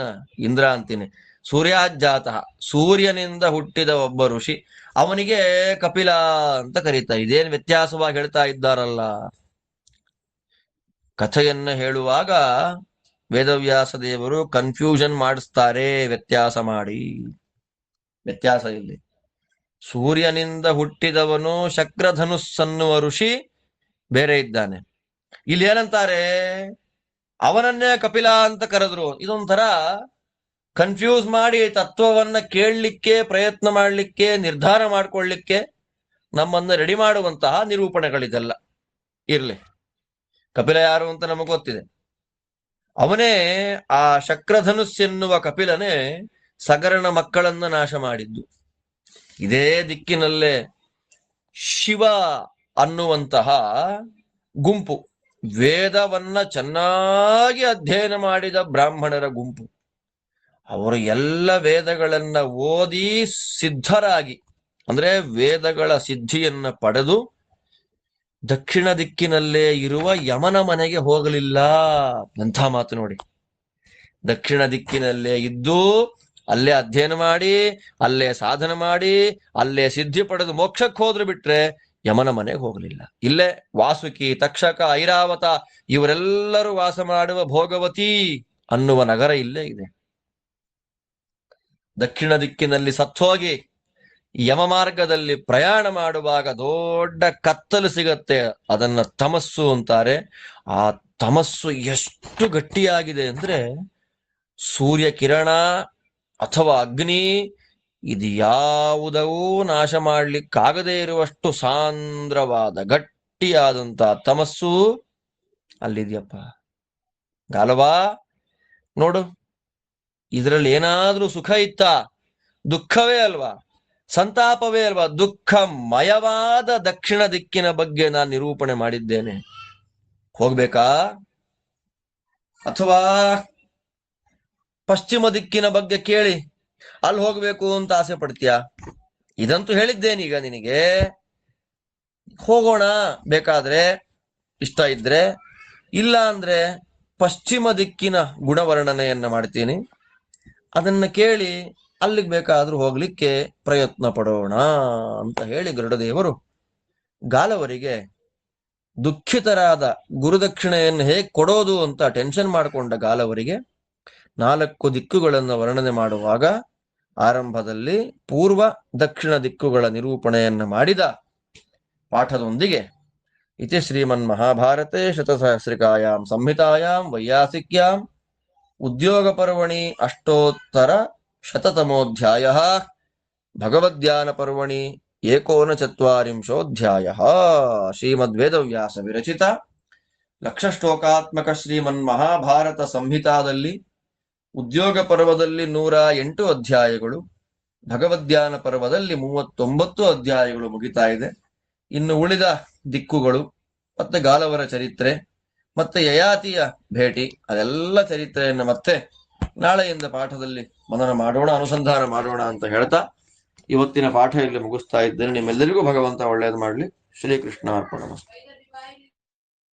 S1: ಇಂದ್ರ ಅಂತೀನಿ, ಸೂರ್ಯಾಜಾತ, ಸೂರ್ಯನಿಂದ ಹುಟ್ಟಿದ ಒಬ್ಬ ಋಷಿ. ಅವನಿಗೆ ಕಪಿಲ ಅಂತ ಕರೀತಾ. ಇದೇನ್ ವ್ಯತ್ಯಾಸವಾಗಿ ಹೇಳ್ತಾ ಇದ್ದಾರಲ್ಲ. ಕಥೆಯನ್ನ ಹೇಳುವಾಗ ವೇದವ್ಯಾಸ ದೇವರು ಕನ್ಫ್ಯೂಷನ್ ಮಾಡಿಸ್ತಾರೆ, ವ್ಯತ್ಯಾಸ ಮಾಡಿ. ವ್ಯತ್ಯಾಸ ಇಲ್ಲಿ. ಸೂರ್ಯನಿಂದ ಹುಟ್ಟಿದವನು ಶಕ್ರಧನುಸ್ಸನ್ನುವ ಋಷಿ ಬೇರೆ ಇದ್ದಾನೆ. ಇಲ್ಲಿ ಏನಂತಾರೆ? ಅವನನ್ನೇ ಕಪಿಲ ಅಂತ ಕರೆದ್ರು. ಇದೊಂಥರ ಕನ್ಫ್ಯೂಸ್ ಮಾಡಿ ತತ್ವವನ್ನ ಕೇಳಲಿಕ್ಕೆ ಪ್ರಯತ್ನ ಮಾಡಲಿಕ್ಕೆ, ನಿರ್ಧಾರ ಮಾಡ್ಕೊಳ್ಳಿಕ್ಕೆ ನಮ್ಮನ್ನ ರೆಡಿ ಮಾಡುವಂತಹ ನಿರೂಪಣೆಗಳಿದೆಲ್ಲ. ಇರ್ಲಿ, ಕಪಿಲ ಯಾರು ಅಂತ ನಮಗೆ ಗೊತ್ತಿದೆ. ಅವನೇ ಆ ಶಕ್ರಧನುಸ್ ಎನ್ನುವ ಕಪಿಲನೇ ಸಗರನ ಮಕ್ಕಳನ್ನ ನಾಶ ಮಾಡಿದ್ದು. ಇದೇ ದಿಕ್ಕಿನಲ್ಲೇ ಶಿವ ಅನ್ನುವಂತಹ ಗುಂಪು, ವೇದವನ್ನ ಚೆನ್ನಾಗಿ ಅಧ್ಯಯನ ಮಾಡಿದ ಬ್ರಾಹ್ಮಣರ ಗುಂಪು, ಅವರು ಎಲ್ಲ ವೇದಗಳನ್ನ ಓದಿ ಸಿದ್ಧರಾಗಿ, ಅಂದ್ರೆ ವೇದಗಳ ಸಿದ್ಧಿಯನ್ನ ಪಡೆದು ದಕ್ಷಿಣ ದಿಕ್ಕಿನಲ್ಲೇ ಇರುವ ಯಮನ ಮನೆಗೆ ಹೋಗಲಿಲ್ಲ. ಎಂಥ ಮಾತು ನೋಡಿ. ದಕ್ಷಿಣ ದಿಕ್ಕಿನಲ್ಲೇ ಇದ್ದು ಅಲ್ಲೇ ಅಧ್ಯಯನ ಮಾಡಿ, ಅಲ್ಲೇ ಸಾಧನ ಮಾಡಿ, ಅಲ್ಲೇ ಸಿದ್ಧಿ ಪಡೆದು ಮೋಕ್ಷಕ್ಕೆ ಹೋದ್ರು ಬಿಟ್ರೆ ಯಮನ ಮನೆಗೆ ಹೋಗಲಿಲ್ಲ. ಇಲ್ಲೇ ವಾಸುಕಿ, ತಕ್ಷಕ, ಐರಾವತ ಇವರೆಲ್ಲರೂ ವಾಸ ಮಾಡುವ ಭೋಗವತಿ ಅನ್ನುವ ನಗರ ಇಲ್ಲೇ ಇದೆ. ದಕ್ಷಿಣ ದಿಕ್ಕಿನಲ್ಲಿ ಸತ್ತೋಗಿ ಯಮ ಮಾರ್ಗದಲ್ಲಿ ಪ್ರಯಾಣ ಮಾಡುವಾಗ ದೊಡ್ಡ ಕತ್ತಲು ಸಿಗತ್ತೆ. ಅದನ್ನ ತಮಸ್ಸು ಅಂತಾರೆ. ಆ ತಮಸ್ಸು ಎಷ್ಟು ಗಟ್ಟಿಯಾಗಿದೆ ಅಂದ್ರೆ ಸೂರ್ಯ ಕಿರಣ ಅಥವಾ ಅಗ್ನಿ ಇದು ಯಾವುದವೂ ನಾಶ ಮಾಡ್ಲಿಕ್ಕಾಗದೇ ಇರುವಷ್ಟು ಸಾಂದ್ರವಾದ ಗಟ್ಟಿಯಾದಂತ ತಮಸ್ಸು ಅಲ್ಲಿದೆಯಪ್ಪ. ಗಾಲವಾ ನೋಡು, ಇದರಲ್ಲಿ ಏನಾದ್ರೂ ಸುಖ ಇತ್ತ? ದುಃಖವೇ ಅಲ್ವಾ, ಸಂತಾಪವೇ ಅಲ್ವಾ? ದುಃಖಮಯವಾದ ದಕ್ಷಿಣ ದಿಕ್ಕಿನ ಬಗ್ಗೆ ನಾನು ನಿರೂಪಣೆ ಮಾಡಿದ್ದೇನೆ. ಹೋಗ್ಬೇಕಾ? ಅಥವಾ ಪಶ್ಚಿಮ ದಿಕ್ಕಿನ ಬಗ್ಗೆ ಕೇಳಿ ಅಲ್ಲಿ ಹೋಗ್ಬೇಕು ಅಂತ ಆಸೆ ಪಡ್ತೀಯಾ? ಇದಂತೂ ಹೇಳಿದ್ದೇನೆ ಈಗ ನಿನಗೆ. ಹೋಗೋಣ ಬೇಕಾದ್ರೆ, ಇಷ್ಟ ಇದ್ರೆ. ಇಲ್ಲ ಅಂದ್ರೆ ಪಶ್ಚಿಮ ದಿಕ್ಕಿನ ಗುಣವರ್ಣನೆಯನ್ನ ಮಾಡ್ತೀನಿ, ಅದನ್ನ ಕೇಳಿ ಅಲ್ಲಿಗೆ ಬೇಕಾದ್ರೂ ಹೋಗ್ಲಿಕ್ಕೆ ಪ್ರಯತ್ನ ಪಡೋಣ ಅಂತ ಹೇಳಿ ಗರುಡದೇವರು ಗಾಲವರಿಗೆ ದುಃಖಿತರಾದ ಗುರುದಕ್ಷಿಣೆಯನ್ನು ಹೇಗೆ ಕೊಡೋದು ಅಂತ ಟೆನ್ಷನ್ ಮಾಡಿಕೊಂಡ ಗಾಲವರಿಗೆ 4 ದಿಕ್ಕುಗಳನ್ನು ವರ್ಣನೆ ಮಾಡುವಾಗ ಆರಂಭದಲ್ಲಿ ಪೂರ್ವ ದಕ್ಷಿಣ ದಿಕ್ಕುಗಳ ನಿರೂಪಣೆಯನ್ನು ಮಾಡಿದ ಪಾಠದೊಂದಿಗೆ ಇತಿ ಶ್ರೀಮನ್ ಮಹಾಭಾರತೆ ಶತಸಹಸ್ರಿಕಾಯಾಂ ಸಂಹಿತಾಯಾಂ ವೈಯಾಸಿಕ್ಯಾಂ ಉದ್ಯೋಗ ಪರ್ವಣಿ ಅಷ್ಟೋತ್ತರ ಶತತಮೋಧ್ಯಾಯ ಭಗವದ್ಧ್ಯಾನ ಪರ್ವಣಿ 39 ಶ್ರೀಮದ್ವೇದವ್ಯಾಸ ವಿರಚಿತ ಲಕ್ಷ ಶ್ಲೋಕಾತ್ಮಕ ಶ್ರೀಮನ್ ಮಹಾಭಾರತ ಸಂಹಿತಾದಲ್ಲಿ ಉದ್ಯೋಗ ಪರ್ವದಲ್ಲಿ 108 ಅಧ್ಯಾಯಗಳು, ಭಗವದ್ಧ್ಯಾನ ಪರ್ವದಲ್ಲಿ 39 ಅಧ್ಯಾಯಗಳು ಮುಗಿತಾ ಇದೆ. ಇನ್ನು ಉಳಿದ ದಿಕ್ಕುಗಳು ಮತ್ತೆ ಗಾಲವರ ಚರಿತ್ರೆ ಮತ್ತೆ ಯಯಾತಿಯ ಭೇಟಿ, ಅದೆಲ್ಲ ಚರಿತ್ರೆಯನ್ನು ಮತ್ತೆ ನಾಳೆಯಿಂದ ಪಾಠದಲ್ಲಿ ಮನನ ಮಾಡೋಣ, ಅನುಸಂಧಾನ ಮಾಡೋಣ ಅಂತ ಹೇಳ್ತಾ ಇವತ್ತಿನ ಪಾಠ ಇಲ್ಲಿ ಮುಗಿಸ್ತಾ ಇದ್ದೇನೆ. ನಿಮ್ಮೆಲ್ಲರಿಗೂ ಭಗವಂತ ಒಳ್ಳೆಯದು ಮಾಡಲಿ. ಶ್ರೀಕೃಷ್ಣ ಅರ್ಪಣಮಸ್ತು.